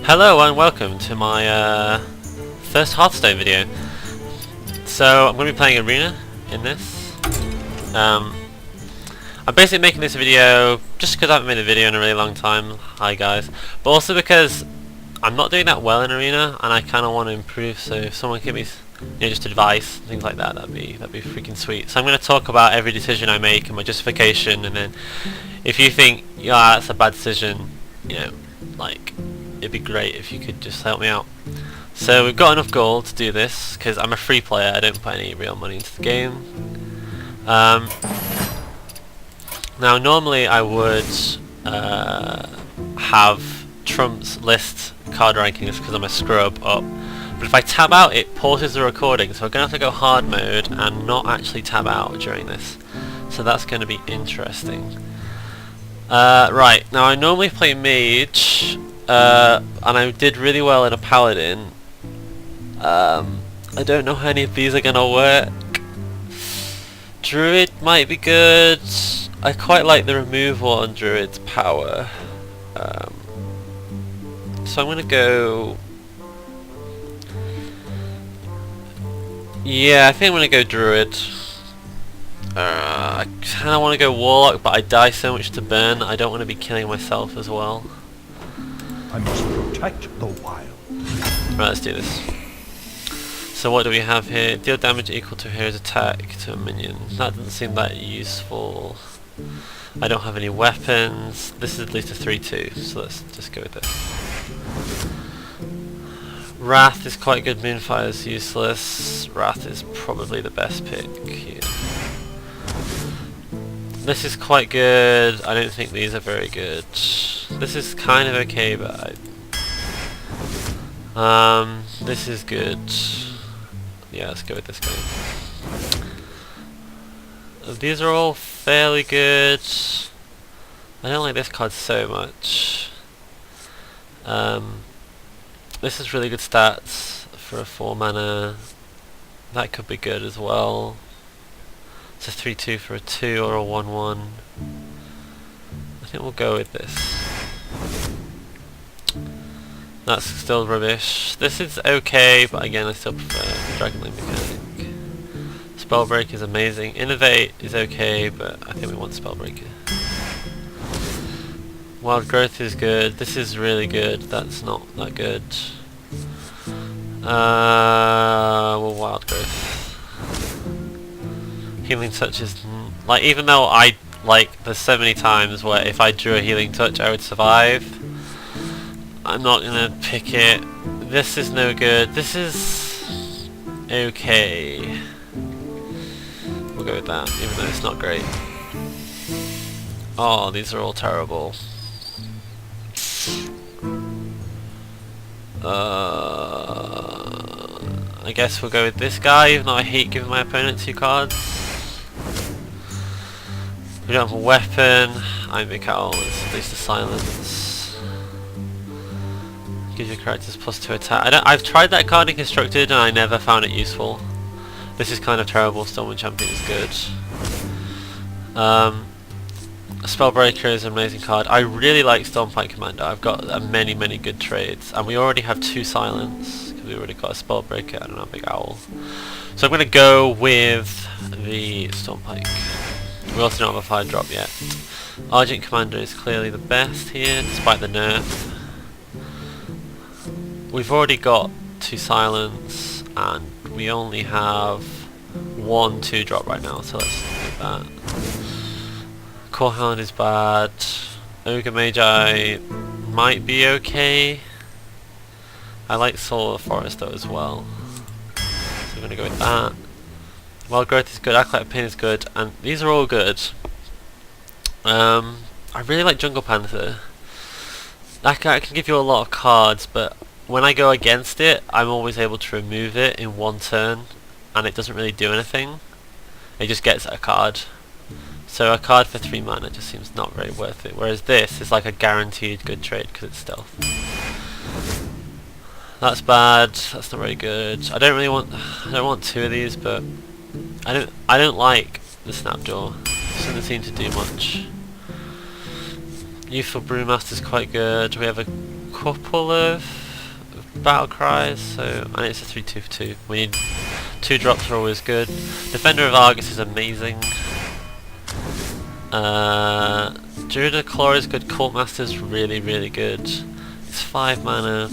Hello and welcome to my first Hearthstone video. So I'm going to be playing Arena in this. I'm basically making this video just because I haven't made a video in a really long time. Hi guys. But also because I'm not doing that well in Arena and I kind of want to improve, so if someone can give me just advice, things like that, that'd be freaking sweet. So I'm going to talk about every decision I make and my justification, and then if you think, yeah, that's a bad decision, like, it'd be great if you could just help me out. So we've got enough gold to do this because I'm a free player, I don't put any real money into the game. Now normally I would have Trump's list card rankings because I'm a scrub up, but if I tab out it pauses the recording, so I'm going to have to go hard mode and not actually tab out during this. So that's going to be interesting. Right, now I normally play Mage, and I did really well in a Paladin. I don't know how any of these are going to work. Druid might be good. I quite like the removal on Druid's power. So I'm going to go... Yeah, I think I'm going to go Druid. I kind of want to go Warlock, but I die so much to burn, I don't want to be killing myself as well. I must protect the wild. Right, let's do this. So what do we have here? Deal damage equal to a hero's attack to a minion. That doesn't seem that useful. I don't have any weapons. This is at least a 3-2, so let's just go with this. Wrath is quite good, Moonfire is useless. Wrath is probably the best pick here. This is quite good. I don't think these are very good. This is kind of okay, but this is good. Yeah, let's go with this guy. These are all fairly good. I don't like this card so much. This is really good stats for a 4 mana. That could be good as well. It's a 3-2 for a 2 or a 1-1. I think we'll go with this. That's still rubbish. This is okay, but again I still prefer Dragonlink Mechanic. Spellbreak is amazing. Innovate is okay, but I think we want Spellbreaker. Wild Growth is good. This is really good. That's not that good. Well, Wild Growth. Healing Touch is like, even though there's so many times where if I drew a Healing Touch I would survive, I'm not gonna pick it. This is no good. This is okay. We'll go with that, even though it's not great. Oh, these are all terrible. I guess we'll go with this guy, even though I hate giving my opponent 2 cards. We don't have a weapon. I'm Big Owl, it's at least a silence. Gives your characters +2 attack. I've tried that card in Constructed and I never found it useful. This is kind of terrible. Stormwind Champion is good. Spellbreaker is an amazing card. I really like Stormfight Commander. I've got many good trades, and we already have 2 silence because we already got a Spellbreaker and a Big Owl. So I'm going to go with the Stormpike. We also don't have a 5 drop yet. Argent Commander is clearly the best here, despite the nerf. We've already got 2 silence, and we only have 1 2 drop right now, so let's do that. Core Hound is bad. Ogre Magi might be okay. I like Soul of the Forest though as well, so I'm going to go with that. Wild Growth is good, Acolyte Pin is good, and these are all good. I really like Jungle Panther. I can give you a lot of cards, but when I go against it, I'm always able to remove it in 1 turn, and it doesn't really do anything. It just gets a card. So a card for 3 mana just seems not very worth it, whereas this is like a guaranteed good trade because it's stealth. That's bad, that's not very good. I don't want 2 of these, but I don't like the Snapjaw. It doesn't seem to do much. Youthful Brewmaster is quite good. We have a couple of battle cries, so and it's a 3-2 for 2. We need 2 drops are always good. Defender of Argus is amazing. Druid of Claw is good. Cult Master is really good. It's 5 mana.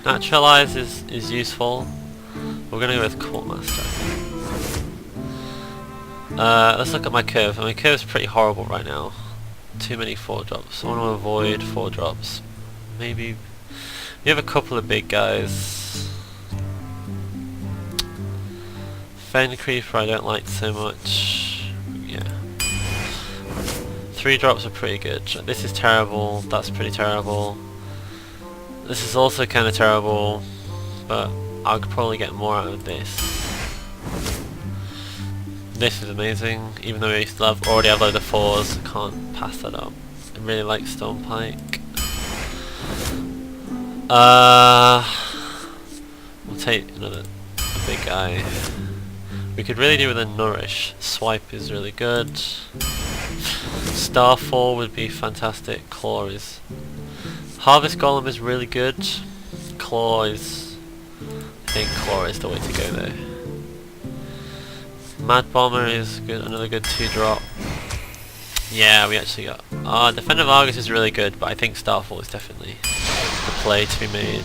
Naturalize is useful. We're gonna go with Cult Master. Let's look at my curve. My curve's pretty horrible right now. Too many 4-drops. I want to avoid 4-drops. Maybe we have a couple of big guys. Fen Creeper I don't like so much. Yeah. 3-drops are pretty good. This is terrible. That's pretty terrible. This is also kind of terrible, but I could probably get more out of this. This is amazing, even though I still already have loads of 4s, I can't pass that up. I really like Stonepike. We'll take a big guy. We could really do with a Nourish. Swipe is really good. Starfall would be fantastic. Claw is... Harvest Golem is really good. Claw is... I think Claw is the way to go though. Mad Bomber is good, another good 2-drop. Yeah, we actually got... Defender of Argus is really good, but I think Starfall is definitely the play to be made.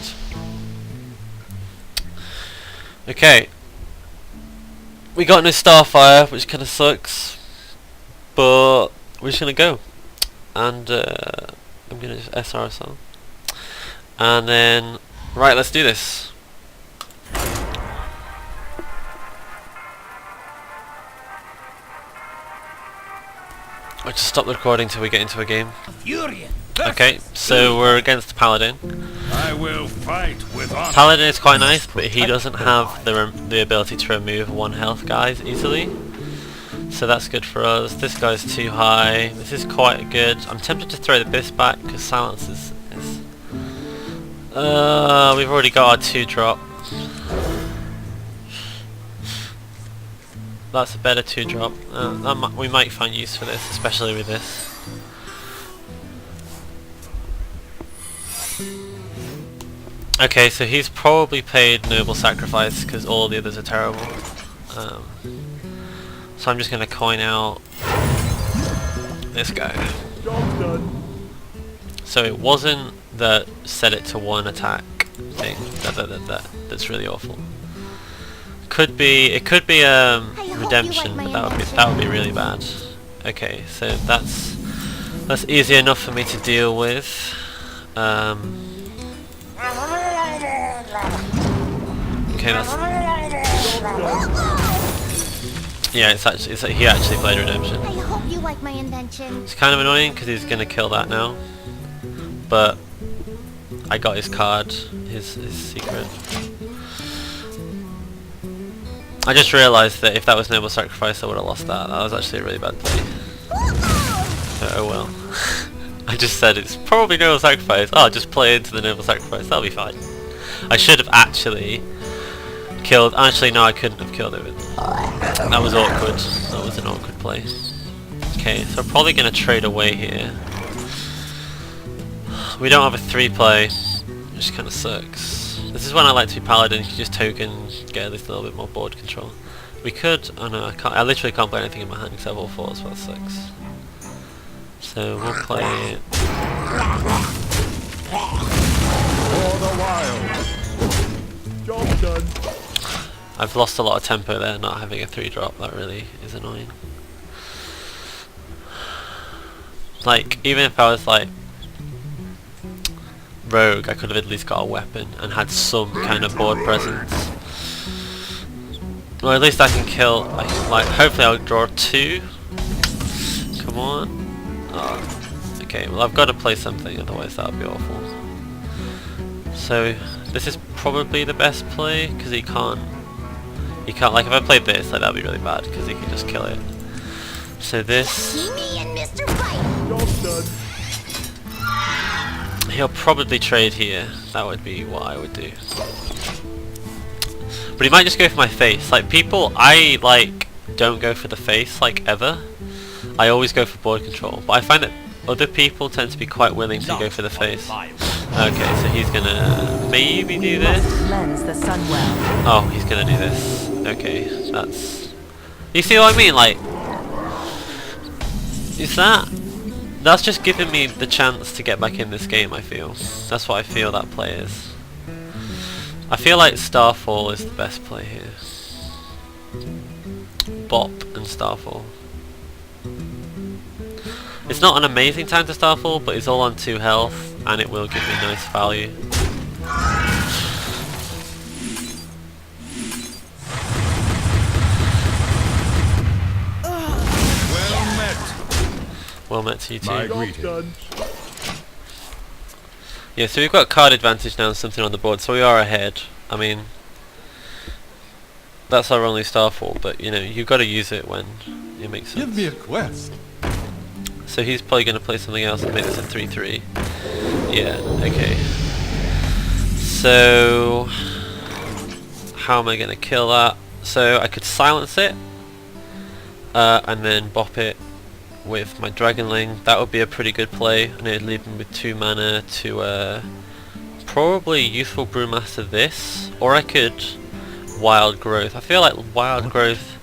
Okay. We got no Starfire, which kind of sucks. But we're just going to go. And I'm going to just SRSL. And then... Right, let's do this. I'll just stop the recording till we get into a game. Okay, so we're against Paladin. I will fight with honor. Paladin is quite nice, but he doesn't have the ability to remove 1 health guys easily. So that's good for us. This guy's too high. This is quite good. I'm tempted to throw the Bisque back because silence is we've already got our 2-drop. That's a better 2-drop. We might find use for this, especially with this. Okay, so he's probably paid Noble Sacrifice because all the others are terrible. So I'm just going to coin out this guy. So it wasn't the set it to 1 attack thing that's really awful. It could be redemption, but that would be really bad. Okay, so that's easy enough for me to deal with. Okay, that's... Yeah, he actually played redemption. I hope you like my invention. It's kind of annoying because he's gonna kill that now, but I got his card, his secret. I just realised that if that was Noble Sacrifice I would have lost that. That was actually a really bad play. Oh well. I just said it's probably Noble Sacrifice. Oh, just play into the Noble Sacrifice, that'll be fine. I should have actually killed... Actually no, I couldn't have killed it. That was awkward. That was an awkward play. Okay, so I'm probably going to trade away here. We don't have a 3-play, which kind of sucks. This is when I like to be Paladin, you can just token, get at least a little bit more board control. We could... Oh no, I can't. I literally can't play anything in my hand because I have all 4s, so that sucks. So we'll play it. For the wild. Job done. I've lost a lot of tempo there, not having a 3-drop. That really is annoying. Like, even if I was like rogue, I could have at least got a weapon and had some kind of board presence. Well, at least I can kill. Like hopefully I'll draw 2. Come on. Oh, okay, well I've got to play something, otherwise that would be awful. So this is probably the best play because he can't. Like if I played this, like that'd be really bad because he can just kill it. So this. See me and Mr. White. He'll probably trade here. That would be what I would do. But he might just go for my face. Like people, I like don't go for the face like ever. I always go for board control. But I find that other people tend to be quite willing to go for the face. Okay, so he's gonna maybe do this. Cleanse the Sunwell. Oh, he's gonna do this. Okay, that's... You see what I mean? Like, is that... That's just giving me the chance to get back in this game, I feel. That's what I feel that play is. I feel like Starfall is the best play here. Bop and Starfall. It's not an amazing time to Starfall, but it's all on 2 health, and it will give me nice value. Well met. Well met to you too. My Job greeting. done. Yeah, so we've got card advantage now and something on the board, so we are ahead. I mean, that's our only Starfall, but you know, you've got to use it when it makes sense. Give me a quest. So he's probably going to play something else and make this a 3-3. Yeah, okay. So, how am I going to kill that? So I could silence it, and then bop it with my Dragonling. That would be a pretty good play, and it'd leave me with 2 mana to probably Youthful Brewmaster this, or I could Wild Growth. I feel like Wild Growth,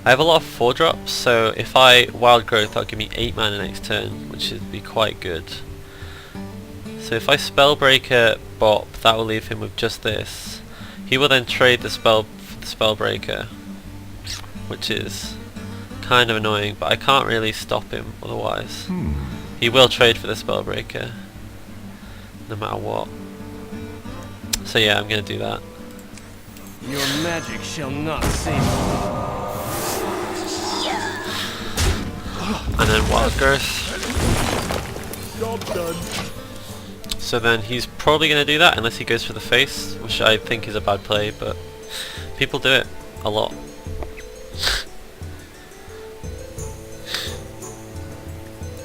I have a lot of 4-drops, so if I Wild Growth that'll give me 8 mana next turn, which would be quite good. So if I Spellbreaker bop, that will leave him with just this. He will then trade the spell for the Spellbreaker, which is kind of annoying, but I can't really stop him otherwise. He will trade for the Spellbreaker, no matter what. So yeah, I'm going to do that. Your magic shall not save me. And then Wild Growth. Job done. So then he's probably going to do that unless he goes for the face, which I think is a bad play, but people do it a lot.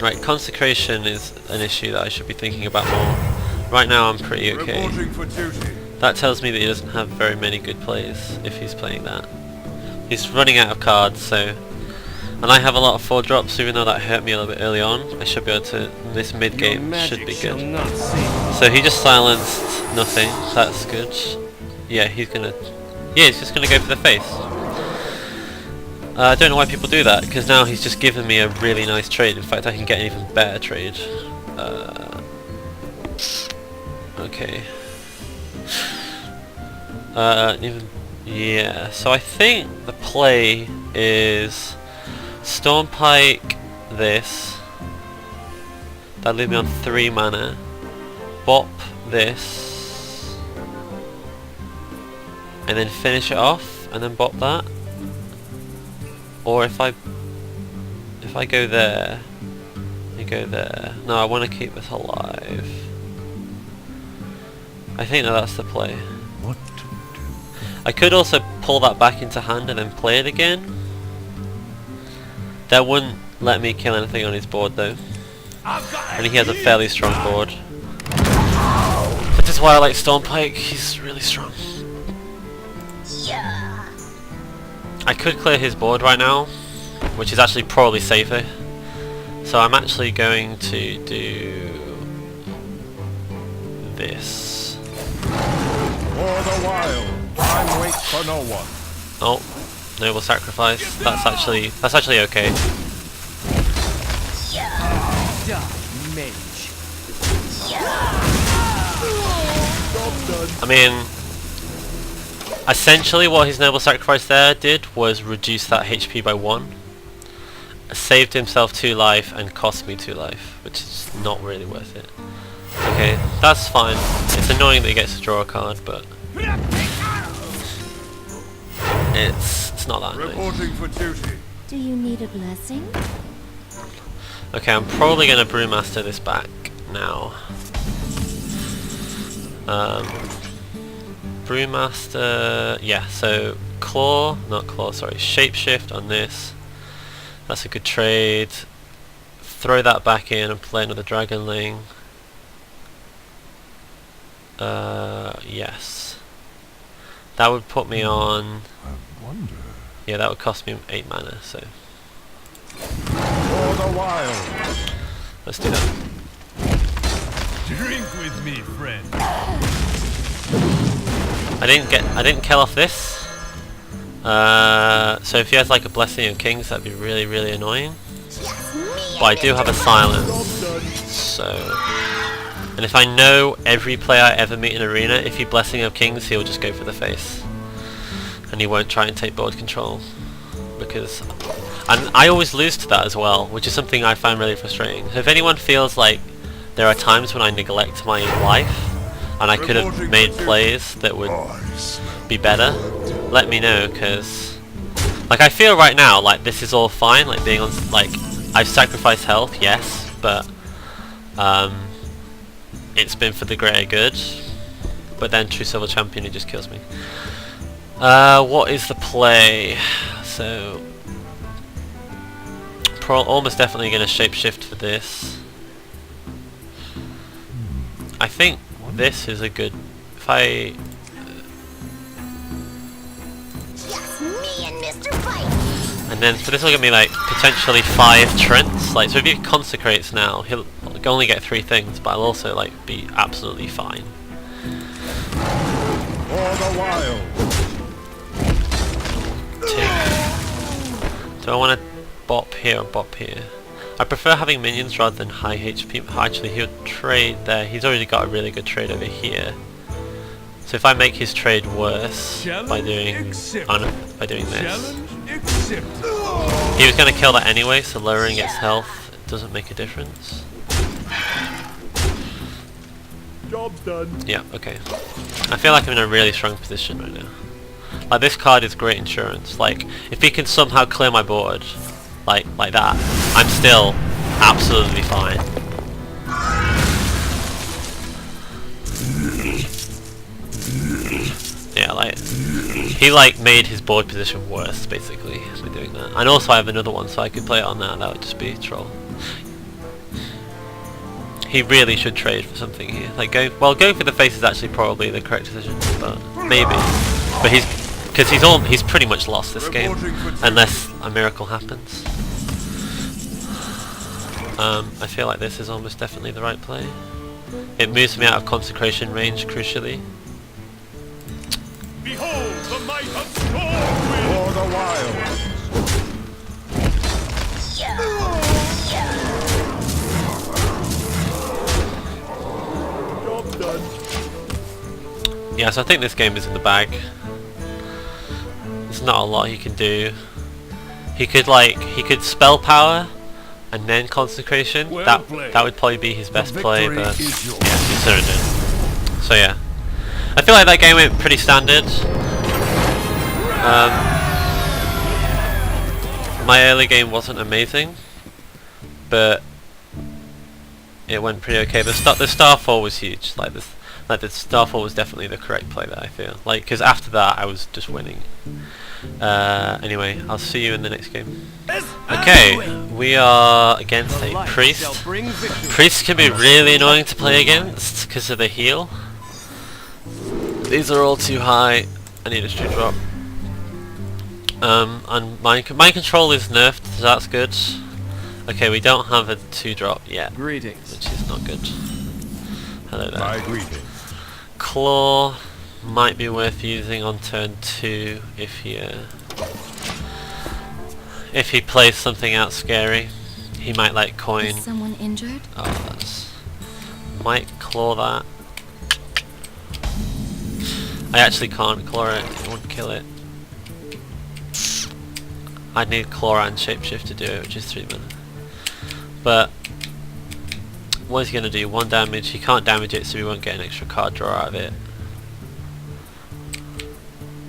Right, Consecration is an issue that I should be thinking about more. Right now I'm pretty okay. Reporting for duty. That tells me that he doesn't have very many good plays if he's playing that. He's running out of cards, so... And I have a lot of 4-drops, even though that hurt me a little bit early on. I should be able to... This Your mid-game should magic be shall good. not save me. So he just silenced nothing, that's good. Yeah, he's gonna... Yeah, he's just gonna go for the face. I don't know why people do that, because now he's just given me a really nice trade. In fact, I can get an even better trade. Okay. Yeah, so I think the play is Stormpike this. That'll leave me on 3 mana. Bop this. And then finish it off, and then bop that. Or if I go there, you go there. No, I want to keep this alive. I think that's the play. What to do? I could also pull that back into hand and then play it again. That wouldn't let me kill anything on his board though. And he has a fairly strong board. Which is why I like Stormpike, he's really strong. Yeah. I could clear his board right now, which is actually probably safer. So I'm actually going to do this. For the wild. I wait for no one. Oh, noble sacrifice. That's actually okay. Die, mage. Job done. I mean, essentially what his noble sacrifice there did was reduce that HP by 1. Saved himself 2 life and cost me 2 life, which is not really worth it. Okay, that's fine. It's annoying that he gets to draw a card, but it's not that annoying. Reporting for duty. Do you need a blessing? Okay, I'm probably going to Brewmaster this back now. Brewmaster, yeah, so Shapeshift on this. That's a good trade. Throw that back in and play another Dragonling. Yes. That would put me on... I wonder. Yeah, that would cost me 8 mana, so... For the wild. let's do that. Drink with me, friend. I didn't kill off this. So if he has like a Blessing of Kings, that'd be really, really annoying. But I do have a silence, so... And if I know every player I ever meet in Arena, if he Blessing of Kings, he'll just go for the face. And he won't try and take board control. Because... And I always lose to that as well, which is something I find really frustrating. So if anyone feels like there are times when I neglect my life, and I could have made plays that would be better, let me know, because... Like, I feel right now, like, this is all fine, like, being on... Like, I've sacrificed health, yes, but... it's been for the greater good. But then True Silver Champion, it just kills me. What is the play? So... almost definitely going to shapeshift for this. I think this is a good... If I... And then for this will give me like potentially 5 Trents. Like, so if he consecrates now, he'll only get 3 things, but I'll also like be absolutely fine. For the wild. Do I want to bop here or bop here? I prefer having minions rather than high HP. Actually, he would trade there. He's already got a really good trade over here. So if I make his trade worse by doing this, he was going to kill that anyway. So lowering its health doesn't make a difference. Job's done. Yeah. Okay. I feel like I'm in a really strong position right now. Like, this card is great insurance. Like, if he can somehow clear my board, like that, I'm still absolutely fine. Yeah, like, he like made his board position worse basically by doing that. And also I have another one, so I could play it on that. That would just be troll. He really should trade for something here. Like, going for the face is actually probably the correct decision, but maybe. But he's pretty much lost this game unless a miracle happens. I feel like this is almost definitely the right play. It moves me out of consecration range crucially. Behold the might of Stormwind. For the wild. Job's done. Yeah, so I think this game is in the bag. There's not a lot he can do. He could spell power and then consecration. Well that played. would probably be his best play, victory but is yours. yeah, he surrendered. So yeah, I feel like that game went pretty standard. My early game wasn't amazing, but it went pretty okay. The Starfall was huge. Like the Starfall was definitely the correct play that I feel. Like, because after that I was just winning. Anyway, I'll see you in the next game. Okay, we are against a priest. Priests can be really annoying to play against because of the heal. These are all too high. I need a 2-drop. And mind control is nerfed, so that's good. Okay, we don't have a 2-drop yet, Greetings. which is not good. Hello there. My greeting. Claw might be worth using on turn 2 if he plays something out scary. He might like coin. Is someone injured? Oh, that's... Might claw that. I actually can't claw it, it won't kill it. I'd need claw and shapeshift to do it, which is 3 mana. But what is he going to do? 1 damage. He can't damage it, so we won't get an extra card draw out of it.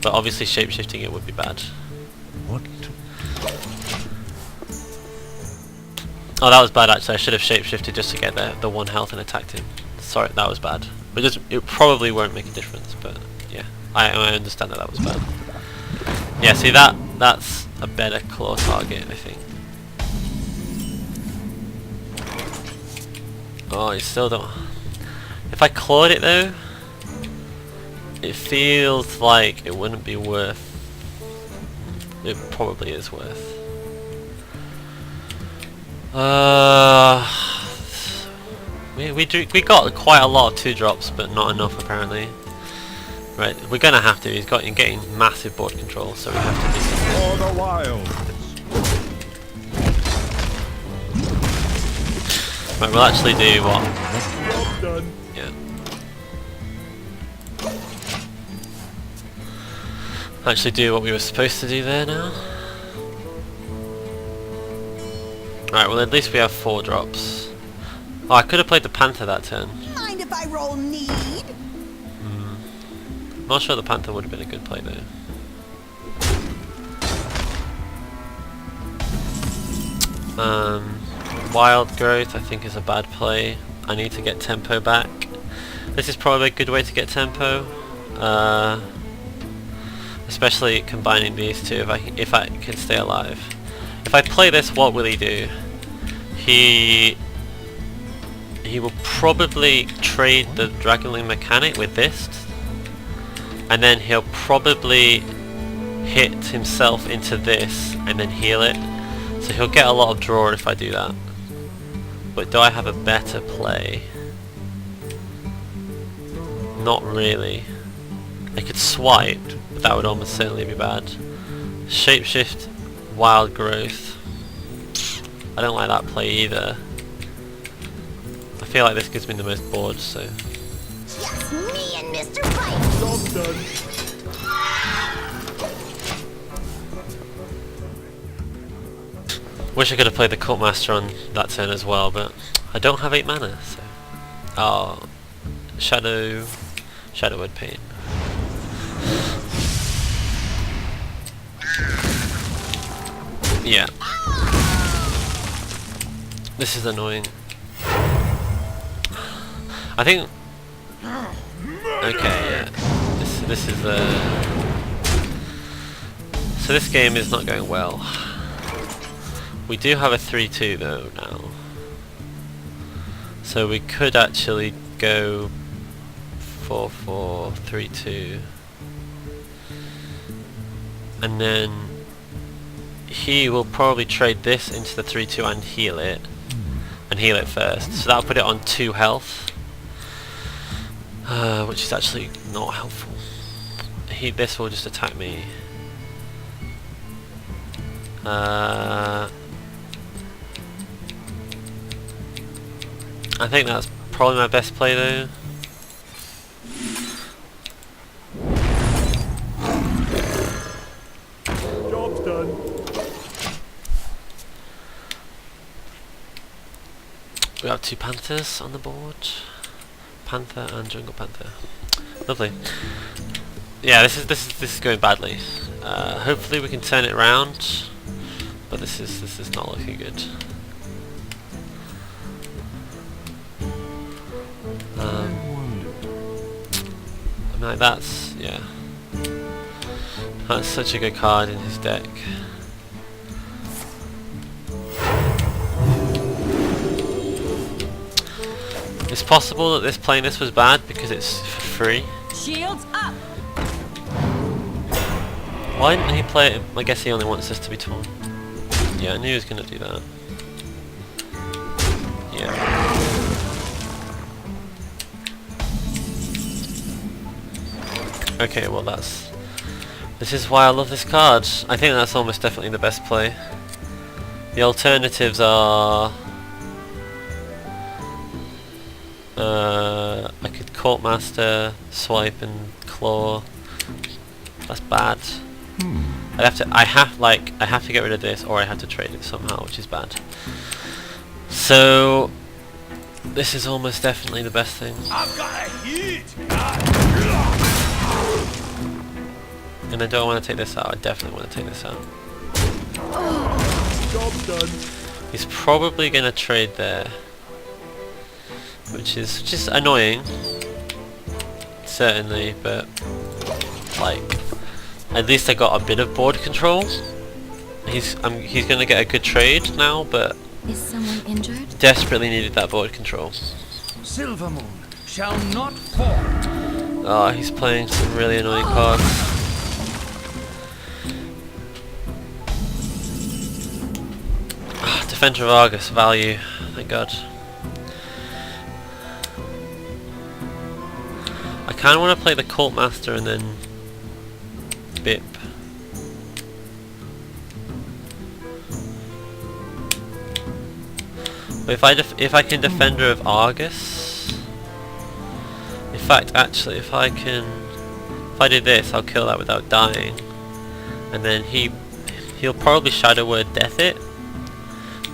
But obviously shapeshifting it would be bad. What? Oh, that was bad actually. I should have shapeshifted just to get the 1 health and attacked him. Sorry, that was bad. But it probably won't make a difference, but yeah. I understand that was bad. Yeah, see that's a better claw target, I think. Oh, you still don't... If I clawed it though, it feels like it wouldn't be worth... It probably is worth. We got quite a lot of 2-drops, but not enough apparently. Right, we're gonna have to. He's getting massive board control, so we have to do something. For the wild. Right, we'll actually do what? Job done. Yeah. Actually do what we were supposed to do there now. Right, well at least we have 4 drops. Oh, I could have played the Panther that turn. Mind if I roll need? Not sure the Panther would have been a good play though. Wild Growth I think is a bad play. I need to get tempo back. This is probably a good way to get tempo. Especially combining these two if I can stay alive. If I play this, what will he do? He will probably trade the Dragonling mechanic with this, and then he'll probably hit himself into this and then heal it. So he'll get a lot of draw if I do that. But do I have a better play? Not really. I could swipe, but that would almost certainly be bad. Shapeshift, Wild Growth. I don't like that play either. I feel like this gives me the most boards, so... Just me and Mr. Right. Job done. Wish I could have played the Cult Master on that turn as well, but I don't have 8 mana, so... Oh... Shadowwood Paint. Yeah. This is annoying. I think... Okay, yeah. This is So this game is not going well. We do have a 3-2 though now. So we could actually go 4-4, 3-2. And then he will probably trade this into the 3-2 and heal it. And heal it first. So that'll put it on 2 health. Which is actually not helpful. This will just attack me. I think that's probably my best play though. Job's done. We have 2 Panthers on the board. Panther and Jungle Panther. Lovely. Yeah, this is going badly. Hopefully we can turn it around, but this is not looking good. I mean, that's such a good card in his deck. It's possible that playing this was bad because it's for free. Shields up. Why didn't he play it? I guess he only wants this to be torn. Yeah, I knew he was going to do that. Yeah. Okay, well this is why I love this card. I think that's almost definitely the best play. The alternatives are... I could Court Master, swipe and claw. That's bad. I have to get rid of this, or I have to trade it somehow, which is bad. So this is almost definitely the best thing. I've got a heat. And I don't want to take this out. I definitely want to take this out. Job's done. He's probably gonna trade there, which is just annoying, certainly, but like at least I got a bit of board control. He's gonna get a good trade now, but Is someone injured? desperately needed that board control. Silver Moon shall not fall. Oh, he's playing some really annoying cards. Defender of Argus, value, thank god. I kind of want to play the Cult Master and then Bip. But if I can Defender of Argus, in fact, actually, if I do this, I'll kill that without dying, and then he'll probably Shadow Word Death it,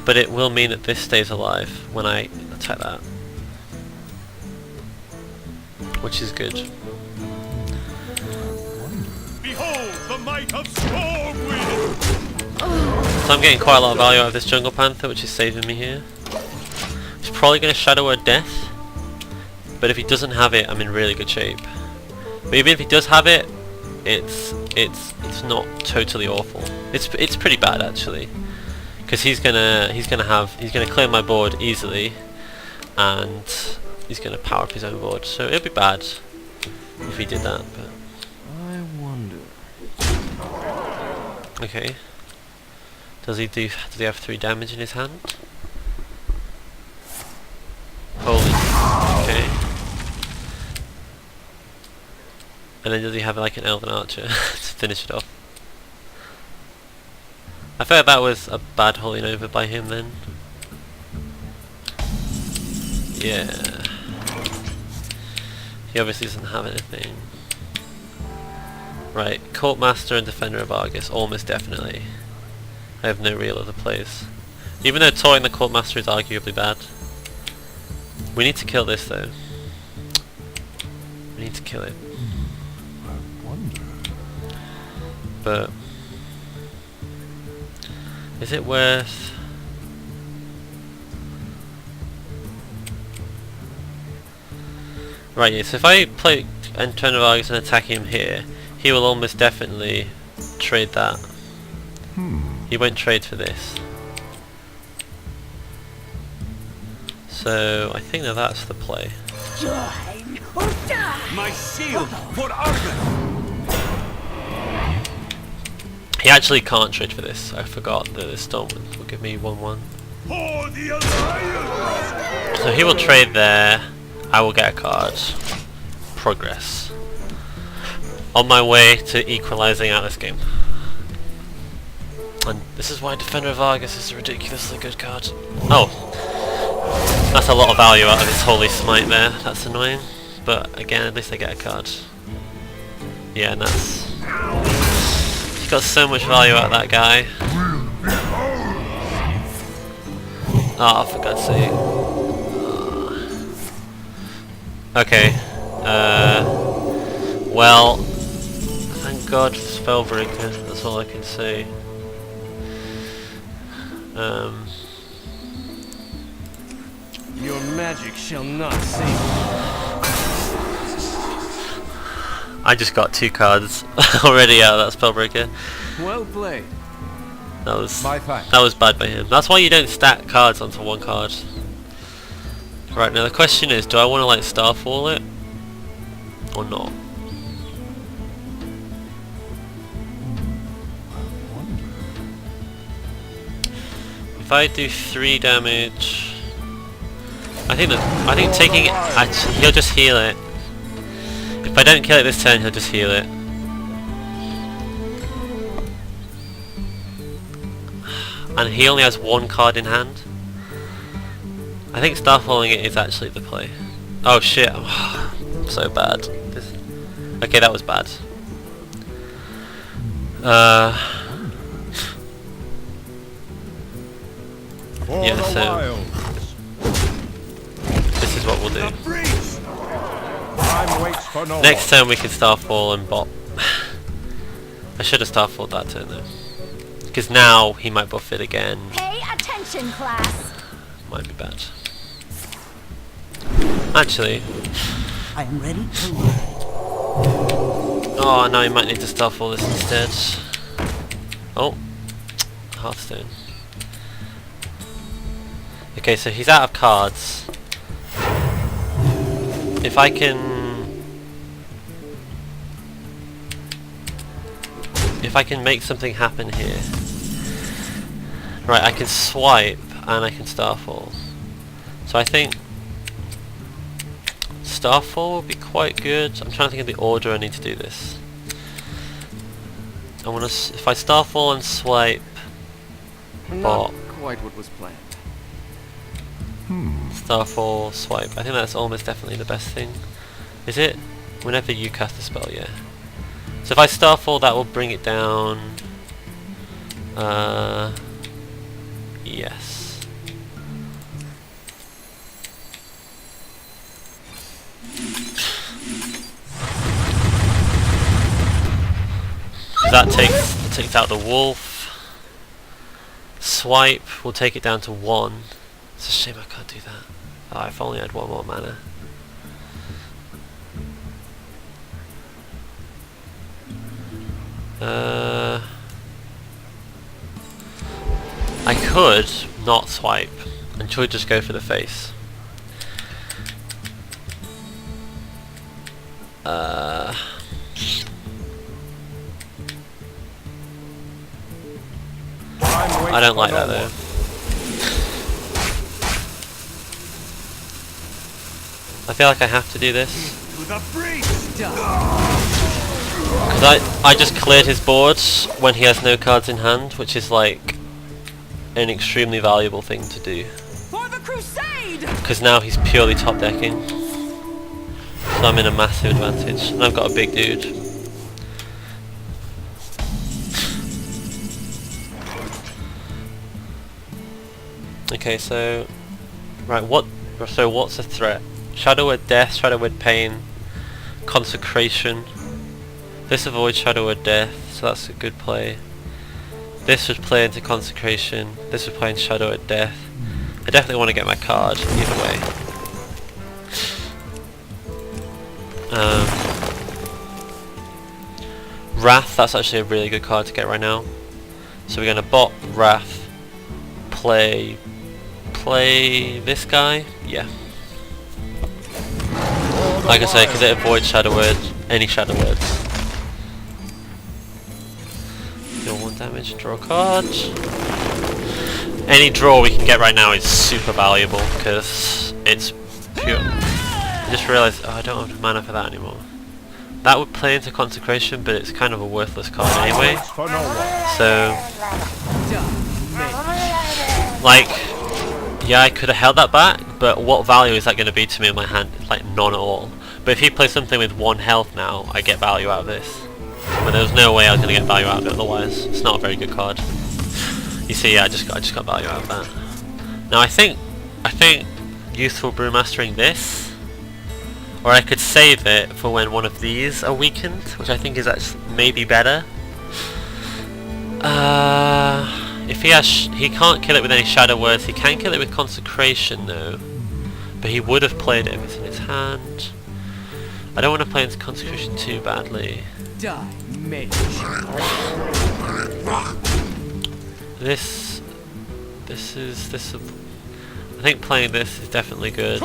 but it will mean that this stays alive when I attack that, which is good. Behold the might of Stormwind! So I'm getting quite a lot of value out of this Jungle Panther, which is saving me here. He's probably going to Shadow Word Death, but if he doesn't have it, I'm in really good shape. But even if he does have it, it's not totally awful. It's pretty bad actually, because he's gonna clear my board easily, and he's gonna power up his own board. So it'd be bad if he did that. But I wonder. okay, does he have 3 damage in his hand? Holy, okay. And then does he have like an Elven Archer to finish it off? I feel like that was a bad Holy Nova by him then. Yeah. He obviously doesn't have anything. Right, Court Master and Defender of Argus, almost definitely. I have no real other plays. Even though toying the Court Master is arguably bad. We need to kill this though. We need to kill it. But is it worth? Right, yeah, so if I play Defender of Argus and attack him here, he will almost definitely trade that. He won't trade for this. So I think that that's the play. My shield for Argus! He actually can't trade for this. I forgot that the Stormwind will give me 1/1. For the Alliance! So he will trade there. I will get a card. Progress. On my way to equalizing out this game. And this is why Defender of Argus is a ridiculously good card. Oh! That's a lot of value out of his Holy Smite there. That's annoying. But again, at least I get a card. Yeah, and that's... He's got so much value out of that guy. Oh, for God's sake. Okay. Well, thank God for Spellbreaker. That's all I can say. Your magic shall not save I just got 2 cards already out of that Spellbreaker. you. Well played. That was My thanks. that was bad by him. That's why you don't stack cards onto 1 card. Right, now the question is, do I want to like Starfall it or not? If I do 3 damage, I think taking it, actually, he'll just heal it. If I don't kill it this turn, he'll just heal it. And he only has 1 card in hand. I think Starfalling it is actually the play. Oh shit, I'm so bad. Okay, that was bad. Yeah, so this is what we'll do. Time waits for no Next turn we can Starfall and bot. I should have Starfalled that turn though. Because now he might buff it again. Pay attention, class. Might be bad. Actually. I am ready to learn. Oh, now he might need to Starfall this instead. Oh. Hearthstone. Okay, so he's out of cards. If I can make something happen here. Right, I can swipe and I can Starfall. So I think Starfall would be quite good. I'm trying to think of the order I need to do this. I want to, if I Starfall and swipe Not quite what was planned. Starfall, swipe. I think that's almost definitely the best thing. Is it? Whenever you cast a spell, yeah. So if I Starfall, that will bring it down. Yes. That takes out the wolf. Swipe will take it down to 1. It's a shame I can't do that. Oh, if only I had 1 more mana. I could not swipe and should just go for the face. I don't like that though. I feel like I have to do this. Because I just cleared his board when he has no cards in hand, which is like an extremely valuable thing to do. For the crusade! Because now he's purely top decking. So I'm in a massive advantage. And I've got a big dude. Okay, so right, what's the threat? Shadow Word Death, Shadow Word Pain, Consecration. This avoids Shadow Word Death, so that's a good play. This would play into Consecration. This would play into Shadow Word Death. I definitely want to get my card either way. Wrath, that's actually a really good card to get right now. So we're going to bot Wrath, play this guy, yeah. Like I say, because it avoids Shadow Word, any Shadow Words. Deal 1 damage, draw a card. Any draw we can get right now is super valuable because it's pure. I just realised, oh, I don't have mana for that anymore. That would play into Consecration, but it's kind of a worthless card anyway. So, like, yeah, I could have held that back, but what value is that going to be to me in my hand? Like, none at all. But if he plays something with 1 health now, I get value out of this. But there was no way I was going to get value out of it otherwise. It's not a very good card. You see, yeah, I just got value out of that. Now I think Youthful Brewmastering this, or I could save it for when one of these are weakened, which I think is actually maybe better. If he can't kill it with any Shadow Words, he can kill it with Consecration though. But he would have played it if it's in his hand. I don't want to play into Consecration too badly. Die, mage. This. I think playing this is definitely good.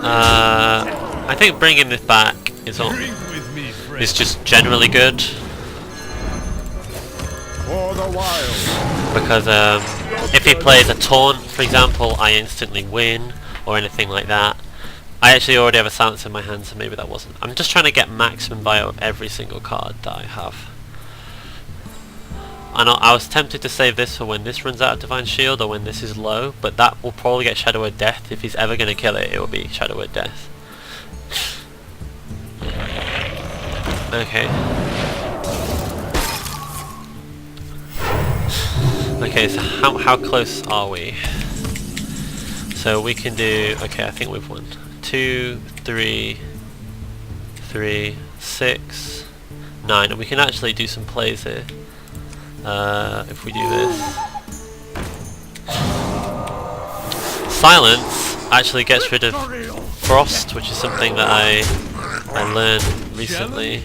I think bringing this back is just generally good. Because if he plays a taunt, for example, I instantly win, or anything like that. I actually already have a silence in my hand, so maybe that wasn't. I'm just trying to get maximum value of every single card that I have. And I was tempted to save this for when this runs out of Divine Shield or when this is low, but that will probably get Shadow Word Death. If he's ever going to kill it, it will be Shadow Word Death. Okay. Okay, so how close are we? So we can do, okay, I think we've won. 2, 3, 6, 9, and we can actually do some plays here. If we do this. Silence actually gets rid of Frost, which is something that I learned recently.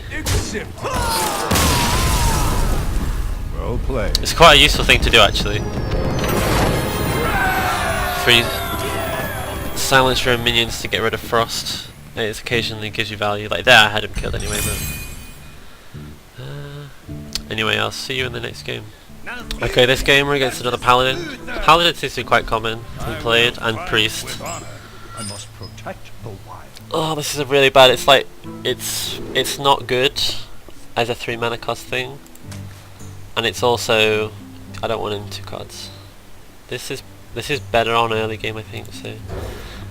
Well played. It's quite a useful thing to do actually. Silence your own minions to get rid of Frost. It occasionally gives you value. Like there I had him killed anyway, but anyway, I'll see you in the next game. Okay, this game we're against another Paladin. Paladin seems to be quite common to be played, and Priest. I must protect the wild. Oh, this is a really bad. It's like it's not good as a 3 mana cost thing, and it's also I don't want him 2 cards. This is better on early game, I think. So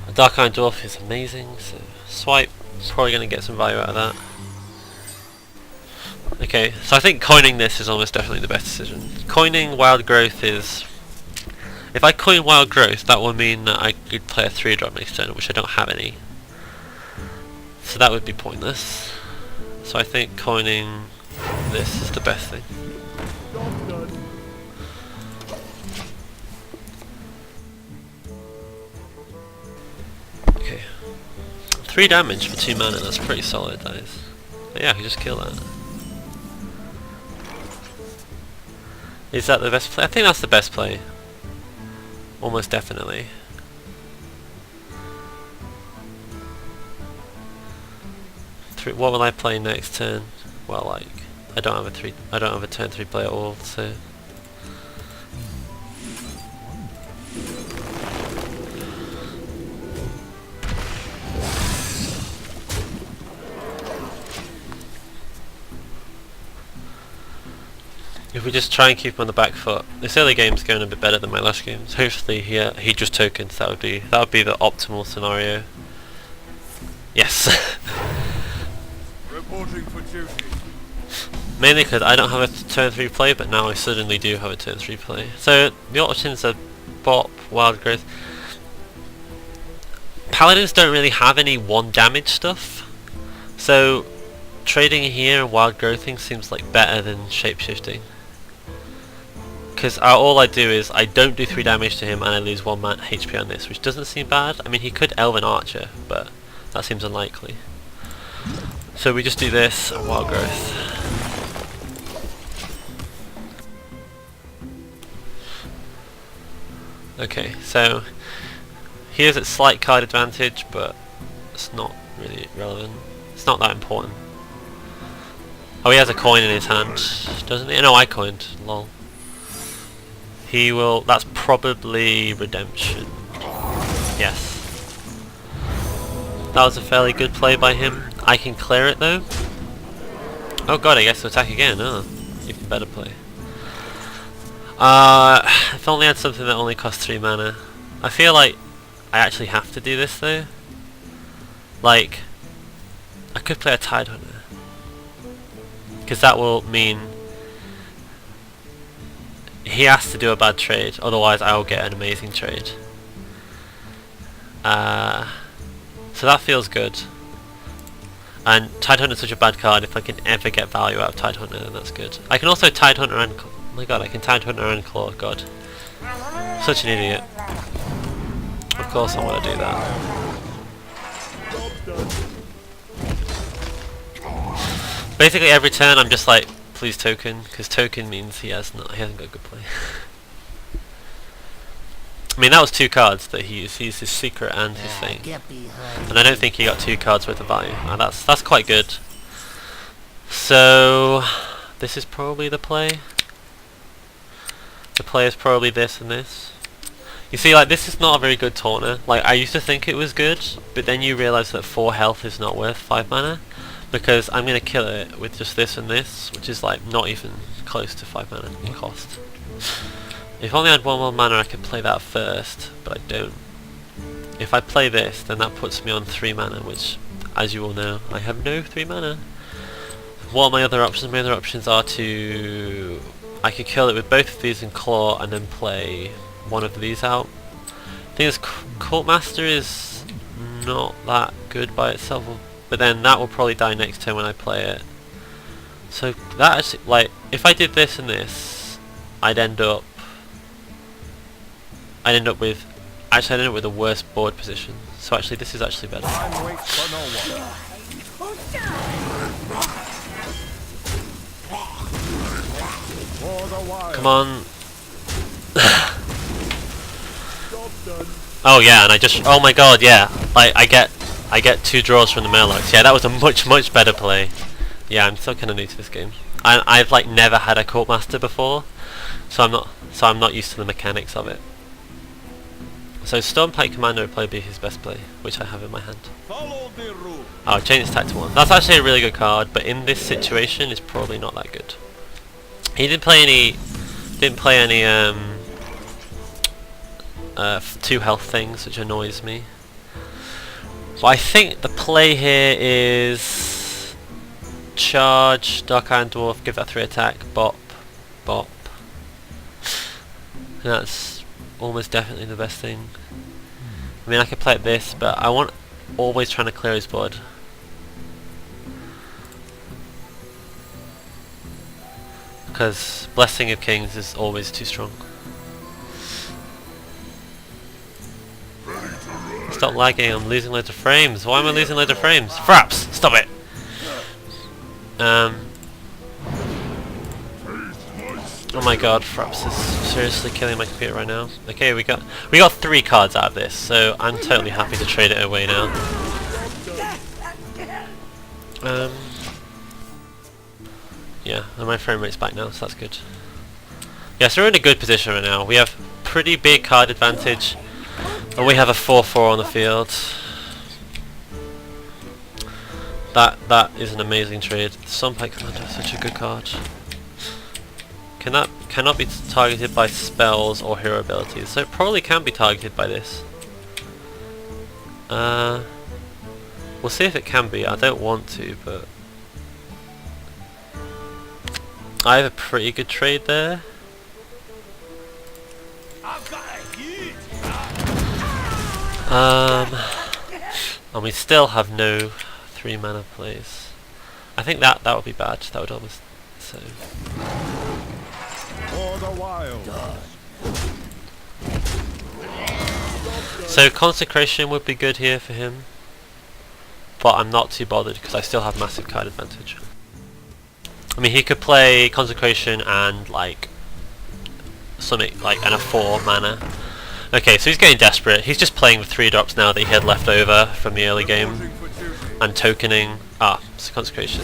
a Dark Iron Dwarf is amazing. So swipe, probably going to get some value out of that. Okay, so I think coining this is almost definitely the best decision. Coining Wild Growth is... If I coin Wild Growth, that would mean that I could play a 3-drop next turn, which I don't have any. So that would be pointless. So I think coining this is the best thing. Okay. 3 damage for 2 mana, that's pretty solid, that is. But yeah, I can just kill that. Is that the best play? I think that's the best play. Almost definitely. What will I play next turn? Well, like I don't have a turn 3 play at all, so if we just try and keep him on the back foot. This early game's going a bit better than my last games. Hopefully he just tokens. That would be the optimal scenario. Yes. Reporting for duty. Mainly because I don't have a turn 3 play, but now I suddenly do have a turn 3 play. So the options are Bop, Wild Growth. Paladins don't really have any 1 damage stuff, so trading here and Wild Growthing seems like better than Shapeshifting. Because all I do is I don't do 3 damage to him and I lose 1 HP on this, which doesn't seem bad. I mean, he could Elven Archer, but that seems unlikely. So we just do this and Wild Growth. Okay, so here's its slight card advantage, but it's not really relevant. It's not that important. Oh, he has a coin in his hand, doesn't he? No, I coined. Lol. He will... That's probably Redemption. Yes. That was a fairly good play by him. I can clear it though. Oh god, I guess to attack again. Oh, even better play. If only I had something that only costs 3 mana. I feel like I actually have to do this though. Like, I could play a Tidehunter, because that will mean he has to do a bad trade, otherwise I will get an amazing trade. So that feels good. And Tidehunter is such a bad card. If I can ever get value out of Tidehunter, then that's good. I can also Tidehunter and... Oh my god, I can Tidehunter and Claw. God. Such an idiot. Of course I want to do that. Basically every turn I'm just like, please token, because token means he hasn't got good play. I mean, that was 2 cards that he used. He used his secret and his thing, and I don't think he got 2 cards worth of value. That's quite good. So this is probably the play. The play is probably this and this. You see, like, this is not a very good taunter. Like, I used to think it was good, but then you realise that 4 health is not worth 5 mana, because I'm gonna kill it with just this and this, which is like not even close to 5 mana cost. If only I had 1 more mana I could play that first, but I don't. If I play this, then that puts me on 3 mana, which, as you all know, I have no 3 mana. What are my other options? My other options are to... I could kill it with both of these and Claw, and then play one of these out. The thing is, Cultmaster is not that good by itself, but then that will probably die next turn when I play it. So that actually, like, if I did this and this, I'd end up with the worst board position. So actually this is actually better. Time waits for no one. For the wild. Come on. Oh yeah, and I just, oh my god, yeah. Like I get 2 draws from the Murlocs. Yeah, that was a much better play. Yeah, I'm still kind of new to this game. I've like never had a Cultmaster before, so I'm not used to the mechanics of it. So Stormpike Commando would probably be his best play, which I have in my hand. Follow the rule. Oh, change its attack to 1. That's actually a really good card, but in this situation it's probably not that good. He didn't play any 2 health things, which annoys me. But I think the play here is charge, Dark Iron Dwarf, give that 3 attack, bop, bop. And that's almost definitely the best thing. I mean, I could play it this, but I want always trying to clear his board. Because Blessing of Kings is always too strong. Stop lagging, I'm losing loads of frames. Why am I losing loads of frames? Fraps! Stop it! Oh my god, Fraps is seriously killing my computer right now. Okay, we got 3 cards out of this, so I'm totally happy to trade it away now. Yeah, and my frame rate's back now, so that's good. Yeah, so we're in a good position right now. We have pretty big card advantage, and we have a 4-4 on the field. That is an amazing trade. Stormpike Commander is such a good card. Cannot be targeted by spells or hero abilities, so it probably can be targeted by this. We'll see if it can be. I don't want to, but I have a pretty good trade there. I've got a heat. And we still have no 3 mana plays. I think that would be bad. That would almost so. For the wild. So Consecration would be good here for him, but I'm not too bothered because I still have massive card advantage. I mean, he could play Consecration and like something like and a 4 mana. Okay, so he's getting desperate. He's just playing with 3 drops now that he had left over from the early game and tokening. So Consecration.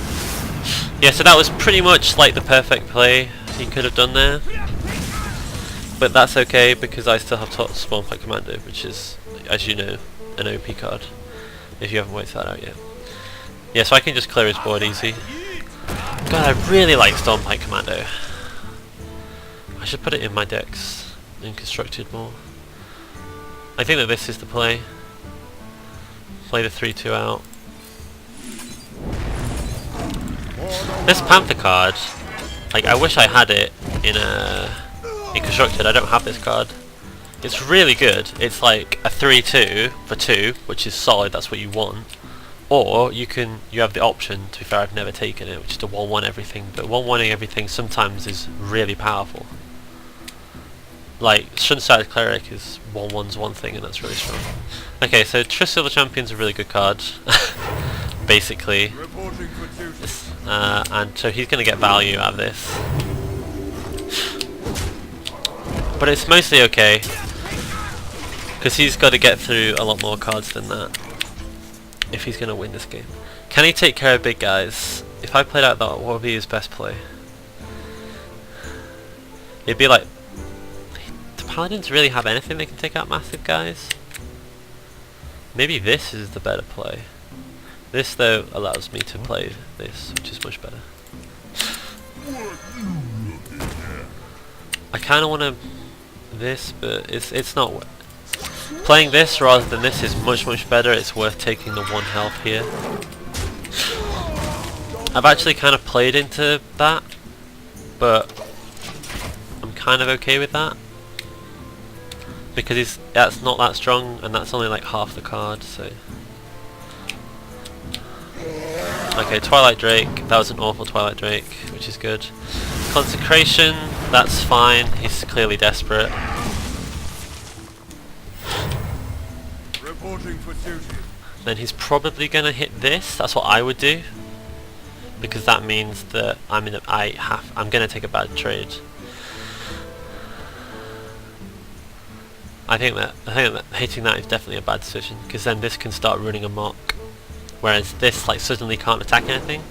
Yeah, so that was pretty much like the perfect play he could have done there. But that's okay because I still have Stormpike Commando, which is, as you know, an OP card. If you haven't worked that out yet. Yeah, so I can just clear his board easy. God, I really like Stormpike Commando. I should put it in my decks and constructed more. I think that this is the play. Play the 3-2 out. This Panther card, like I wish I had it in constructed. I don't have this card. It's really good. It's like a 3-2 for 2, which is solid. That's what you want. Or you have the option. To be fair, I've never taken it, which is to 1-1 everything. But 1-1ing everything sometimes is really powerful. Like Sunset Cleric is 1-1's one thing, and that's really strong. Okay, so Trust of the Champion's a really good card, basically. And so he's going to get value out of this. But it's mostly okay, because he's got to get through a lot more cards than that if he's going to win this game. Can he take care of big guys? If I played out that, what would be his best play? It'd be like, do Paladins really have anything that can take out massive guys? Maybe this is the better play. This though allows me to play this, which is much better. I kind of want to this, but it's not. Playing this rather than this is much better. It's worth taking the 1 health here. I've actually kind of played into that, but I'm kind of okay with that because that's not that strong, and that's only like half the card. So okay, Twilight Drake. That was an awful Twilight Drake, which is good. Consecration. That's fine. He's clearly desperate. Then he's probably gonna hit this. That's what I would do, because that means that I'm gonna take a bad trade. I think that hitting that is definitely a bad decision, because then this can start running amok, whereas this like suddenly can't attack anything.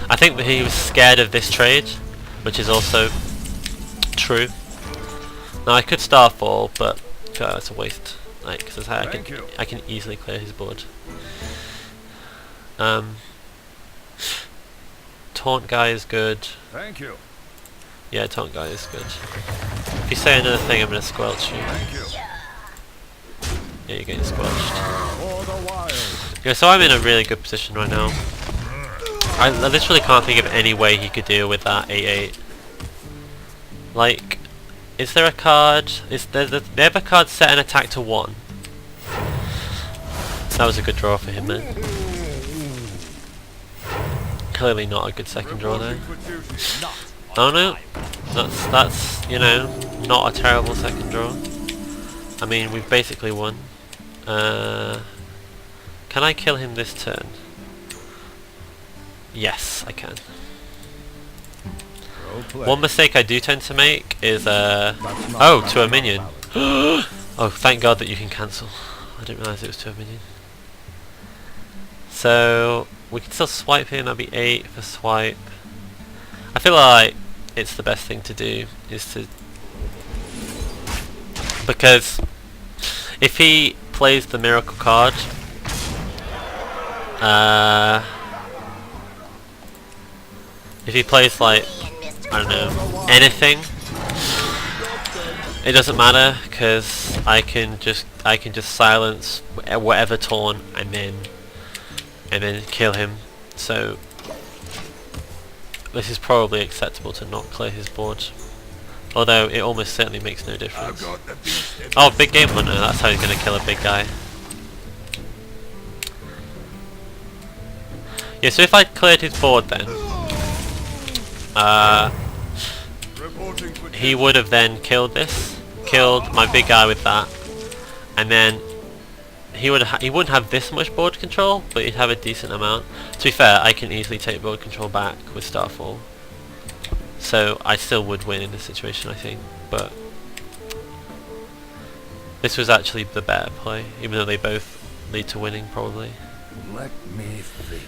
I think that he was scared of this trade, which is also true. Now I could Starfall, but it's a waste. Like, because I Thank you. can easily clear his board. Taunt guy is good. Thank you. Yeah, taunt guy is good. If you say another thing, I'm gonna squelch you. Thank you. Yeah, you're getting squelched. For the wild. Yeah, so I'm in a really good position right now. I literally can't think of any way he could deal with that 8/8. Like, is there a card? They have a card set an attack to 1. That was a good draw for him then. Clearly not a good second draw there. Oh no, that's you know, not a terrible second draw. I mean, we've basically won. Can I kill him this turn? Yes, I can. One mistake I do tend to make is oh, to a minion. Oh, thank God that you can cancel. I didn't realise it was to a minion. So we can still swipe here. That'd be 8 for swipe. I feel like it's the best thing to do is to, because if he plays the miracle card, if he plays like, I don't know, anything, it doesn't matter because I can just silence whatever taunt and then kill him. So this is probably acceptable to not clear his board, although it almost certainly makes no difference. Oh, big game hunter, that's how he's going to kill a big guy. Yeah, so if I cleared his board then, he would have then killed my big guy with that, and then he wouldn't have this much board control, but he'd have a decent amount. To be fair, I can easily take board control back with Starfall, so I still would win in this situation, I think. But this was actually the better play, even though they both lead to winning probably. Let me think.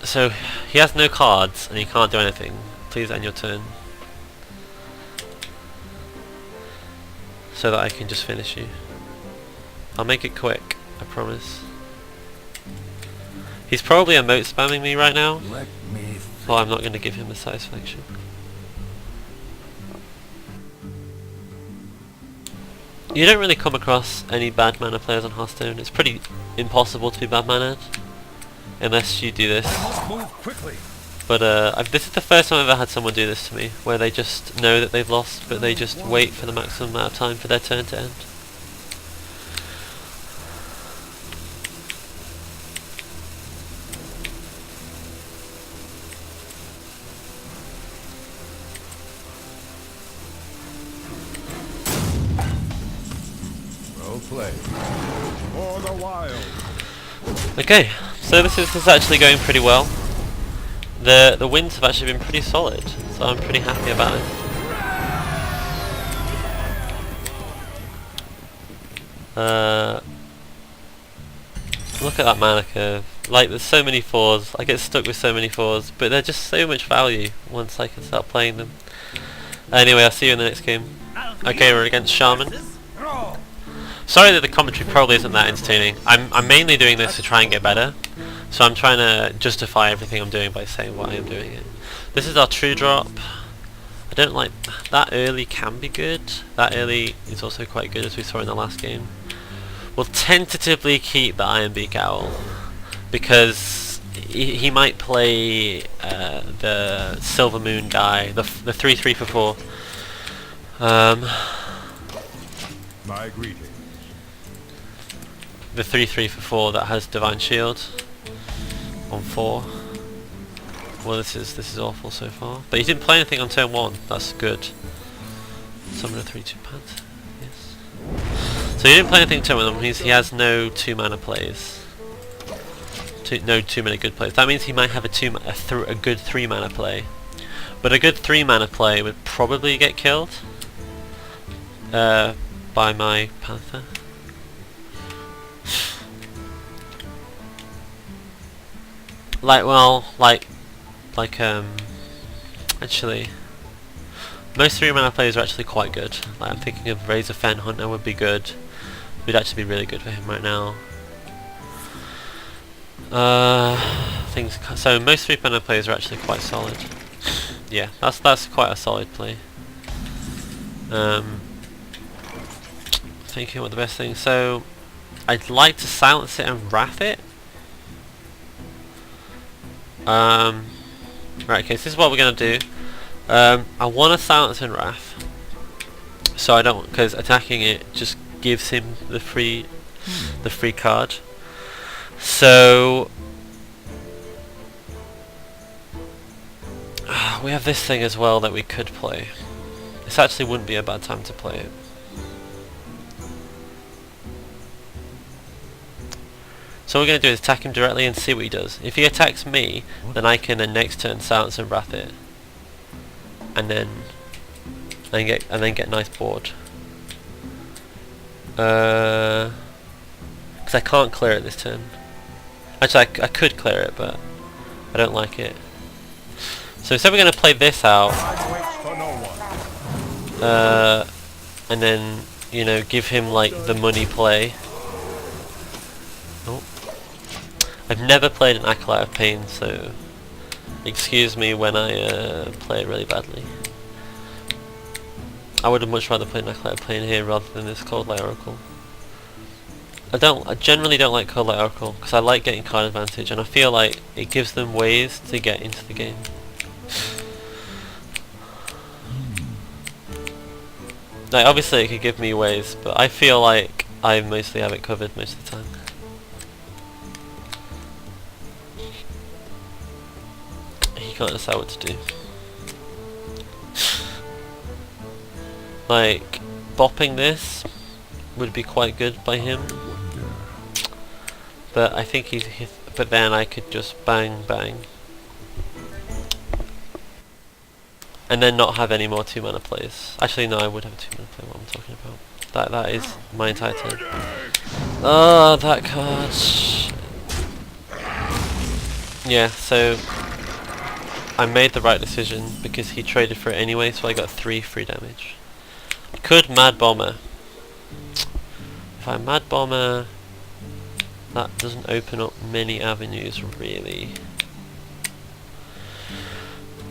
So he has no cards and he can't do anything. Please end your turn, so that I can just finish you. I'll make it quick, I promise. He's probably emote spamming me right now. Let me think. Well, I'm not going to give him the satisfaction. You don't really come across any bad mana players on Hearthstone. It's pretty impossible to be bad mannered unless you do this. Move quickly. But this is the first time I've ever had someone do this to me, where they just know that they've lost, but they just wait for the maximum amount of time for their turn to end. Well played. For the wild. Okay, so this is actually going pretty well. The wins have actually been pretty solid, so I'm pretty happy about it. Look at that mana curve. Like, there's so many 4s. I get stuck with so many 4s, but they're just so much value once I can start playing them. Anyway, I'll see you in the next game. Okay, we're against Shaman. Sorry that the commentary probably isn't that entertaining. I'm mainly doing this to try and get better. So I'm trying to justify everything I'm doing by saying why I'm doing it. This is our true drop. I don't like that early can be good. That early is also quite good, as we saw in the last game. We'll tentatively keep the Iron Beak Owl because he might play the Silver Moon guy, the 3/3 for 4. My greetings. The 3/3 for 4 that has Divine Shield on 4. Well, this is awful so far. But he didn't play anything on turn 1. That's good. Summon a 3/2 panther. Yes. So he didn't play anything on turn 1. That means he has no 2 mana plays. No 2 mana good plays. That means he might have a good 3 mana play. But a good 3 mana play would probably get killed by my panther. Actually, Most 3-mana players are actually quite good. Like, I'm thinking of Razor Fen Hunter would be good. Would actually be really good for him right now. So most 3-mana players are actually quite solid. Yeah, that's quite a solid play. Thinking what the best thing. So I'd like to silence it and wrath it. Right, okay, so this is what we're gonna do. I want to silence and wrath, so I don't, because attacking it just gives him the free card. So we have this thing as well that we could play. This actually wouldn't be a bad time to play it. So what we're going to do is attack him directly and see what he does. If he attacks me, then I can then next turn silence and wrath it, and then get a nice board. Because I can't clear it this turn. Actually, I could clear it, but I don't like it. So instead we're going to play this out, and then, you know, give him like the money play. Oh. I've never played an Acolyte of Pain, so excuse me when I play it really badly. I would have much rather played an Acolyte of Pain here rather than this Cold Light Oracle. I generally don't like Cold Light Oracle because I like getting card advantage, and I feel like it gives them ways to get into the game. Like, obviously it could give me ways, but I feel like I mostly have it covered most of the time. He can't decide what to do. Like, bopping this would be quite good by him, but I think but then I could just bang bang and then not have any more 2-mana plays. Actually no, I would have a 2-mana play. What I'm talking about. That is my entire turn. Oh, that card. Yeah, so I made the right decision because he traded for it anyway, so I got 3 free damage. Could Mad Bomber. If I Mad Bomber, that doesn't open up many avenues really.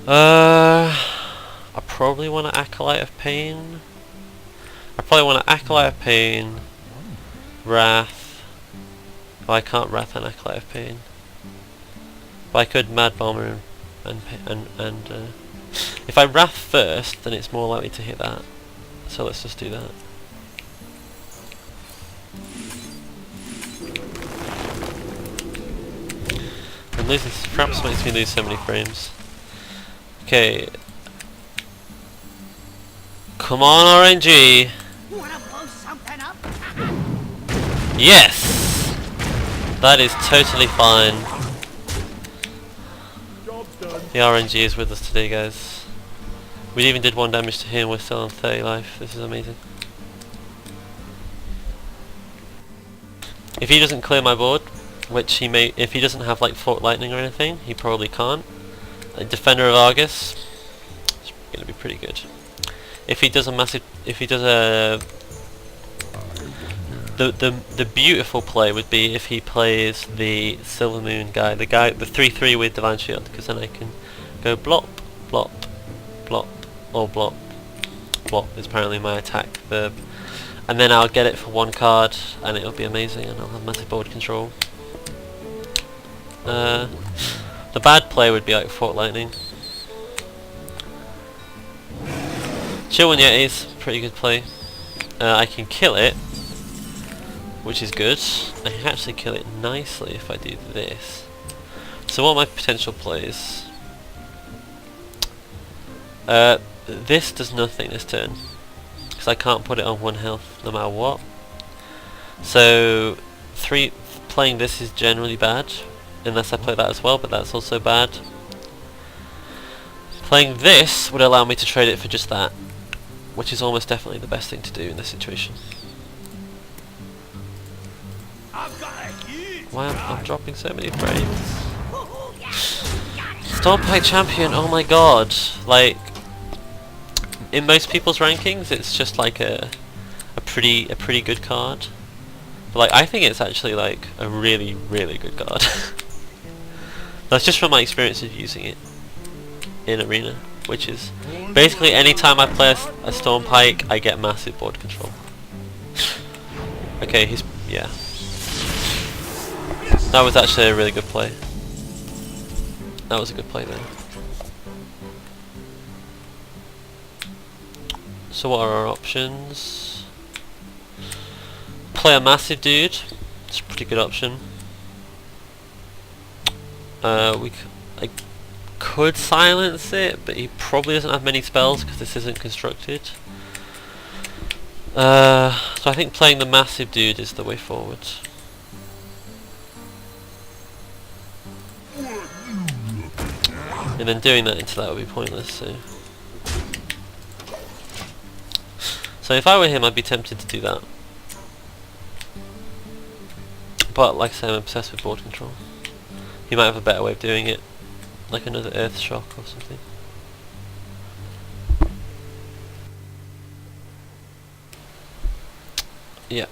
I probably want to Acolyte of Pain. I probably want to Acolyte of Pain, Wrath. Oh, I can't Wrath an Acolyte of Pain. But I could Mad Bomber and if I Wrath first, then it's more likely to hit that. So let's just do that. I'm losing. Fraps makes me lose so many frames. Okay. Come on, RNG. Wanna blow something up? Yes! That is totally fine. The RNG is with us today, guys. We even did 1 damage to him, we're still on 30 life. This is amazing. If he doesn't clear my board, which he may, if he doesn't have like Forked Lightning or anything, he probably can't. Like Defender of Argus, it's gonna be pretty good. If he does a massive, if he does a, the beautiful play would be if he plays the Silver Moon guy, the 3/3 with Divine Shield, because then I can go blop, blop, blop, or blop. Blop is apparently my attack verb. And then I'll get it for 1 card, and it'll be amazing, and I'll have massive board control. The bad play would be like Forked Lightning. Chill One Yeti's pretty good play. I can kill it, which is good. I can actually kill it nicely if I do this. So what are my potential plays? This does nothing this turn, because I can't put it on 1 health no matter what. So playing this is generally bad, unless I play that as well, but that's also bad. Playing this would allow me to trade it for just that, which is almost definitely the best thing to do in this situation. Why I'm dropping so many frames? Stormpack Champion, oh my god! Like, in most people's rankings, it's just like a pretty good card. But like, I think it's actually like a really good card. That's just from my experience of using it in Arena, which is basically any time I play a Storm Pike, I get massive board control. Okay, yeah. That was actually a really good play. That was a good play there. So what are our options? Play a massive dude. It's a pretty good option. I could silence it, but he probably doesn't have many spells because this isn't constructed. So I think playing the massive dude is the way forward. And then doing that into that would be pointless, so if I were him, I'd be tempted to do that. But like I say, I'm obsessed with board control. He might have a better way of doing it, like another Earth Shock or something. Yep.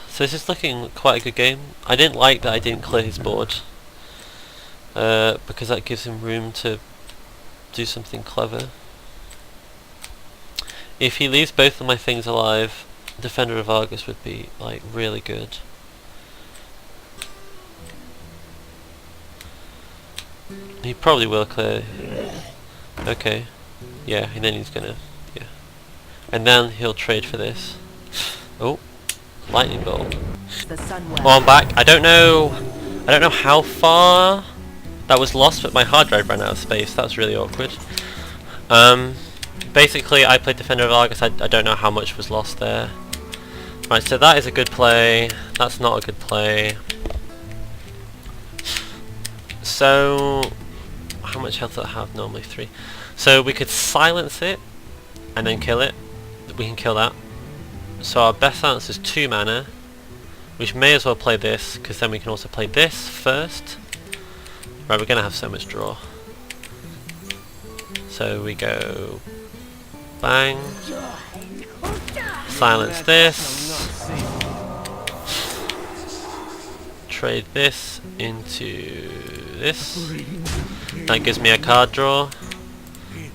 So this is looking quite a good game. I didn't like that I didn't clear his board, because that gives him room to do something clever. If he leaves both of my things alive, Defender of Argus would be like really good. He probably will clear. Okay. Yeah, and then he's gonna, yeah. And then he'll trade for this. Oh, lightning bolt. Oh, I'm back. I don't know how far that was lost, but my hard drive ran out of space. That was really awkward. Basically, I played Defender of Argus. I don't know how much was lost there. Right, so that is a good play. That's not a good play. So, how much health do I have? Normally 3. So we could silence it and then kill it. We can kill that. So our best silence is 2 mana, which may as well play this, because then we can also play this first. Right, we're going to have so much draw. So we go bang, silence this, trade this into this. That gives me a card draw.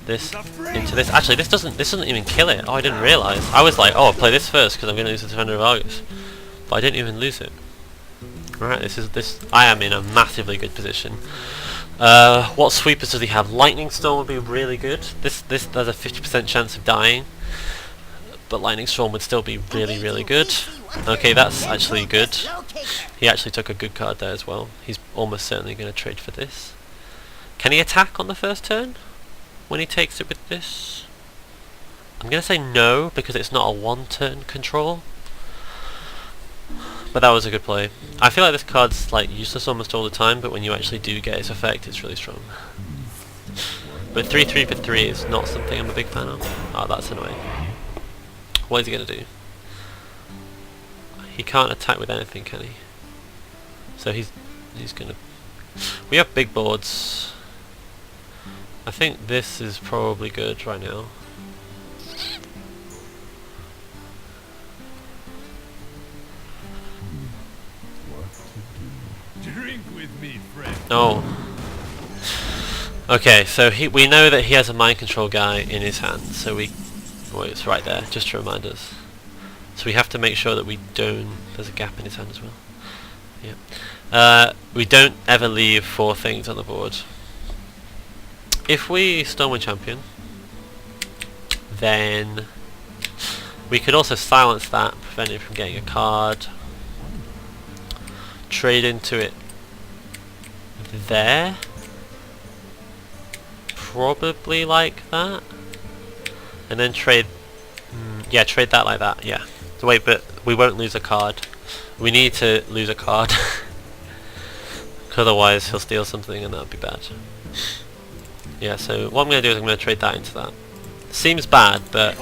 This into this. Actually, this doesn't even kill it. Oh, I didn't realise. I was like, oh, I'll play this first because I'm going to lose the Defender of Argus, but I didn't even lose it. Right, this. I am in a massively good position. What sweepers does he have? Lightning Storm would be really good. This there's a 50% chance of dying, but Lightning Storm would still be really good. Okay, that's actually good. He actually took a good card there as well. He's almost certainly going to trade for this. Can he attack on the first turn when he takes it with this? I'm going to say no, because it's not a 1-turn control. But that was a good play. I feel like this card's like useless almost all the time, but when you actually do get its effect, it's really strong. But 3/3 for 3 is not something I'm a big fan of. Oh, that's annoying. What is he going to do? He can't attack with anything, can he? So he's going to... We have big boards. I think this is probably good right now. Drink with me, friend. Oh. Okay, so we know that he has a mind control guy in his hand, so well, it's right there, just to remind us. So we have to make sure that we don't... There's a gap in his hand as well. Yeah. We don't ever leave 4 things on the board. If we Stormwind Champion, then we could also silence that, prevent it from getting a card. Trade into it there. Probably like that. And then trade... yeah, trade that like that, yeah. So wait, but we won't lose a card. We need to lose a card. Otherwise he'll steal something and that would be bad. Yeah, so what I'm going to do is I'm going to trade that into that. Seems bad, but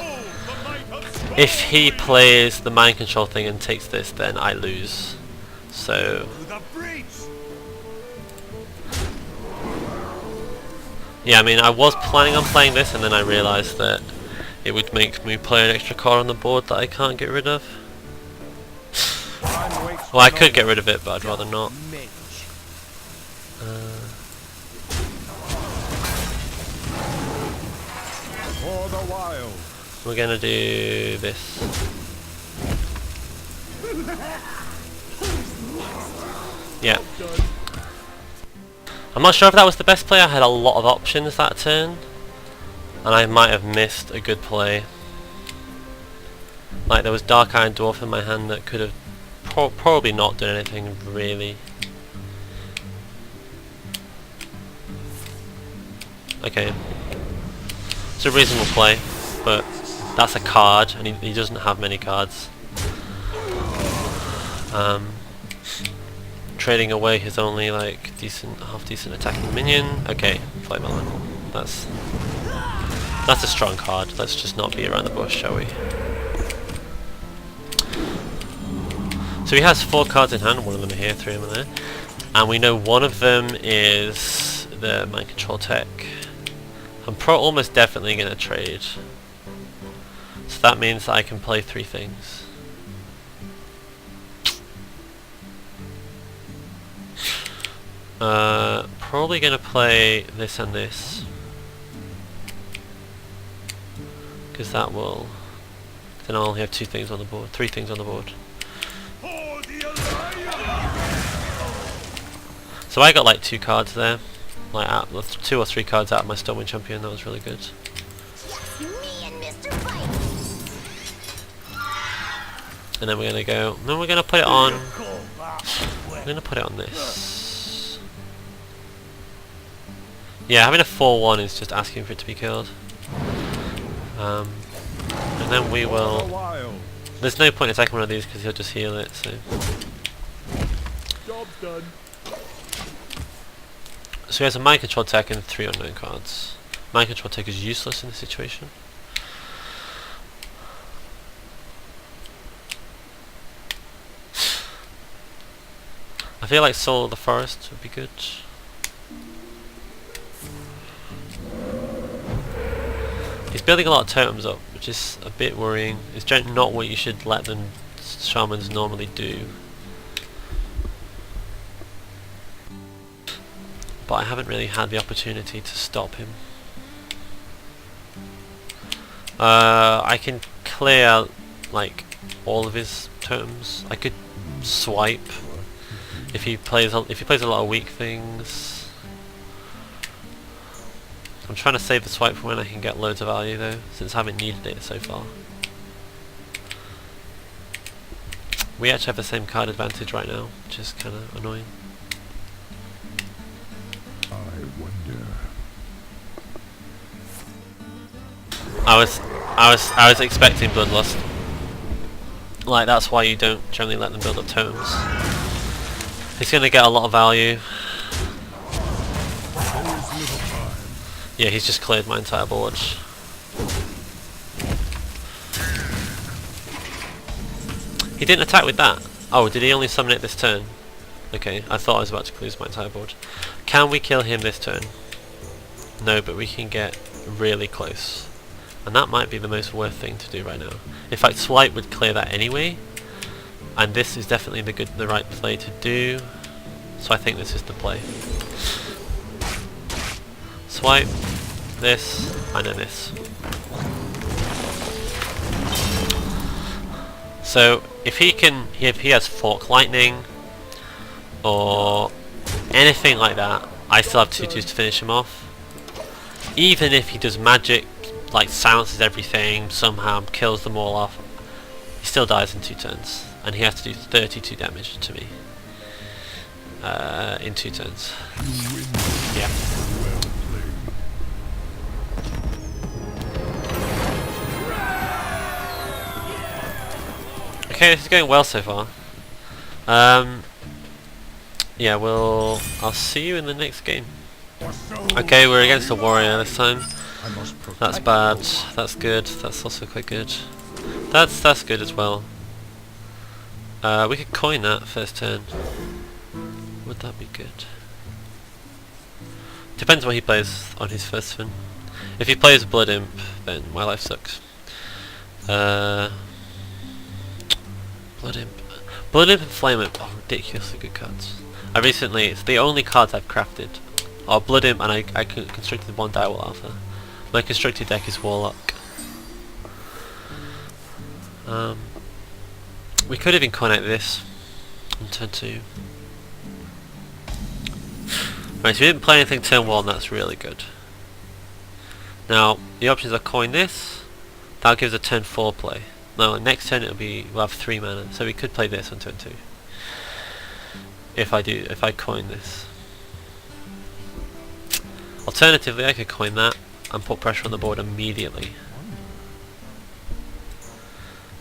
if he plays the mind control thing and takes this, then I lose. So... yeah, I mean, I was planning on playing this and then I realised that it would make me play an extra card on the board that I can't get rid of. Well, I could get rid of it, but I'd rather not. For the wild. We're gonna do this. Yeah. I'm not sure if that was the best play. I had a lot of options that turn, and I might have missed a good play. Like there was Dark Iron Dwarf in my hand that could have probably not done anything really. Okay. It's a reasonable play, but that's a card, and he doesn't have many cards. Trading away his only like half decent attacking minion. Okay, Flight Melon. That's a strong card. Let's just not be around the bush, shall we? So he has 4 cards in hand. One of them are here, 3 of them are there, and we know one of them is the Mind Control Tech. I'm almost definitely going to trade. So that means that I can play 3 things. Probably going to play this and this. Because that will... Then I'll only have 2 things on the board. 3 things on the board. So I got like 2 cards there. Like 2 or 3 cards out of my Stormwind Champion. That was really good. Just me and Mr. Fight. And then we're gonna go. Then we're gonna put it on. I'm gonna put it on this. Yeah, having a 4/1 is just asking for it to be killed. And then we will. There's no point attacking one of these because he'll just heal it. So. Job done. So he has a Mind Control Tech and 3 unknown cards. Mind Control Tech is useless in this situation. I feel like Soul of the Forest would be good. He's building a lot of totems up, which is a bit worrying. It's generally not what you should let them shamans normally do. But I haven't really had the opportunity to stop him. I can clear like all of his totems. I could swipe if he plays a lot of weak things. I'm trying to save the swipe for when I can get loads of value though, since I haven't needed it so far. We actually have the same card advantage right now, which is kind of annoying. I wonder. I was expecting Bloodlust. Like that's why you don't generally let them build up totems. He's gonna get a lot of value. Yeah, he's just cleared my entire board. He didn't attack with that. Oh, did he only summon it this turn? Okay, I thought I was about to lose my entire board. Can we kill him this turn? No, but we can get really close. And that might be the most worth thing to do right now. In fact, Swipe would clear that anyway. And this is definitely the right play to do. So I think this is the play. Swipe, this, and then this. So if he has Fork Lightning or anything like that, I still have 2/2s to finish him off. Even if he does magic, like silences everything, somehow kills them all off, he still dies in 2 turns, and he has to do 32 damage to me in 2 turns. Yeah. Okay, this is going well so far. Yeah, I'll see you in the next game. Okay, we're against a warrior this time. That's bad. That's good. That's also quite good. That's good as well. We could coin that first turn. Would that be good? Depends what he plays on his first turn. If he plays Blood Imp, then my life sucks. Blood Imp. Blood Imp and Flame Imp are ridiculously good cards. It's the only cards I've crafted. Are Blood Imp, and I constructed one Direwall Alpha. My constructed deck is Warlock. We could have incarnated this on turn 2. Right, so we didn't play anything turn 1, that's really good. Now, the options are coin this. That gives a turn 4 play. No, next turn we'll have 3 mana, so we could play this on turn 2. If I coin this. Alternatively, I could coin that and put pressure on the board immediately.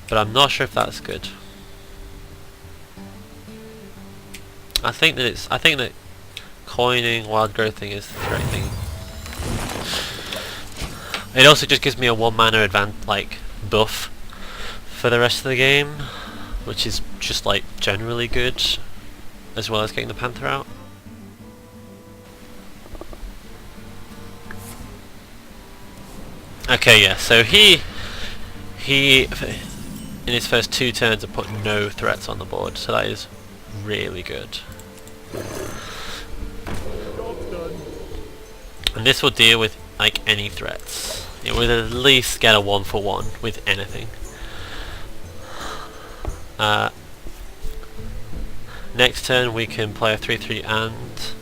But I'm not sure if that's good. I think that coining Wild Growth thing is the right thing. It also just gives me a 1 mana buff for the rest of the game, which is just like generally good, as well as getting the Panther out. Okay, yeah, so he in his first 2 turns have put no threats on the board, so that is really good. And this will deal with like any threats. It would at least get a 1-for-1 with anything. Next turn we can play a 3/3 and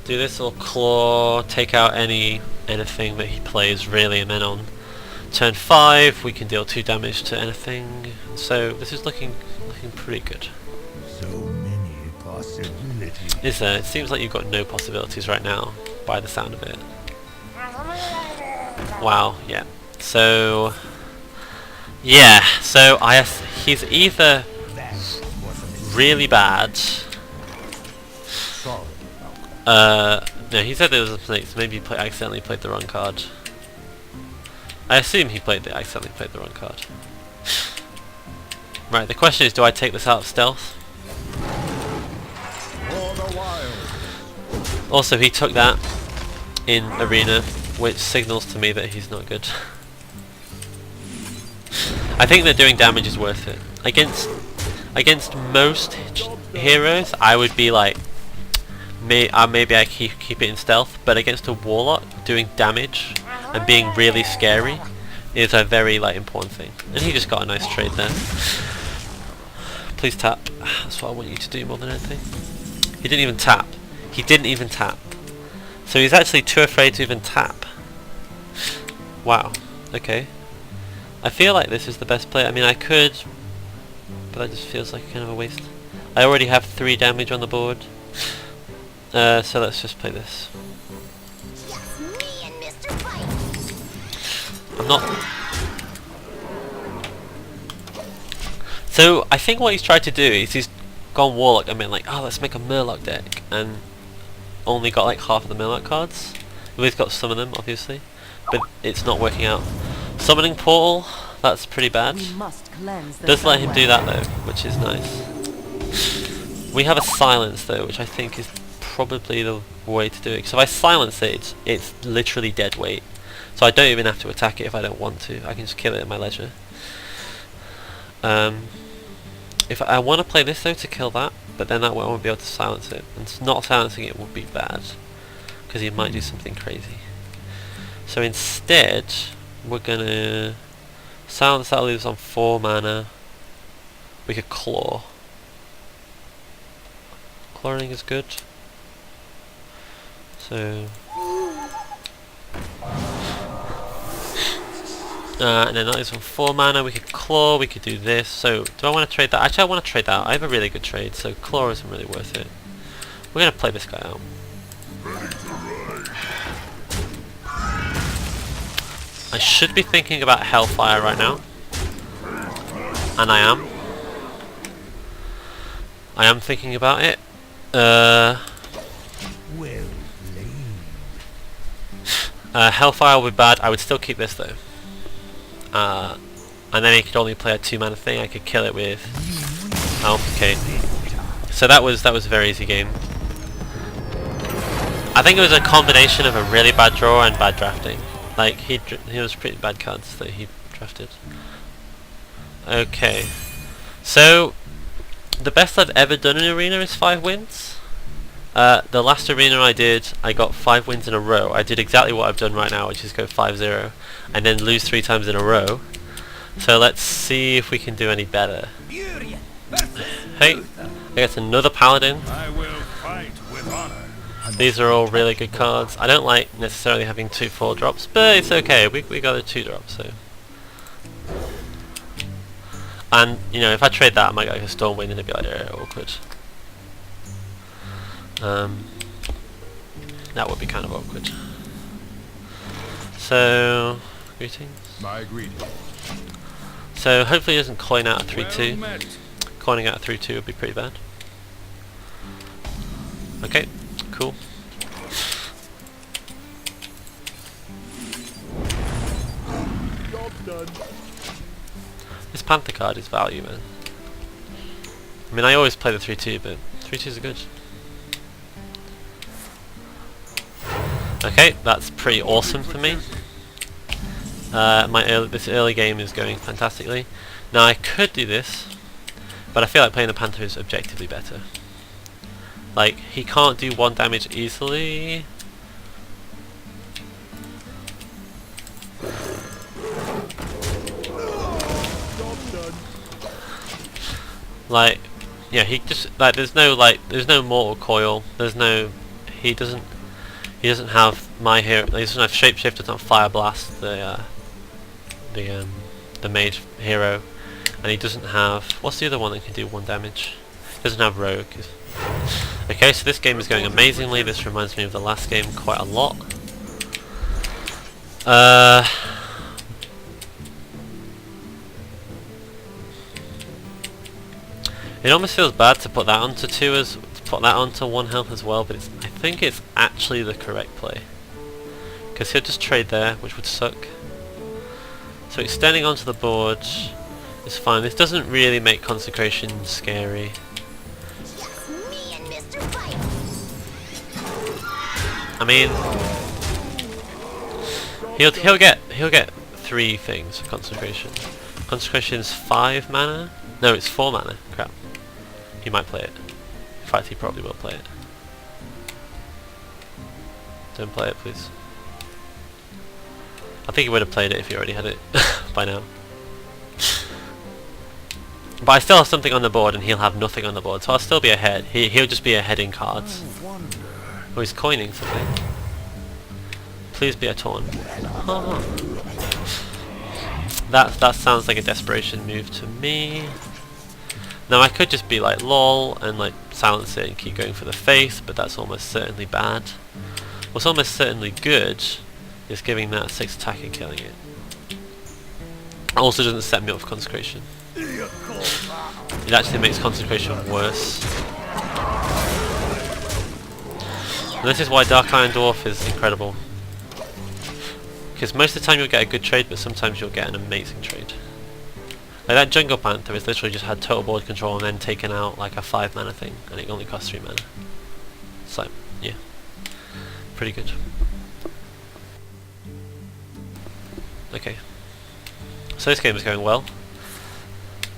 do this, or claw, take out anything that he plays really, and then on turn 5 we can deal 2 damage to anything. So this is looking pretty good. So many possibilities. Is there? It seems like you've got no possibilities right now, by the sound of it. Wow, yeah. So yeah, so he's either really bad. No, he said there was a snake, so maybe he accidentally played the wrong card. I assume he accidentally played the wrong card. Right, the question is, do I take this out of stealth? For the wild. Also, he took that in Arena, which signals to me that he's not good. I think that doing damage is worth it. Against most heroes, I would be like, maybe I keep it in stealth, but against a Warlock, doing damage and being really scary is a very important thing. And he just got a nice trade there. Please tap. That's what I want you to do more than anything. He didn't even tap. He didn't even tap. So he's actually too afraid to even tap. Wow. Okay. I feel like this is the best play. I mean, I could, but that just feels like kind of a waste. I already have 3 damage on the board. So let's just play this. Just me and Mr. Fight. I'm not... So I think what he's tried to do is he's gone Warlock and been like, oh, let's make a Murloc deck, and only got like half of the Murloc cards. Well, he's got some of them, obviously, but it's not working out. Summoning Portal, that's pretty bad. We must cleanse the Does let him do sunwell. that though, which is nice. We have a Silence though, which I think is probably the way to do it. Because if I silence it, it's literally dead weight. So I don't even have to attack it if I don't want to. I can just kill it at my leisure. If I want to play this though to kill that, but then that way I won't be able to silence it. And not silencing it would be bad, because he might do something crazy. So instead, we're gonna silence that, leaves on 4 mana. We could claw. Clawing is good. So and then that is on 4 mana. We could claw, we could do this. So do I want to trade that? Actually I want to trade that out. I have a really good trade, so claw isn't really worth it. We're going to play this guy out. I should be thinking about Hellfire right now. And I am. I am thinking about it. Hellfire will be bad. I would still keep this though. And then he could only play a 2 mana thing. I could kill it with... Oh, okay. So that was a very easy game. I think it was a combination of a really bad draw and bad drafting. Like he was pretty bad cards that he drafted. Okay. So, the best I've ever done in Arena is 5 wins. The last Arena I did, I got 5 wins in a row. I did exactly what I've done right now, which is go 5-0, and then lose 3 times in a row. So let's see if we can do any better. Hey, I got another Paladin. I will fight with honor. These are all really good cards. I don't like necessarily having 2 4-drops, but it's okay. We got a 2-drop, so. And, you know, if I trade that, I might get like a Stormwind and it'd be like, awkward. That would be kind of awkward. So, greetings. My greeting. So, hopefully he doesn't coin out a Well 3-2. met. Coining out a 3-2 would be pretty bad. Okay, cool. Job done. This Panther card is value, man. I mean, I always play the 3-2, but 3-2s are good. Okay, that's pretty awesome for me. This early game is going fantastically. Now I could do this, but I feel like playing the Panther is objectively better. Like, he can't do 1 damage easily. Like, yeah, he just, like, there's no mortal coil, he doesn't have my hero, he doesn't have shapeshift, doesn't have fire blast, the mage hero, and he doesn't have, what's the other one that can do 1 damage? He doesn't have rogue. Okay, so this game is going amazingly. This reminds me of the last game quite a lot. It almost feels bad to put that onto 1 health as well, but I think it's actually the correct play. Because he'll just trade there, which would suck. So extending onto the board is fine. This doesn't really make consecration scary. Just me and Mr. Fight. I mean, he'll get 3 things for consecration. Consecration's 5 mana. No, it's 4 mana. Crap. He might play it. In fact, he probably will play it. Don't play it, please. I think he would have played it if he already had it by now. But I still have something on the board and he'll have nothing on the board, so I'll still be ahead. He'll just be ahead in cards. Oh, he's coining something. Please be a taunt. Oh. That sounds like a desperation move to me. Now I could just be like lol and like silence it and keep going for the face, but that's almost certainly bad. What's almost certainly good is giving that 6 attack and killing it. Also doesn't set me up for consecration. It actually makes consecration worse. And this is why Dark Iron Dwarf is incredible. Because most of the time you'll get a good trade, but sometimes you'll get an amazing trade. Like that Jungle Panther has literally just had total board control and then taken out like a 5 mana thing, and it only costs 3 mana. So, yeah. Pretty good. Okay. So this game is going well.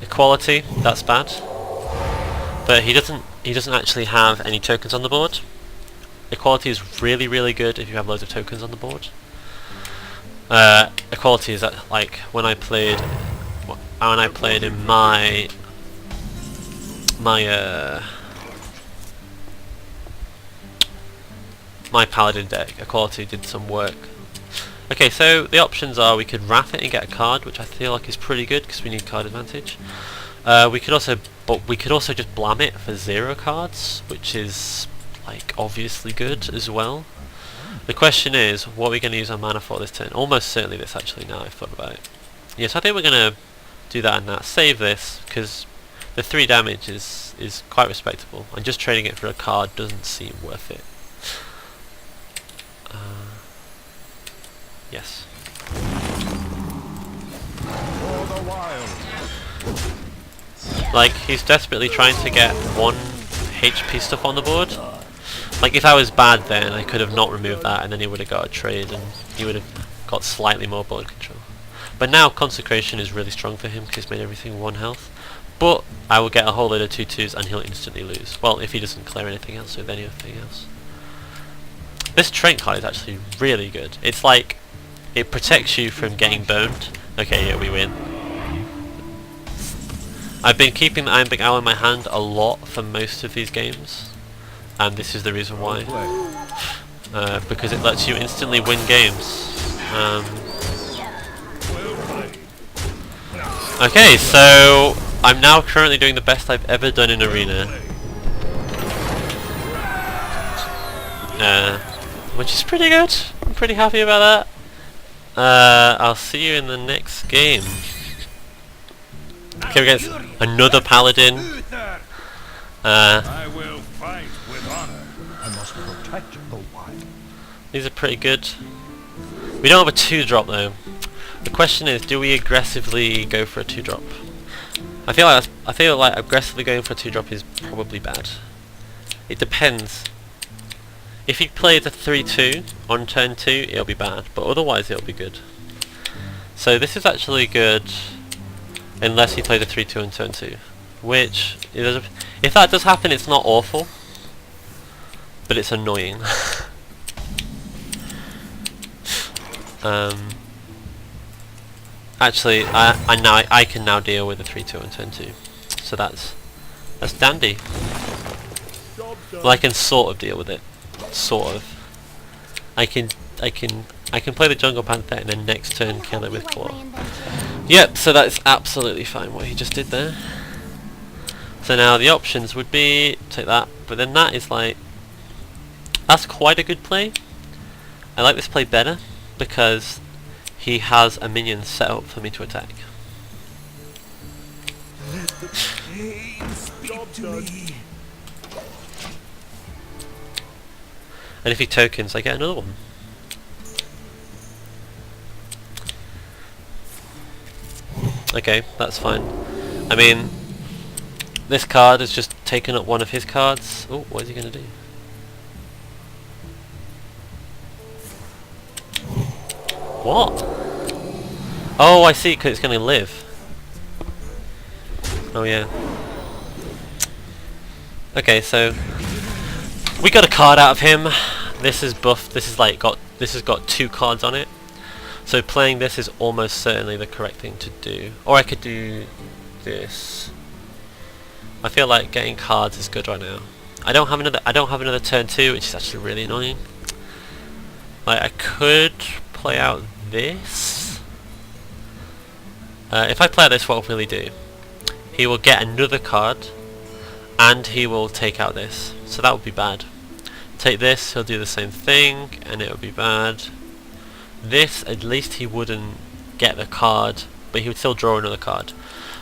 Equality, that's bad. But he doesn't actually have any tokens on the board. Equality is really, really good if you have loads of tokens on the board. Equality is that, like when I played in my Paladin deck, Equality did some work. Okay, so the options are we could wrath it and get a card, which I feel like is pretty good because we need card advantage. We could also just blam it for 0 cards, which is like obviously good as well. The question is, what are we going to use our mana for this turn? Almost certainly this, actually, now I've thought about it. Yes, I think we're going to do that and that. Save this, because the 3 damage is quite respectable, and just trading it for a card doesn't seem worth it. Yes. For the wild. Like, he's desperately trying to get 1 HP stuff on the board. Like, if I was bad then, I could have not removed that, and then he would have got a trade, and he would have got slightly more board control. But now Consecration is really strong for him because he's made everything 1 health. But I will get a whole load of 2/2s and he'll instantly lose. Well, if he doesn't clear anything else with anything else. This Train card is actually really good. It's like, it protects you from getting boned. Okay, yeah, we win. I've been keeping the Ironbeak Owl in my hand a lot for most of these games. And this is the reason why. Because it lets you instantly win games. Okay, so I'm now currently doing the best I've ever done in Arena. Which is pretty good. I'm pretty happy about that. I'll see you in the next game. Okay, we get another Paladin. I will fight with honor. I must protect the wild. These are pretty good. We don't have a 2-drop though. The question is, do we aggressively go for a 2-drop? I feel like aggressively going for a 2-drop is probably bad. It depends. If he plays a 3/2 on turn 2, it'll be bad, but otherwise it'll be good. So this is actually good, unless he plays a 3/2 on turn 2, which if that does happen, it's not awful, but it's annoying. Actually, I can now deal with a 3/2 on turn 2, so that's dandy. Well, I can sort of deal with it, sort of. I can play the Jungle Panther and then next turn kill it with Claw. Yep, so that's absolutely fine what he just did there. So now the options would be take that, but then that is like, that's quite a good play. I like this play better because he has a minion set up for me to attack. And if he tokens, I get another one. Okay, that's fine. I mean, this card has just taken up one of his cards. Oh, what is he going to do? What? Oh, I see, because it's going to live. Oh, yeah. Okay, so we got a card out of him. This is buffed. This has got 2 cards on it. So playing this is almost certainly the correct thing to do. Or I could do this. I feel like getting cards is good right now. I don't have another turn 2, which is actually really annoying. Like, I could play out this. If I play out this, what will he do? He will get another card and he will take out this. So that would be bad. Take this, he'll do the same thing and it would be bad. This, at least he wouldn't get the card, but he would still draw another card.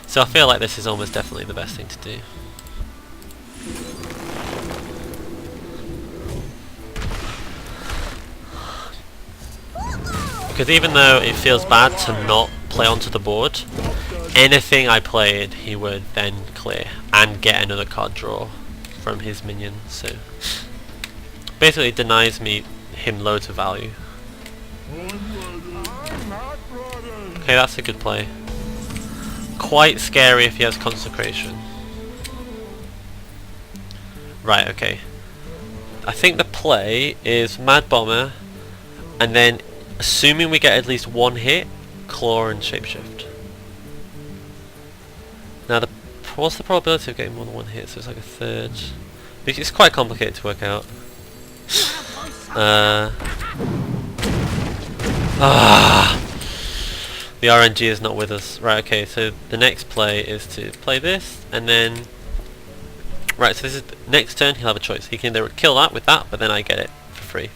So I feel like this is almost definitely the best thing to do. Because even though it feels bad to not play onto the board, anything I played he would then clear and get another card draw from his minion. So basically it denies him loads of value. Okay, that's a good play. Quite scary if he has Consecration. Right, okay. I think the play is Mad Bomber, and then assuming we get at least 1 hit, Claw and Shapeshift. Now, what's the probability of getting more than 1 hit? So it's like a third. It's quite complicated to work out. The RNG is not with us. Right, okay, so the next play is to play this, and then... Right, so this is... Next turn, he'll have a choice. He can either kill that with that, but then I get it for free.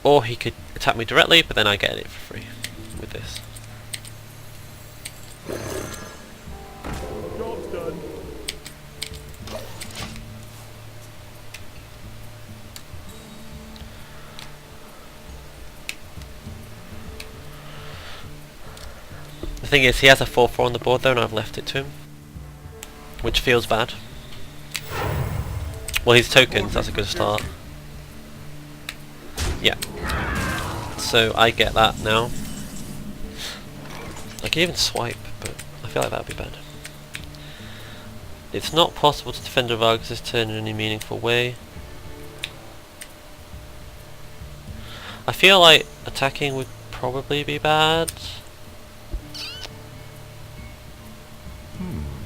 Or he could attack me directly, but then I get it for free with this. Job's done. The thing is, he has a 4/4 on the board though, and I've left it to him, which feels bad. Well, he's tokens, that's a good start. Yeah. So I get that now. I can even swipe, but I feel like that would be bad. It's not possible to defend with Argus this turn in any meaningful way. I feel like attacking would probably be bad.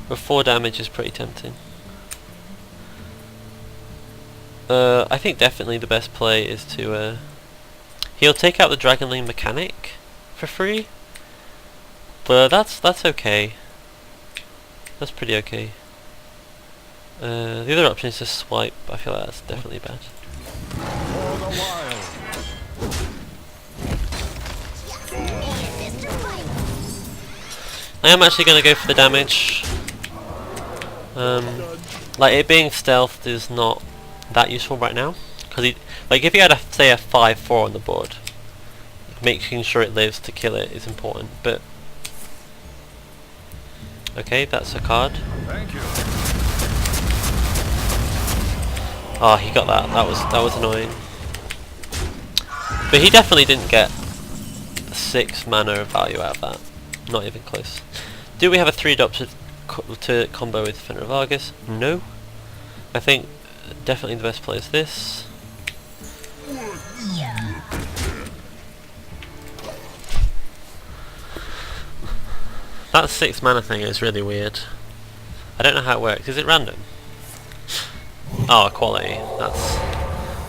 But 4 damage is pretty tempting. I think definitely the best play is to he'll take out the Dragonling mechanic for free. But that's okay. That's pretty okay. The other option is to swipe. I feel like that's definitely bad. For the wild. I am actually going to go for the damage. Like it being stealthed is not that useful right now, because like if you had say a 5/4 on the board, making sure it lives to kill it is important. But okay, that's a card. Thank you. Oh, he got that. That was annoying. But he definitely didn't get 6 mana of value out of that. Not even close. Do we have a 3-drop to combo with Defender of Argus? No. I think definitely the best play is this. That 6 mana thing is really weird. I don't know how it works. Is it random? Oh, equality.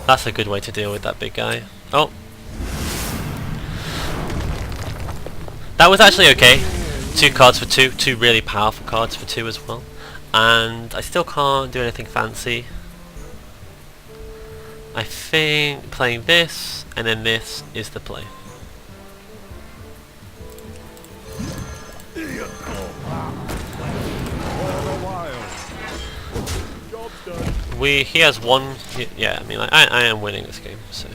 That's a good way to deal with that big guy. Oh. That was actually okay. 2 cards for 2. 2 really powerful cards for 2 as well. And I still can't do anything fancy. I think playing this and then this is the play. He has 1. Yeah, I mean, like, I am winning this game. So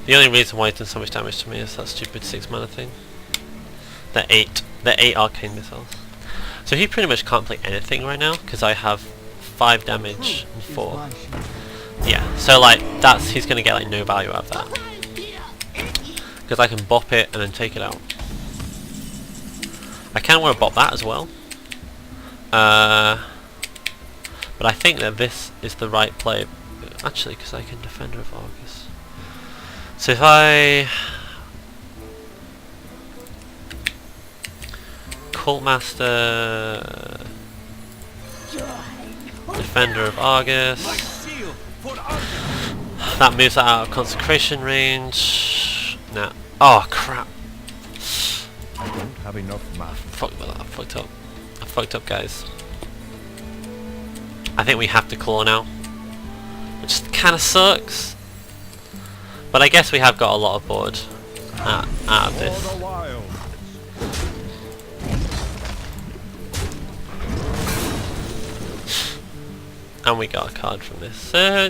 the only reason why he's done so much damage to me is that stupid 6 mana thing. The 8 arcane missiles. So he pretty much can't play anything right now because I have 5 damage and 4. Yeah, so like he's gonna get like no value out of that because I can bop it and then take it out. I kind of want to bop that as well. But I think that this is the right play, actually, because I can defend with Argus. So if I Cult Master, Defender of Argus, that moves that out of consecration range. Nah. Oh crap! I don't have enough mana. I fucked up. I fucked up, guys. I think we have to claw now, which kind of sucks. But I guess we have got a lot of board out of this. And we got a card from this. So,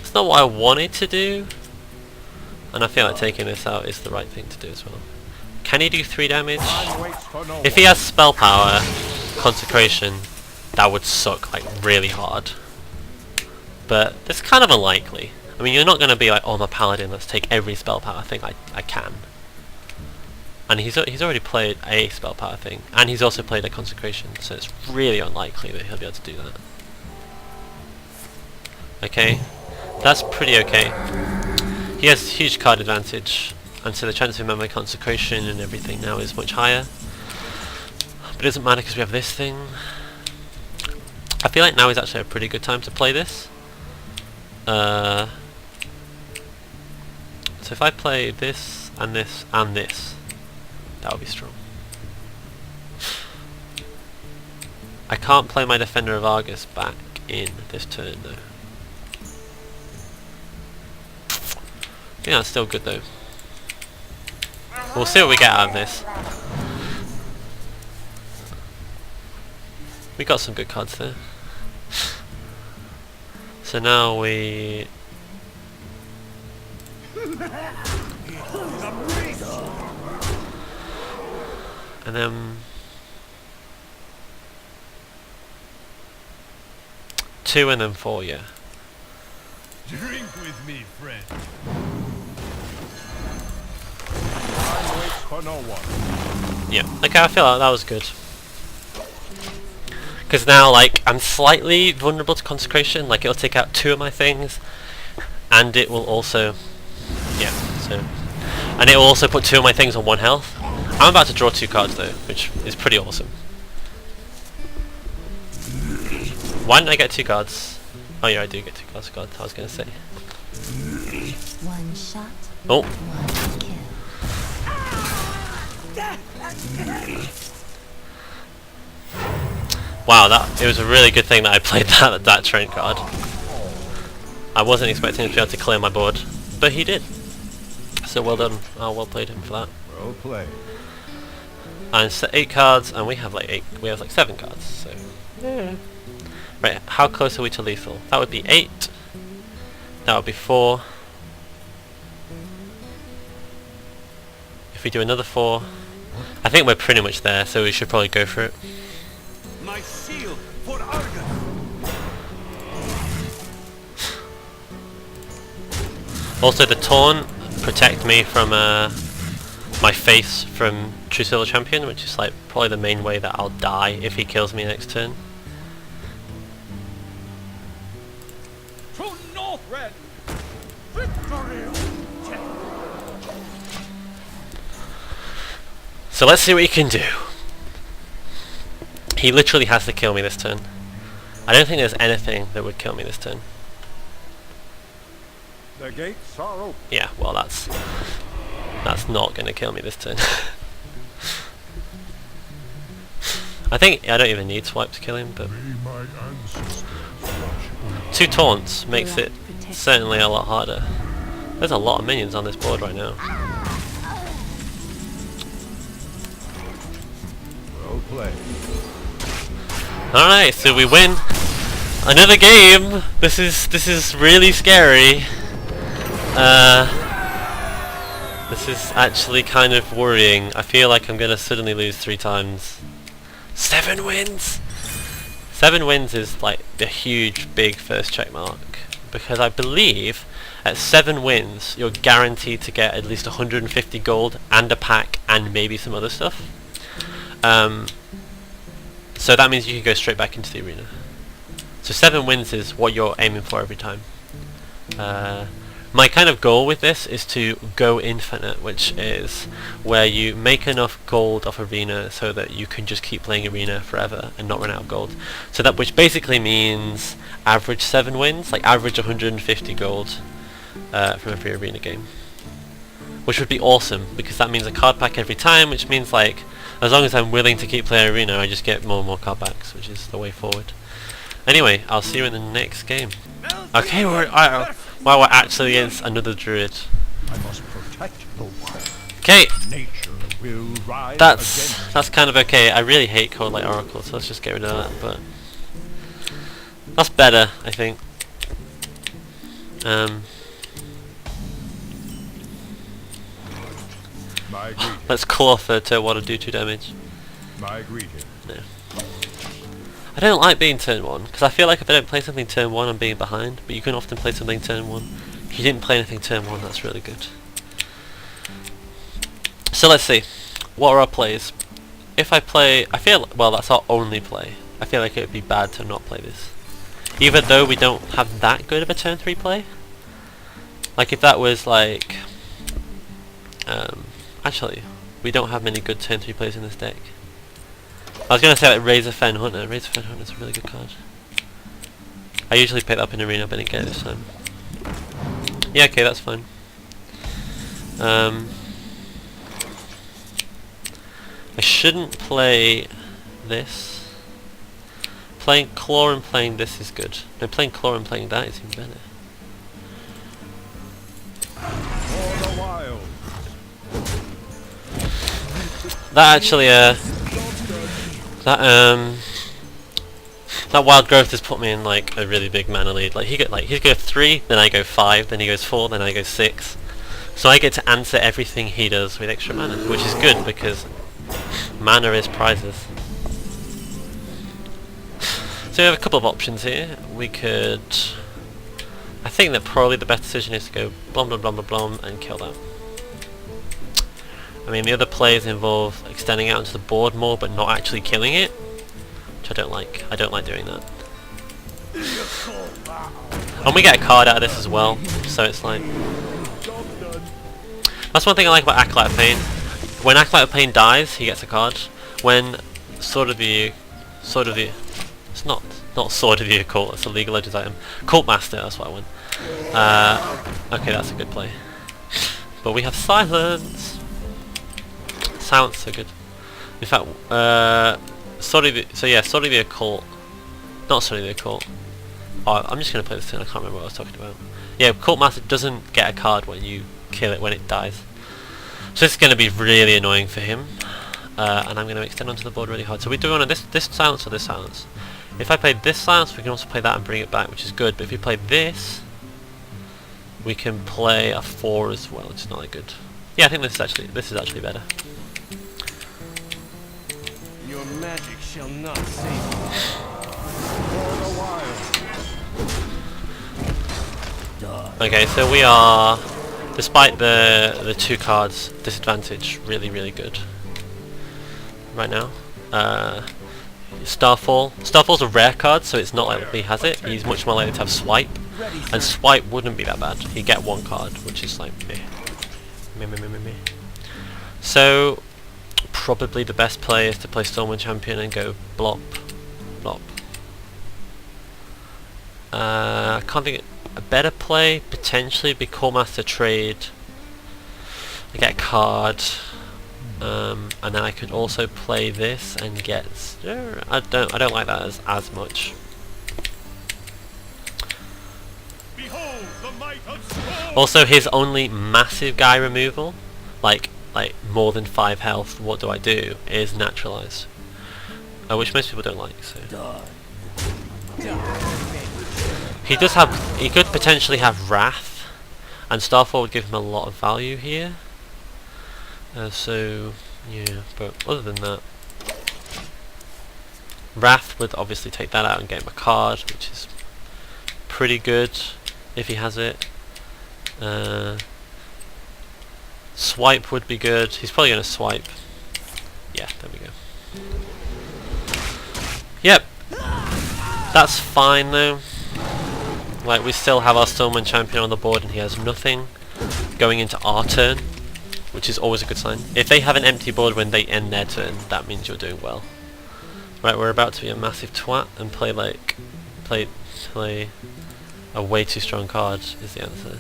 it's not what I wanted to do. And I feel like taking this out is the right thing to do as well. Can he do 3 damage? If he has spell power, consecration, that would suck like really hard. But it's kind of unlikely. I mean, you're not going to be like, oh, I'm a paladin, let's take every spell power thing I can. And he's already played a spell power thing, and he's also played a consecration, so it's really unlikely that he'll be able to do that. Okay, that's pretty okay. He has huge card advantage, and so the chance of him having consecration and everything now is much higher. But it doesn't matter because we have this thing. I feel like now is actually a pretty good time to play this. So if I play this and this and this, that would be strong. I can't play my Defender of Argus back in this turn though. I think that's still good though. We'll see what we get out of this. We got some good cards there. So now we... and then... 2 and then 4, yeah. Drink with me, friend. for no one. Yeah, okay, I feel like that was good. Because now, like, I'm slightly vulnerable to consecration. Like, it'll take out 2 of my things, and it will also, yeah. So, and it will also put 2 of my things on 1 health. I'm about to draw 2 cards though, which is pretty awesome. Why didn't I get 2 cards? Oh yeah, I do get 2 cards. God, I was gonna say. One shot, Oh. one kill. Wow, it was a really good thing that I played that train card. I wasn't expecting him to be able to clear my board, but he did. So well done. Oh, well played him for that. Well played. And so 8 cards, and we have like 8. We have like 7 cards. So yeah. Right, how close are we to lethal? That would be 8. That would be 4. If we do another 4, I think we're pretty much there. So we should probably go for it. My shield for Argon. Also, the taunt protect me from my face from True Silver Champion, which is like probably the main way that I'll die if he kills me next turn. To Northrend! Victory! So let's see what he can do. He literally has to kill me this turn. I don't think there's anything that would kill me this turn. The gates are open. Yeah, well that's not going to kill me this turn. I think I don't even need swipe to kill him, but 2 taunts makes it certainly a lot harder. There's a lot of minions on this board right now. Well played. Alright, so we win another game. This is really scary. This is actually kind of worrying. I feel like I'm gonna suddenly lose 3 times. 7 wins! 7 wins is like a huge, big first check mark. Because I believe at 7 wins, you're guaranteed to get at least 150 gold and a pack and maybe some other stuff. So that means you can go straight back into the arena. So 7 wins is what you're aiming for every time. My kind of goal with this is to go infinite, which is where you make enough gold off arena so that you can just keep playing arena forever and not run out of gold. So that, which basically means average 7 wins, like average 150 gold from every arena game. Which would be awesome, because that means a card pack every time, which means like, as long as I'm willing to keep playing arena, I just get more and more card packs, which is the way forward. Anyway, I'll see you in the next game. Okay, we're actually against another druid. I must protect the wild. Okay, Nature will rise that's kind of okay. I really hate Cold Light Oracle, so let's just get rid of that. But that's better, I think. My greeting. Let's call off to want to do 2 damage. My greeting. Yeah. I don't like being turn 1, because I feel like if I don't play something turn 1 I'm being behind, but you can often play something turn 1. If you didn't play anything turn 1, that's really good. So let's see, what are our plays? If I play, well that's our only play. I feel like it would be bad to not play this. Even though we don't have that good of a turn 3 play. Like if that was like, actually, we don't have many good turn 3 plays in this deck. I was going to say like Razor Fen Hunter. Razor Fen Hunter is a really good card. I usually pick that up in arena, but I didn't get it this time. Yeah, okay, that's fine. I shouldn't play this. Playing Claw and playing this is good. No, playing Claw and playing that is even better. For the wild. That actually, that wild growth has put me in like a really big mana lead. Like he'd go 3, then I go 5, then he goes 4, then I go 6. So I get to answer everything he does with extra mana, which is good because mana is prizes. So we have a couple of options here. We could, I think that probably the best decision is to go blom blom blom blom blom and kill that. I mean, the other plays involve extending out into the board more, but not actually killing it, which I don't like. I don't like doing that. And we get a card out of this as well, so it's like... That's one thing I like about Acolyte of Pain. When Acolyte of Pain dies, he gets a card. When Sword of the... It's not Sword of the Occult, it's a League of Legends item. Cult Master, that's what I want. Okay, that's a good play. But we have Silence! Sounds so good. In fact, Sword of the Occult. Not Sword of the Occult. Oh, I'm just going to play this turn, I can't remember what I was talking about. Yeah, Cult Master doesn't get a card when you kill it when it dies. So this is going to be really annoying for him. And I'm going to extend onto the board really hard. So we do want this Silence or this Silence. If I play this Silence, we can also play that and bring it back, which is good. But if we play this, we can play a 4 as well, which is not that good. Yeah, I think this is actually better. Your magic shall not save you. Okay, so we are, despite the 2 cards disadvantage, really, really good right now. Starfall. Starfall's a rare card, so it's not like he has it. He's much more likely to have Swipe, and Swipe wouldn't be that bad. He'd get 1 card, which is like meh. So probably the best play is to play Stormwind Champion and go blop, blop. I can't think. A better play potentially be Core Master Trade. I get a card, and then I could also play this and get. I don't like that as much. Behold the might of Storm! Also, his only massive guy removal, like more than 5 health. What do I do? Is Naturalized, which most people don't like. So. He could potentially have Wrath, and Starfall would give him a lot of value here. So, yeah, but other than that, Wrath would obviously take that out and get him a card, which is pretty good if he has it. Swipe would be good. He's probably going to swipe. Yeah, there we go. Yep, that's fine though. Like, we still have our Stormwind Champion on the board and he has nothing going into our turn, which is always a good sign. If they have an empty board when they end their turn, that means you're doing well. Right, we're about to be a massive twat and play a way too strong card is the answer.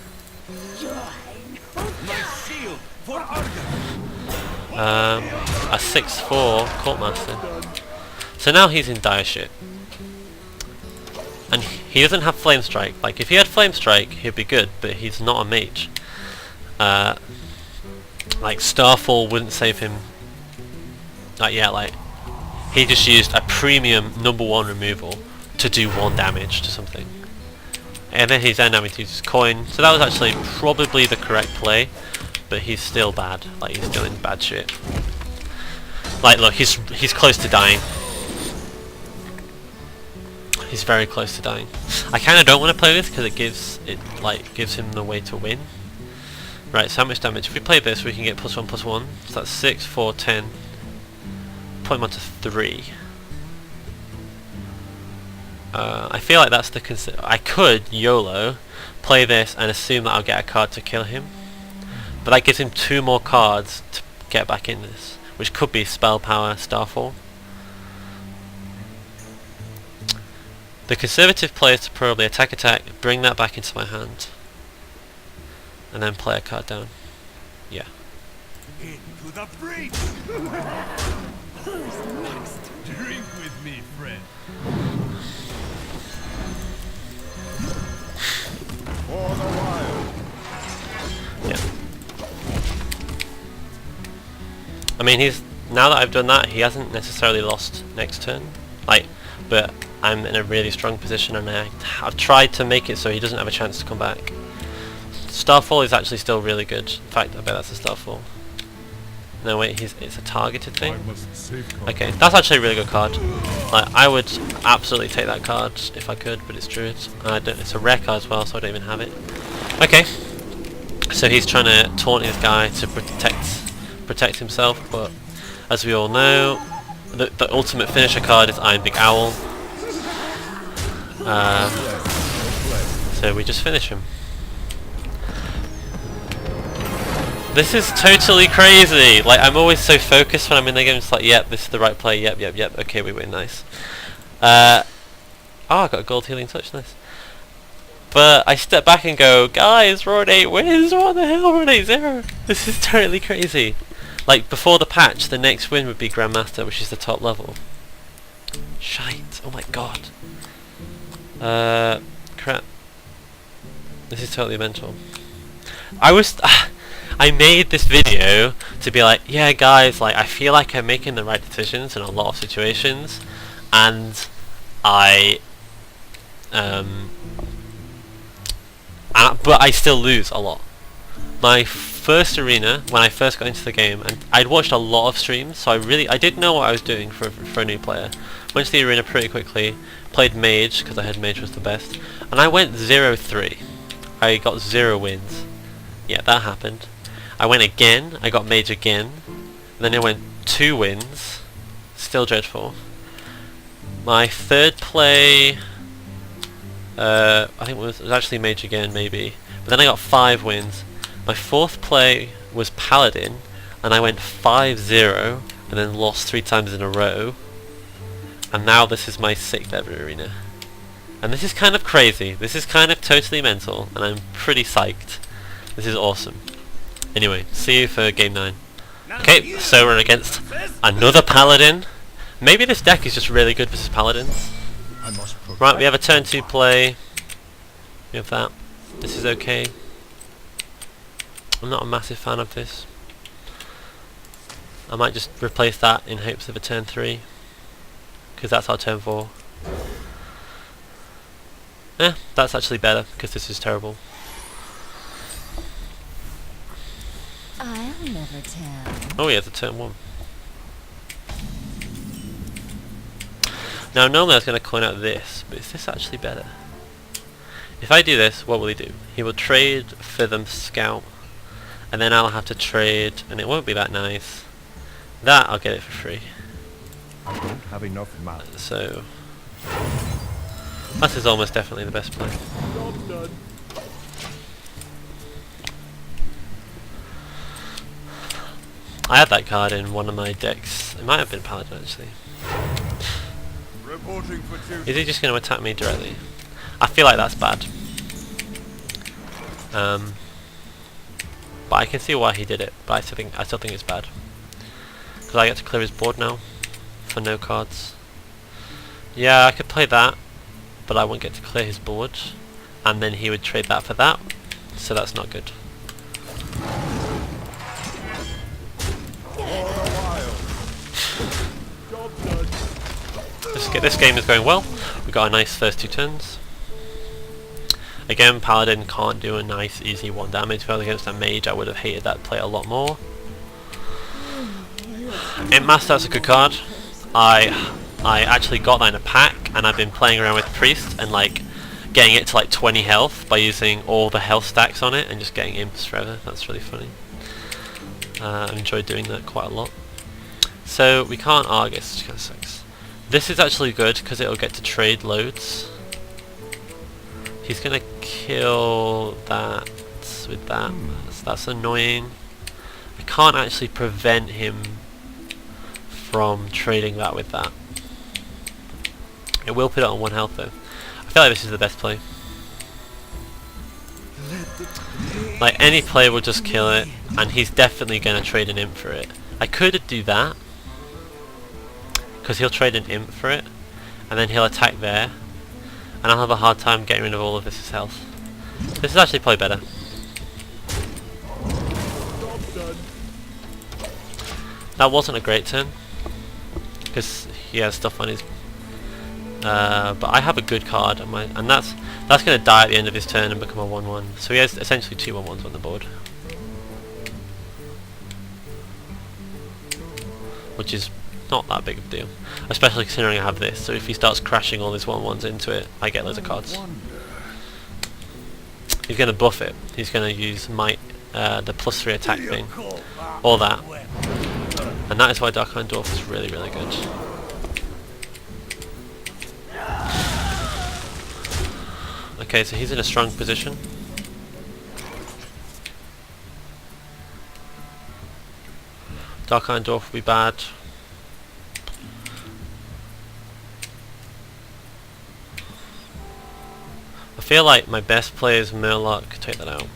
A 6/4 Court Master. So now he's in dire shit. And he doesn't have Flame Strike. Like, if he had Flame Strike, he'd be good, but he's not a mage. Like, Starfall wouldn't save him. Like, he just used a premium #1 removal to do 1 damage to something. And then he's then having to use his coin. So that was actually probably the correct play, but he's still bad. Like, he's still in bad shit. Like, look, he's close to dying. He's very close to dying. I kind of don't want to play this because it gives him the way to win. Right, so how much damage? If we play this, we can get +1/+1. So that's 6, 4, 10. Put him onto 3. I feel like that's the I could YOLO play this and assume that I'll get a card to kill him, but that gives him 2 more cards to get back in this, which could be Spell Power, Starfall. The conservative play is to probably attack, bring that back into my hand, and then play a card down. Yeah. Into the breach! Drink with me, friend. For the wild! Yeah. I mean, now that I've done that, he hasn't necessarily lost next turn. But I'm in a really strong position, and I've tried to make it so he doesn't have a chance to come back. Starfall is actually still really good. In fact, I bet that's a Starfall. No wait, it's a targeted thing. Okay, that's actually a really good card. Like, I would absolutely take that card if I could, but it's Druid. It's a rare card as well, so I don't even have it. Okay, so he's trying to taunt his guy to protect protect himself, but as we all know, the ultimate finisher card is Iron Big Owl. So we just finish him. This is totally crazy! Like, I'm always so focused when I'm in the game, it's like, yep, this is the right play, yep, okay, we win, nice. Oh, I got a gold healing touch, nice. But I step back and go, guys, we're on 8 wins, what the hell, we're on 8-0. This is totally crazy. Like, before the patch, the next win would be Grandmaster, which is the top level. Shite, oh my god. Crap. This is totally mental. I made this video to be like, yeah guys, like I feel like I'm making the right decisions in a lot of situations, and but I still lose a lot. My first arena, when I first got into the game, and I'd watched a lot of streams, so I did know what I was doing for a new player. Went to the arena pretty quickly, played Mage, because I heard Mage was the best, and I went 0-3. I got 0 wins. Yeah, that happened. I went again, I got Mage again, then I went 2 wins, still dreadful. My third play, I think it was actually Mage again, maybe, but then I got 5 wins. My fourth play was Paladin, and I went 5-0, and then lost 3 times in a row, and now this is my 6th ever arena. And this is kind of crazy, this is kind of totally mental, and I'm pretty psyched. This is awesome. Anyway, see you for game 9. Okay, so we're against another Paladin. Maybe this deck is just really good versus Paladins. Right, we have a turn 2 play. We have that. This is okay. I'm not a massive fan of this. I might just replace that in hopes of a turn 3. Because that's our turn 4. That's actually better, because this is terrible. I'll never tell. Oh yeah, it's a turn 1. Now normally I was going to coin out this, but is this actually better? If I do this, what will he do? He will trade for the scout, and then I'll have to trade, and it won't be that nice. That I'll get it for free. I don't have enough mana. So this is almost definitely the best play. I had that card in one of my decks. It might have been Paladin actually. Reporting for Is he just going to attack me directly? I feel like that's bad. But I can see why he did it. But I still think it's bad. Because I get to clear his board now for no cards. Yeah, I could play that, but I won't get to clear his board, and then he would trade that for that. So that's not good. This game is going well. We got a nice first 2 turns. Again, Paladin can't do a nice easy 1 damage. If I was against a Mage, I would have hated that play a lot more. Imp Master, that's a good card. I actually got that in a pack, and I've been playing around with Priest and like getting it to like 20 health by using all the health stacks on it and just getting imps forever. That's really funny. I've enjoyed doing that quite a lot. So we can't Argus, which kind of sucks. This is actually good because it'll get to trade loads. He's gonna kill that with that. So that's annoying. I can't actually prevent him from trading that with that. It will put it on 1 health though. I feel like this is the best play. Like any player will just kill it, and he's definitely gonna trade an imp for it. I could do that, because he'll trade an imp for it, and then he'll attack there, and I'll have a hard time getting rid of all of this health. This is actually probably better. That wasn't a great turn, because he has stuff on his... but I have a good card, and that's going to die at the end of his turn and become a 1-1. So he has essentially 2 1-1s on the board, which is not that big of a deal, especially considering I have this. So if he starts crashing all his 1-1s into it, I get loads of cards. He's going to buff it. He's going to use Might the +3 attack thing, all that, and that is why Dark Iron Dwarf is really really good. Okay, so he's in a strong position. Dark Iron Dwarf will be bad. I feel like my best play is Murloc. Take that out.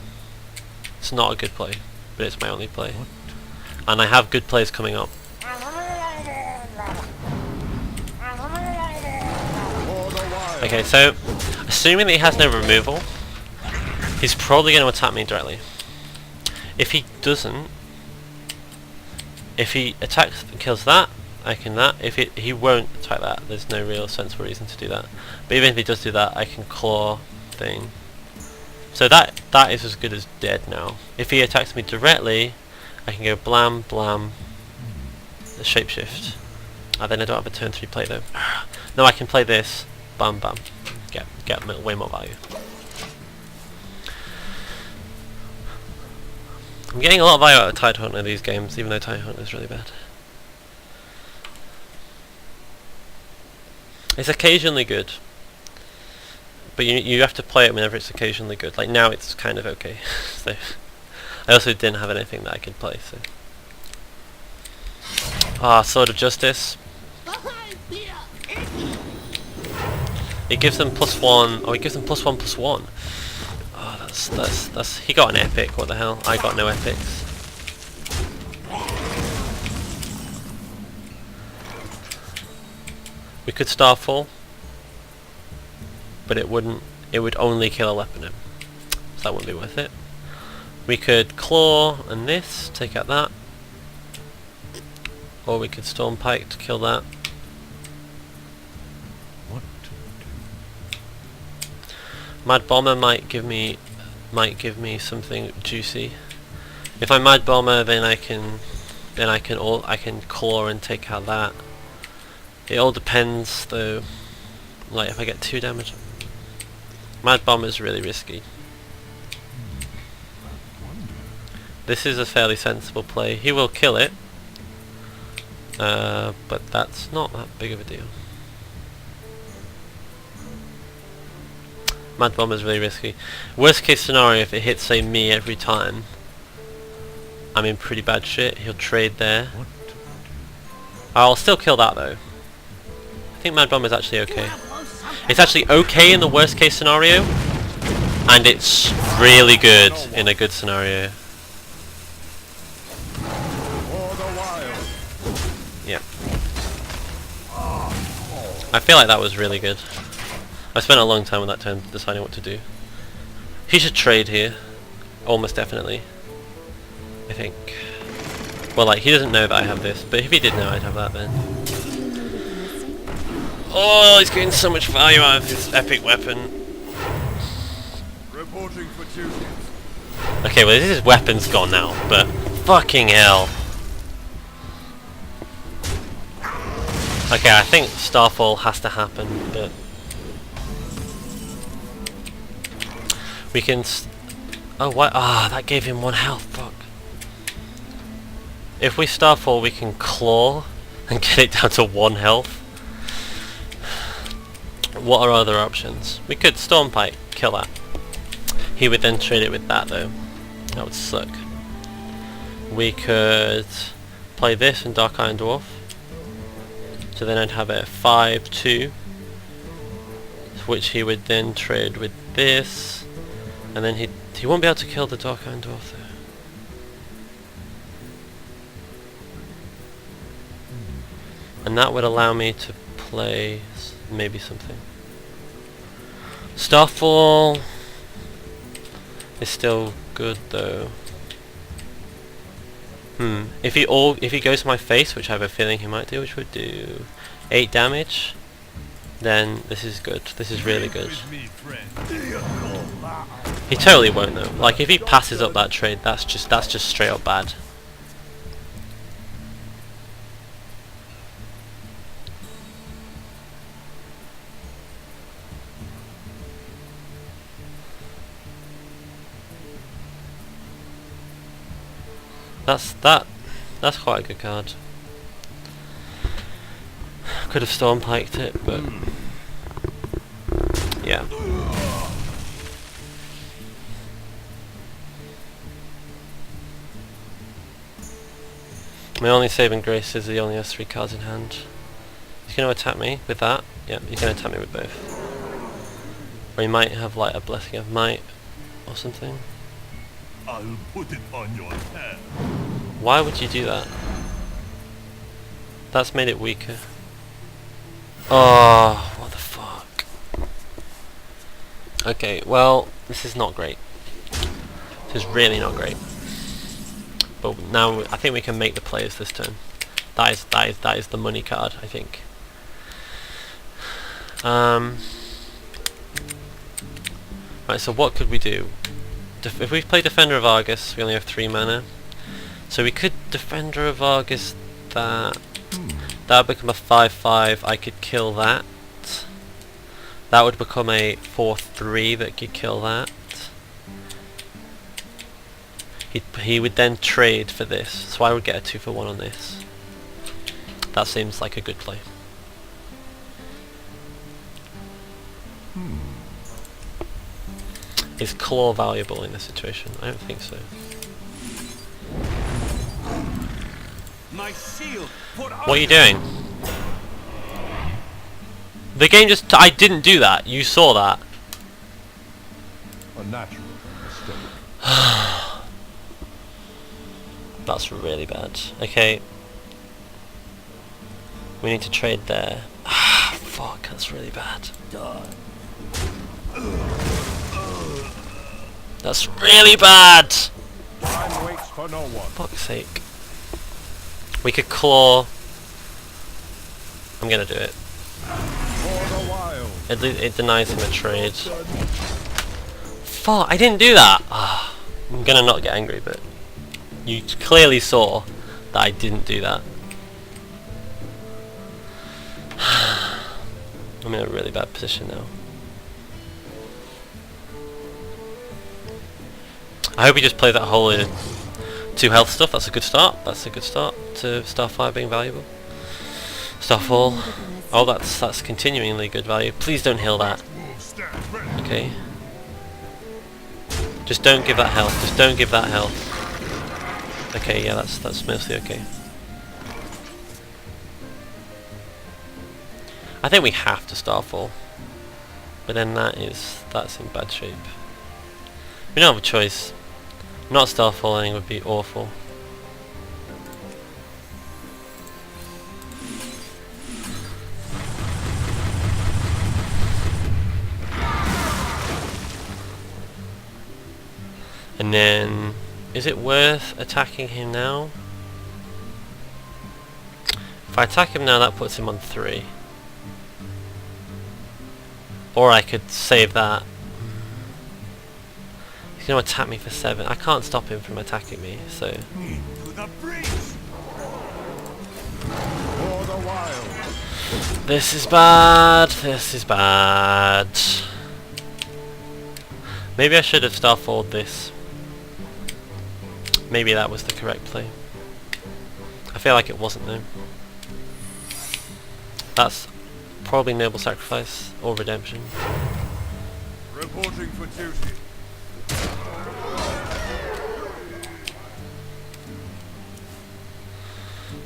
It's not a good play, but it's my only play. And I have good plays coming up. Okay, so assuming that he has no removal, he's probably going to attack me directly. If he doesn't, if he attacks and kills that, I can that. If he won't attack that, there's no real sensible reason to do that. But even if he does do that, I can claw thing. So that is as good as dead now. If he attacks me directly, I can go blam blam, the shapeshift. Then I don't have a turn 3 play though. No, I can play this, bam bam, get way more value. I'm getting a lot of value out of Tidehunter in these games, even though Tidehunter is really bad. It's occasionally good, but you have to play it whenever it's occasionally good. Like now it's kind of okay. So I also didn't have anything that I could play, so. Sword of Justice. It gives them +1. Oh, it gives them +1/+1. Oh, that's. He got an epic. What the hell? I got no epics. We could Starfall, but it wouldn't. It would only kill a Leopardum, so that wouldn't be worth it. We could Claw and this, take out that, or we could Stormpike to kill that. Mad Bomber might give me something juicy. If I'm Mad Bomber, then I can claw and take out that. It all depends though. Like if I get 2 damage, Mad Bomber is really risky. This is a fairly sensible play. He will kill it, but that's not that big of a deal. Mad Bomber is really risky. Worst case scenario, if it hits say me every time, I'm in pretty bad shit. He'll trade there. I'll still kill that though. I think Mad Bomber is actually okay. It's actually okay in the worst case scenario, and it's really good in a good scenario. Yeah. I feel like that was really good. I spent a long time on that turn deciding what to do. He should trade here, almost definitely. I think. Well, like he doesn't know that I have this, but if he did know, I'd have that then. Oh, he's getting so much value out of his epic weapon. Reporting for duty. Okay, well, his weapon's gone now, but fucking hell. Okay, I think Starfall has to happen, but we can. Oh, what? That gave him 1 health. Fuck. If we Starfall, we can claw and get it down to 1 health. What are other options? We could Stormpike, kill that. He would then trade it with that though. That would suck. We could play this and Dark Iron Dwarf. So then I'd have a 5/2, which he would then trade with this, and then he won't be able to kill the Dark Iron Dwarf though. And that would allow me to play maybe something. Starfall is still good though. If he goes to my face, which I have a feeling he might do, which would do 8 damage, then this is good. This is really good. He totally won't though. Like if he passes up that trade, that's just straight up bad. That's quite a good card. Could have Stormpiked it, but yeah. My only saving grace is he only has 3 cards in hand. He's going to attack me with that. Yeah, he's going to attack me with both. Or he might have like a Blessing of Might or something. I'll put it on your head. Why would you do that? That's made it weaker. Oh, what the fuck. Okay, well, this is not great. This is really not great. But now I think we can make the players this turn. That is the money card, I think. Right, so what could we do? If we play Defender of Argus, we only have 3 mana. So we could Defender of Argus that. That would become a 5/5. I could kill that. That would become a 4/3 that could kill that. He would then trade for this, so I would get a 2-for-1 on this. That seems like a good play. Is Claw valuable in this situation? I don't think so. My shield for What are you doing? The game just... I didn't do that. You saw that. A natural mistake. That's really bad. Okay. We need to trade there. Ah, fuck, that's really bad. That's really bad! Time waits for no one. Fuck's sake. We could claw. I'm gonna do it. For the wild. It denies him a trade. Fuck, I didn't do that! Ah, I'm gonna not get angry, but... You clearly saw that I didn't do that. I'm in a really bad position now. I hope he just plays that whole 2 health stuff. That's a good start. That's a good start to Starfire being valuable. Starfall. Oh, that's continuingly good value. Please don't heal that. Okay. Just don't give that health. Just don't give that health. Okay, yeah, that's mostly okay. I think we have to Starfall, but then that's in bad shape. We don't have a choice. Not Starfalling would be awful. And then, is it worth attacking him now? If I attack him now, that puts him on 3. Or I could save that. He's going to attack me for 7. I can't stop him from attacking me, so... To the breach. For the wild. This is bad. This is bad. Maybe I should have Starfalled this. Maybe that was the correct play. I feel like it wasn't though. That's probably Noble Sacrifice or Redemption. Reporting for duty.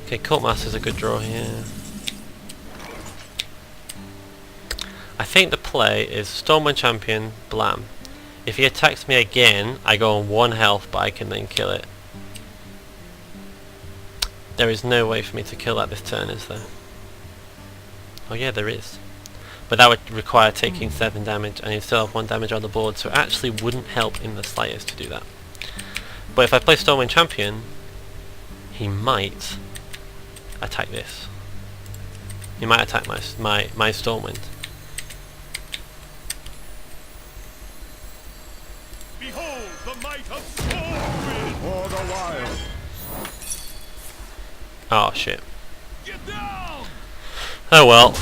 Okay, Cultmaster's a good draw here. I think the play is Stormwind Champion, Blam. If he attacks me again, I go on 1 health, but I can then kill it. There is no way for me to kill that this turn, is there? Oh yeah, there is. But that would require taking 7 damage, and he'd still have 1 damage on the board, so it actually wouldn't help in the slightest to do that. But if I play Stormwind Champion, he might attack this. He might attack my Stormwind. Behold the might of Stormwind. For the wild. Oh shit. Get down. Oh well.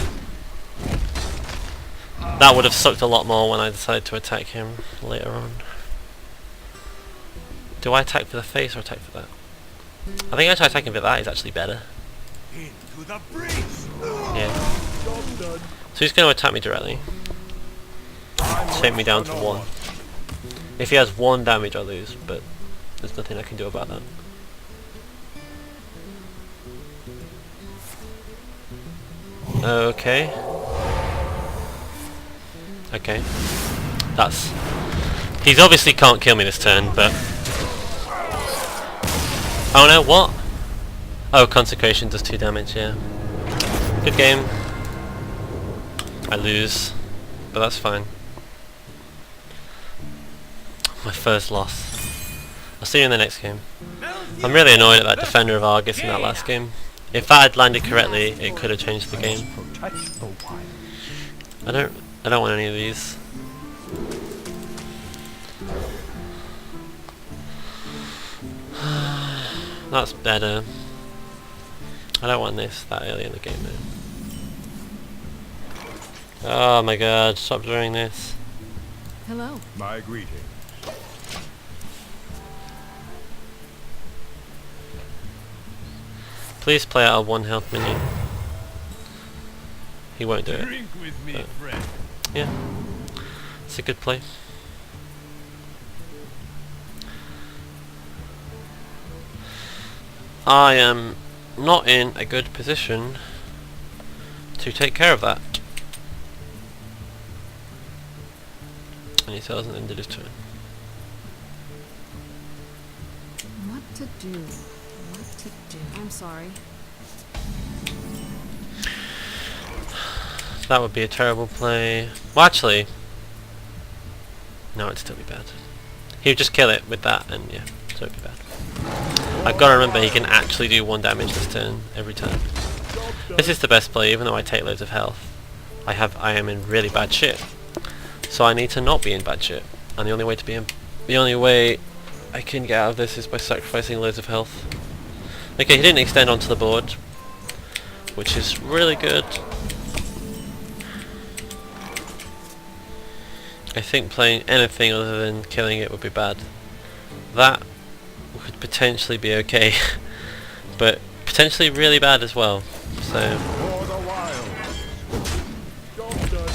That would have sucked a lot more when I decided to attack him later on. Do I attack for the face or attack for that? I think anti-attacking with that is actually better. Into the breach. Yeah. Job done. So he's going to attack me directly. Take me down to 1. If he has 1 damage I lose, but there's nothing I can do about that. Okay. Okay. That's... He's obviously can't kill me this turn, but... Oh no, what? Oh, Consecration does 2 damage, yeah. Good game. I lose, but that's fine. My first loss. I'll see you in the next game. I'm really annoyed at that Defender of Argus in that last game. If that had landed correctly, it could have changed the game. Protect the wild. I don't want any of these. That's better. I don't want this that early in the game though. Oh my god, stop doing this. Hello. My greetings. Please play out a 1 health minion. He won't do it. Drink with me, But- friend. Yeah. It's a good play. I am not in a good position to take care of that. And he tells an end of his turn. What to do? What to do? I'm sorry. That would be a terrible play. Well, actually, no, it'd still be bad. He would just kill it with that, and yeah, so it'd be bad. I've got to remember he can actually do 1 damage this turn, every turn. This is the best play, even though I take loads of health. I am in really bad shit. So I need to not be in bad shit. And the only way I can get out of this is by sacrificing loads of health. Okay, he didn't extend onto the board, which is really good. I think playing anything other than killing it would be bad. That could potentially be okay, but potentially really bad as well. So, For the wild. Job done.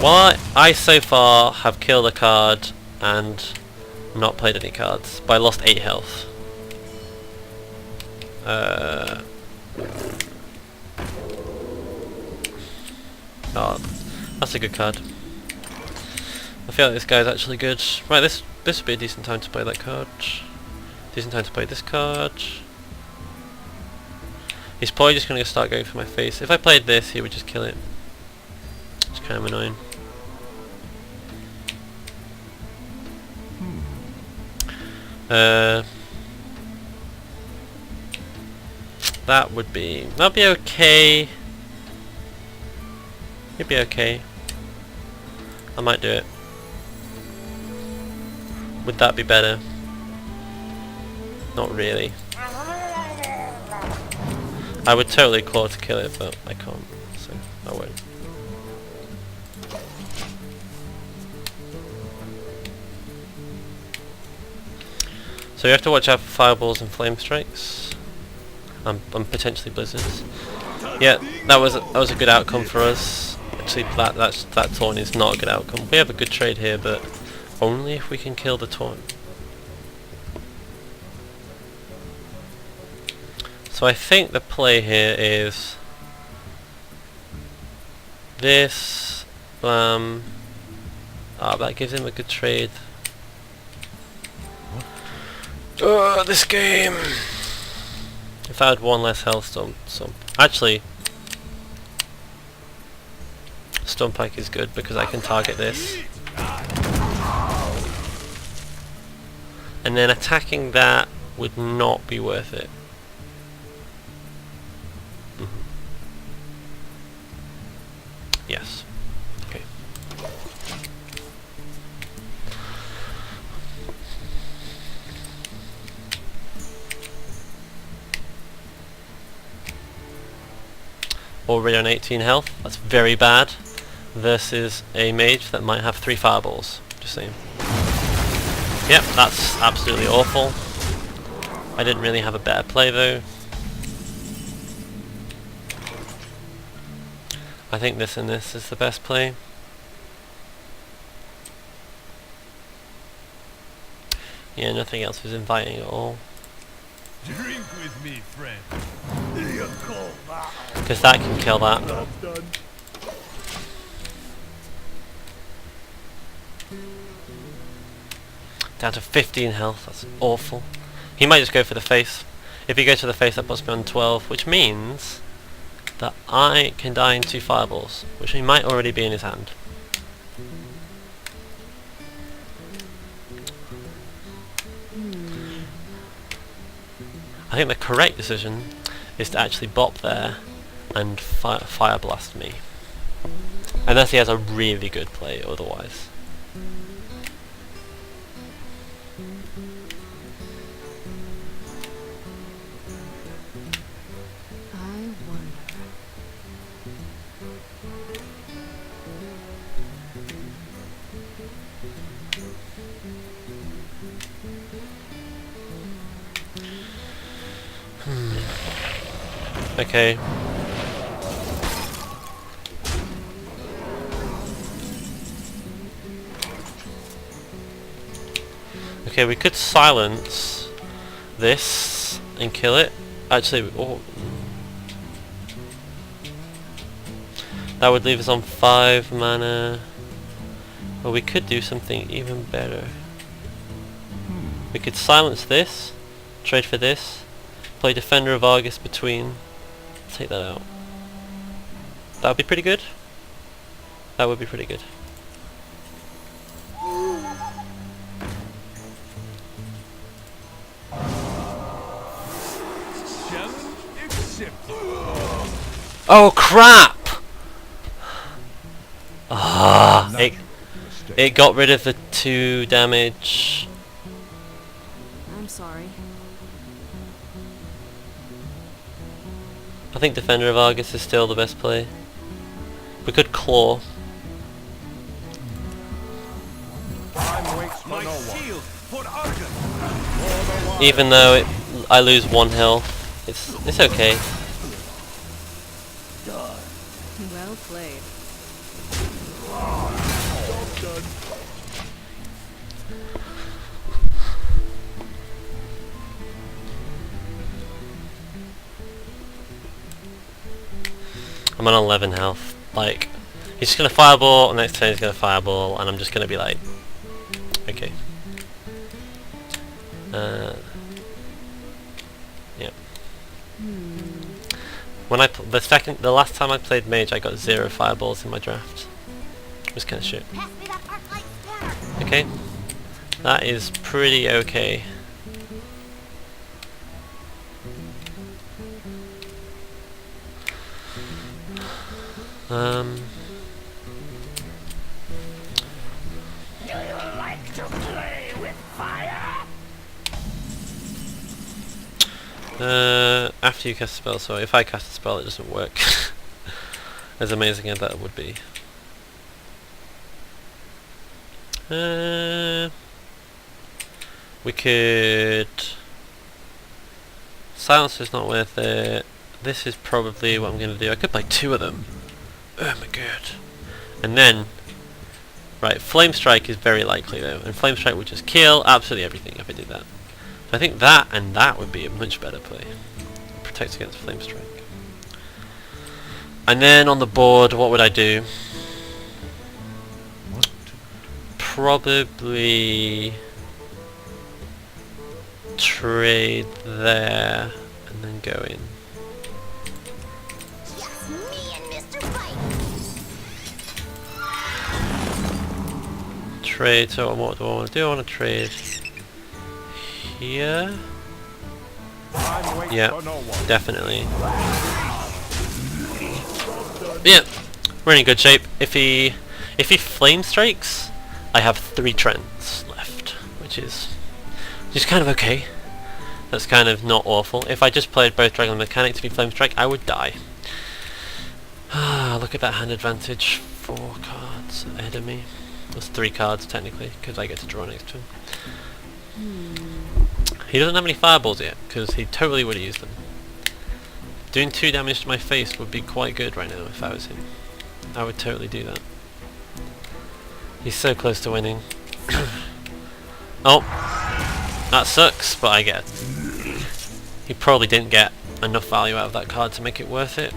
while I so far have killed a card and not played any cards, but I lost 8 health. Oh, that's a good card. I feel like this guy's actually good. Right, this would be a decent time to play that card. Decent time to play this card. He's probably just going to start going for my face. If I played this, he would just kill it. It's kind of annoying. That'd be okay. It'd be okay. I might do it. Would that be better? Not really. I would totally claw to kill it, but I can't, so I won't. So you have to watch out for fireballs and flame strikes, and potentially blizzards. Yeah, that was a good outcome for us. Actually, that taunt is not a good outcome. We have a good trade here, but only if we can kill the taunt. So I think the play here is this. That gives him a good trade. This game. If I had 1 less health, actually, Stonepike is good because I can target this. And then attacking that would not be worth it. Yes. Okay. Already on 18 health. That's very bad. Versus a mage that might have 3 fireballs. Just saying. Yep, that's absolutely awful. I didn't really have a better play though. I think this and this is the best play. Yeah, nothing else was inviting at all. Drink with me, friend. Because that can kill that. Down to 15 health, that's awful. He might just go for the face. If he goes for the face, that puts me on 12, which means that I can die in 2 fireballs, which he might already be in his hand. I think the correct decision is to actually bop there and fire blast me. Unless he has a really good play otherwise. I wonder. Okay. Okay, we could silence this and kill it. Actually, oh, that would leave us on 5 mana. Or we could do something even better. We could silence this, trade for this, play Defender of Argus between, take that out. That would be pretty good. That would be pretty good. Challenge accepted. Oh crap! Ah, it got rid of the 2 damage. I'm sorry. I think Defender of Argus is still the best play. We could Claw. Time waits for no one. Even though I lose 1 health, it's okay. Well played. I'm on 11 health. Like, he's just gonna fireball, and next turn he's gonna fireball, and I'm just gonna be like, okay. Yeah. When the last time I played Mage, I got 0 fireballs in my draft. It was kind of shit. Pass me that arc light scanner. Okay, that is pretty okay. Do you like to play with fire? After you cast a spell, so if I cast a spell it doesn't work. As amazing as that would be. We could... Silencer's not worth it. This is probably what I'm going to do. I could play 2 of them. Oh my god. And then... Right, Flame Strike is very likely though. And Flame Strike would just kill absolutely everything if I did that. So I think that and that would be a much better play. Protects against Flame Strike. And then on the board, what would I do? Probably trade there and then go in. Yes, me and Mr. Fight. Trade, so what do I want to do? I want to trade here. Time waits Yeah, for no one. definitely. Yeah, we're in good shape. If he flame strikes, I have 3 Trents left, which is kind of okay. That's kind of not awful. If I just played both Dragon Mechanics to be flame strike, I would die. Ah, look at that hand advantage. 4 cards ahead of me. That's 3 cards technically, because I get to draw next to him. He doesn't have any fireballs yet, because he totally would have used them. Doing 2 damage to my face would be quite good right now if I was him. I would totally do that. He's so close to winning. Oh! That sucks, but I get it. He probably didn't get enough value out of that card to make it worth it.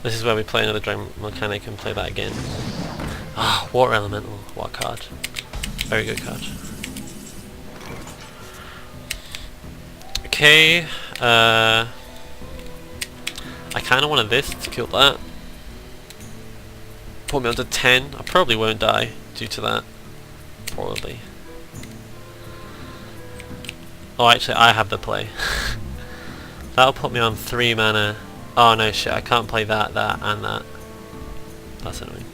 This is where we play another drain mechanic and play that again. Ah, Water Elemental. What a card. Very good card. Okay, I kind of wanted this to kill that. Put me under 10. I probably won't die due to that. Probably. Oh, actually, I have the play. That'll put me on 3 mana. Oh no, shit! I can't play that, and that. That's annoying.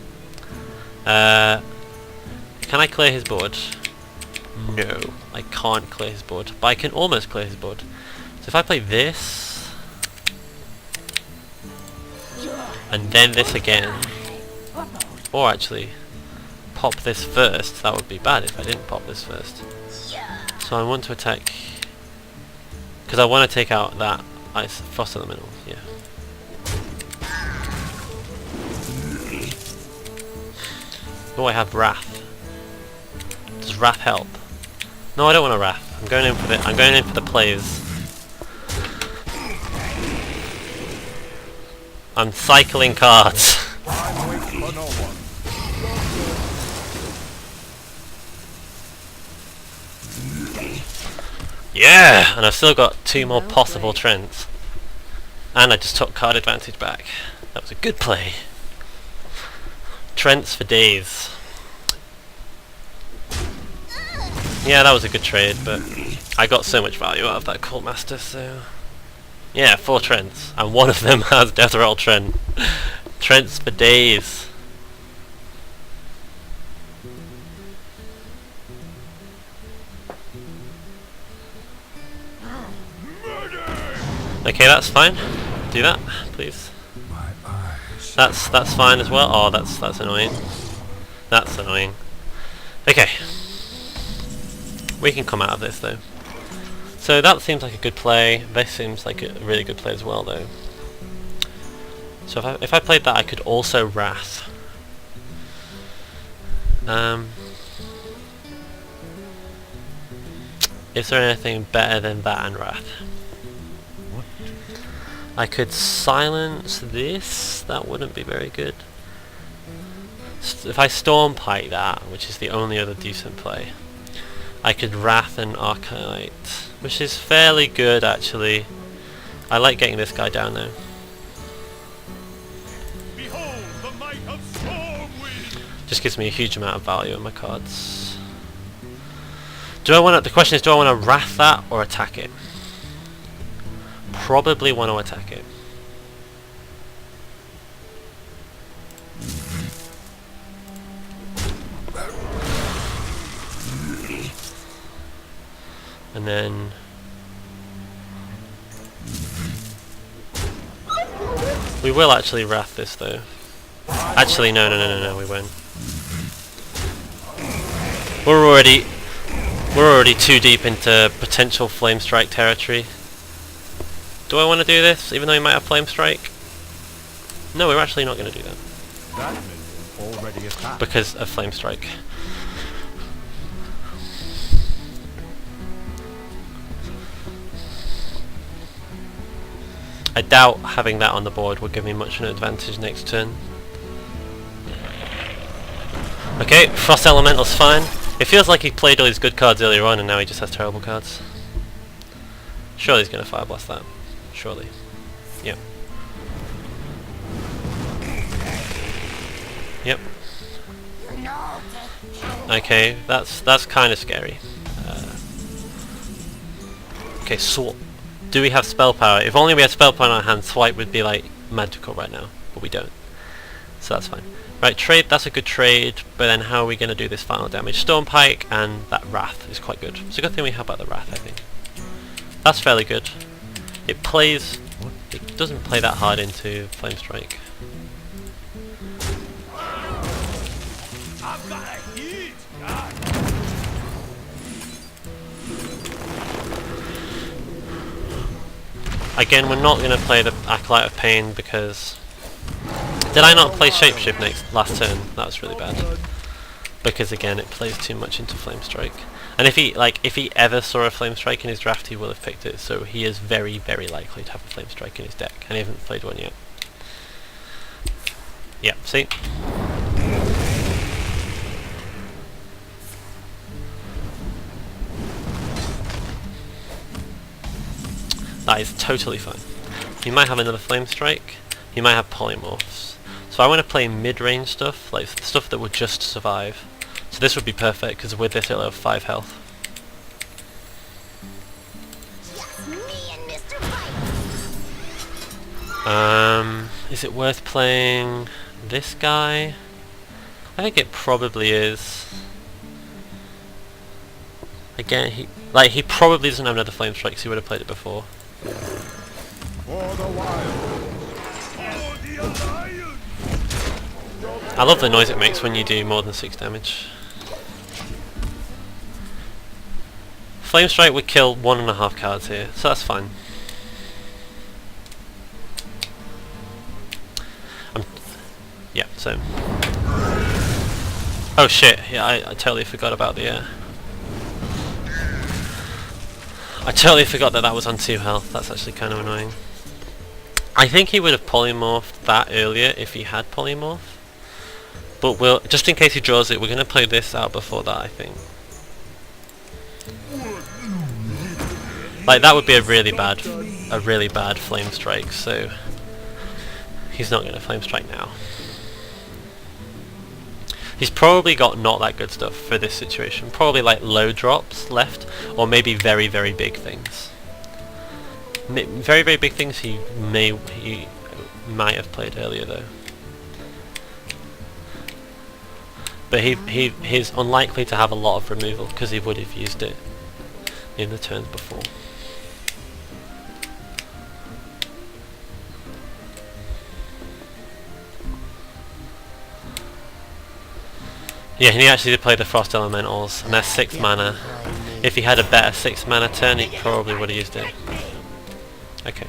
Can I clear his board? No, I can't clear his board, but I can almost clear his board. So if I play this, and then this again, or actually pop this first, that would be bad if I didn't pop this first. So I want to attack, because I want to take out that Ice Frost Elemental, yeah. Oh, I have Wrath. Does Wrath help? No, I don't want a Wrath. I'm going in for the plays. I'm cycling cards. I wait for no one. Yeah! And I've still got 2 more possible trends. And I just took card advantage back. That was a good play. Trents for days. Yeah, that was a good trade, but I got so much value out of that Cult Master, so... Yeah, 4 Trents, and one of them has Death Roll Trent. Trents for days. Okay, that's fine. Do that, please. That's fine as well. Oh, that's annoying. That's annoying. Okay. We can come out of this though. So that seems like a good play. This seems like a really good play as well though. So if I played that, I could also Wrath. Is there anything better than that and Wrath? I could silence this. That wouldn't be very good. If I Storm Pike that, which is the only other decent play, I could Wrath and Arcanite, which is fairly good actually. I like getting this guy down now. Behold the might of Stormwind! Just gives me a huge amount of value in my cards. Do I want to? The question is, do I want to Wrath that or attack it? Probably want to attack it. And then we will actually Wrath this though. Actually, no, we won't. We're already too deep into potential Flame Strike territory. Do I want to do this, even though he might have Flame Strike? No, we're actually not going to do that. That minion already attacked. Because of Flame Strike. I doubt having that on the board will give me much of an advantage next turn. Okay, Frost Elemental's fine. It feels like he played all his good cards earlier on and now he just has terrible cards. Surely he's going to Fire Blast that. Surely. Yep. Yep. Okay, that's kind of scary. Okay, so do we have spell power? If only we had spell power in our hand, Swipe would be like magical right now, but we don't. So that's fine. Right, trade, that's a good trade, but then how are we going to do this final damage? Storm Pike and that Wrath is quite good. It's a good thing we have about the Wrath, I think. That's fairly good. It plays... It doesn't play that hard into Flame Strike. I've got a huge guy. Again, we're not going to play the Acolyte of Pain because... Did I not play Shapeshift last turn? That was really bad. Because again, it plays too much into Flame Strike. And if he ever saw a Flame Strike in his draft, he will have picked it. So he is very, very likely to have a Flame Strike in his deck. And he hasn't played one yet. Yeah, see? That is totally fine. He might have another Flame Strike. He might have Polymorphs. So I want to play mid-range stuff, like stuff that would just survive. So this would be perfect, because with this it'll have 5 health. Just me and Mr. Bite. Is it worth playing this guy? I think it probably is. Again, he probably doesn't have another Flame Strike, because he would have played it before. For the wild. For the alliance. I love the noise it makes when you do more than 6 damage. Flame Strike would kill 1.5 cards here, so that's fine. Yeah, so... Oh shit, yeah, I totally forgot about the... I totally forgot that that was on 2 health. That's actually kind of annoying. I think he would have polymorphed that earlier if he had polymorph. But we'll, just in case he draws it, we're going to play this out before that, I think. Like, that would be a really bad Flame Strike, so... He's not going to Flame Strike now. He's probably got not that good stuff for this situation. Probably like low drops left, or maybe very, very big things. Very, very big things he might have played earlier though. But he's unlikely to have a lot of removal because he would have used it in the turns before. Yeah, and he actually did play the Frost Elementals, and they're 6 mana. If he had a better 6 mana turn, he probably would have used it. Okay.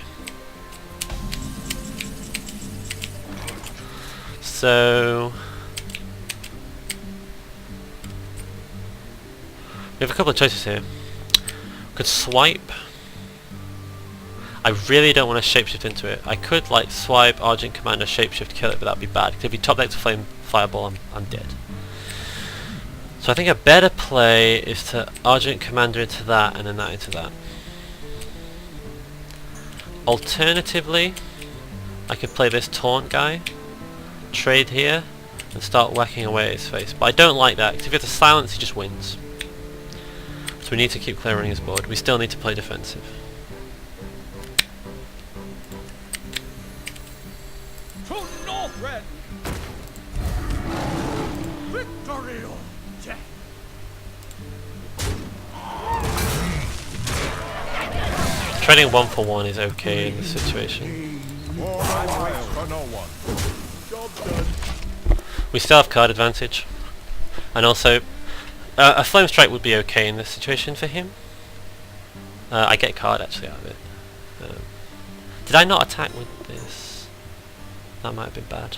So... we have a couple of choices here. We could swipe. I really don't want to shapeshift into it. I could like swipe Argent Commander, shapeshift, kill it, but that'd be bad. Because if he top deck to Flame Fireball, I'm dead. So I think a better play is to Argent Commander into that and then that into that. Alternatively, I could play this Taunt guy, trade here, and start whacking away at his face. But I don't like that, because if it's a silence he just wins. So we need to keep clearing his board. We still need to play defensive. To Northred. Victory or death. Trading 1 for 1 is okay in this situation. For no one. Job done. We still have card advantage. And also, a Flame Strike would be okay in this situation for him. I get card actually out of it. Did I not attack with this? That might have been bad.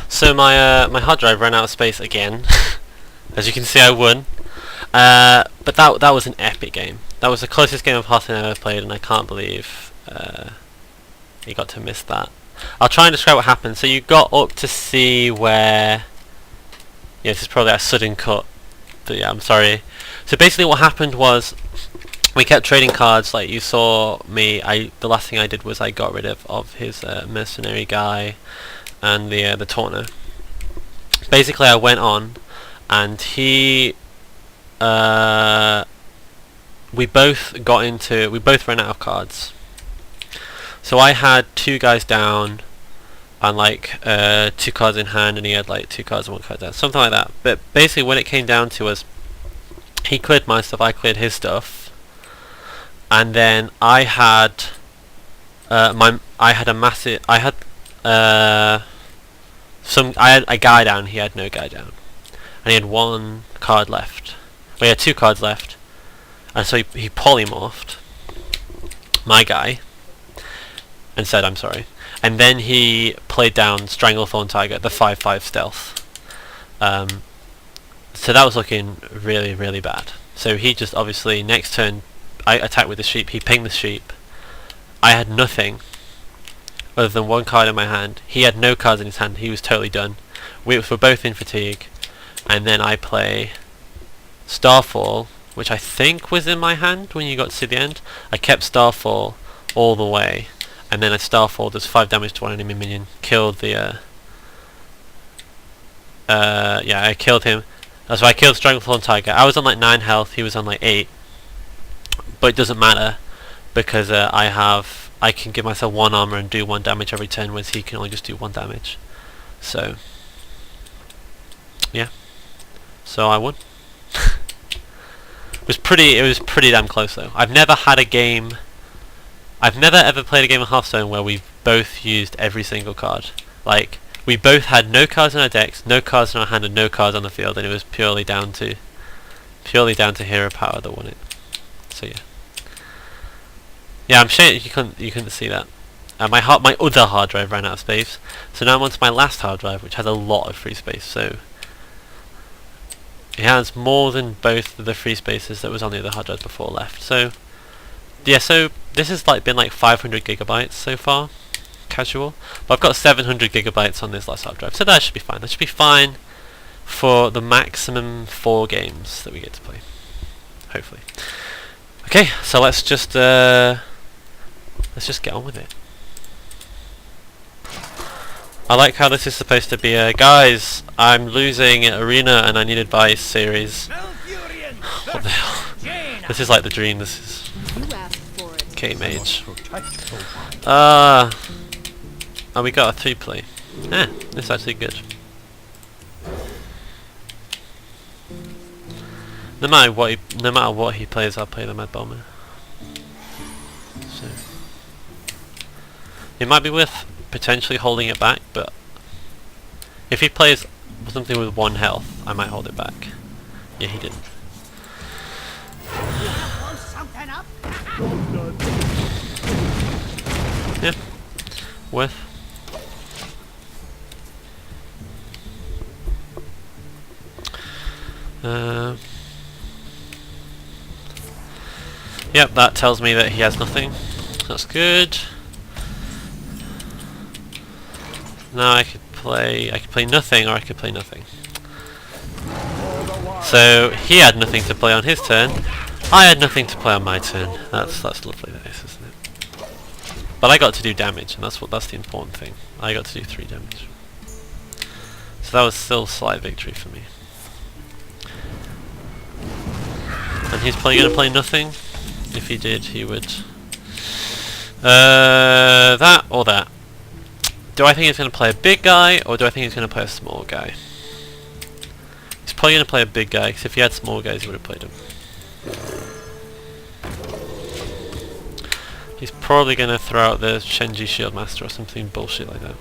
So my hard drive ran out of space again. As you can see, I won. But that was an epic game. That was the closest game of Hearthstone I've ever played, and I can't believe you got to miss that. I'll try and describe what happened. So you got up to see where... yeah, this is probably a sudden cut. But yeah, I'm sorry. So basically what happened was we kept trading cards. Like you saw me, the last thing I did was I got rid of his mercenary guy and the taunter. Basically I went on and he... we both ran out of cards. So I had 2 guys down and like 2 cards in hand, and he had like 2 cards and 1 card down, something like that. But basically what it came down to was he cleared my stuff, I cleared his stuff, and then I had I had a guy down, he had no guy down, and he had one card left. Well, he had two cards left, and so he polymorphed my guy and said I'm sorry, and then he played down Stranglethorn Tiger, the 5/5 stealth. So that was looking really, really bad. So he just obviously, next turn I attacked with the sheep, he pinged the sheep. I had nothing other than one card in my hand. He had no cards in his hand, he was totally done. We were both in fatigue, and then I play Starfall, which I think was in my hand when you got to the end. I kept Starfall all the way, and then I Starfall does 5 damage to one enemy minion, killed the yeah, I killed him. So I killed Stranglethorn Tiger. I was on like 9 health, he was on like 8. But it doesn't matter, because I can give myself 1 armor and do 1 damage every turn, whereas he can only just do 1 damage. So yeah. So I won. It was pretty damn close though. I've never ever played a game of Hearthstone where we've both used every single card. Like, we both had no cards in our decks, no cards in our hand, and no cards on the field, and it was purely down to hero power that won it. So yeah. Yeah, I'm sure you couldn't see that. My other hard drive ran out of space, so now I'm onto my last hard drive, which has a lot of free space. So it has more than both of the free spaces that was on the other hard drive before left. So yeah, so this has been like 500 gigabytes so far, casual. But I've got 700 gigabytes on this last hard drive, so that should be fine. That should be fine for the maximum 4 games that we get to play, hopefully. Okay, so let's just get on with it. I like how this is supposed to be a guys, I'm losing at Arena and I need advice series. What the hell? This is like the dream, this is You asked for it. K-Mage. Oh, we got a 3-play. This is actually good. No matter what he plays, I'll play the Mad Bomber. So it might be worth potentially holding it back, but if he plays something with 1 health, I might hold it back. Yeah, he didn't. Yeah, worth. Yep, that tells me that he has nothing. That's good. Now I could play nothing, or I could play nothing. So he had nothing to play on his turn. I had nothing to play on my turn. That's lovely, that is, isn't it? But I got to do damage, and that's the important thing. I got to do 3 damage. So that was still a slight victory for me. And he's probably going to play nothing. If he did, he would that or that. Do I think he's going to play a big guy, or do I think he's going to play a small guy? He's probably going to play a big guy, because if he had small guys, he would have played him. He's probably going to throw out the Shenji Shieldmaster or something bullshit like that.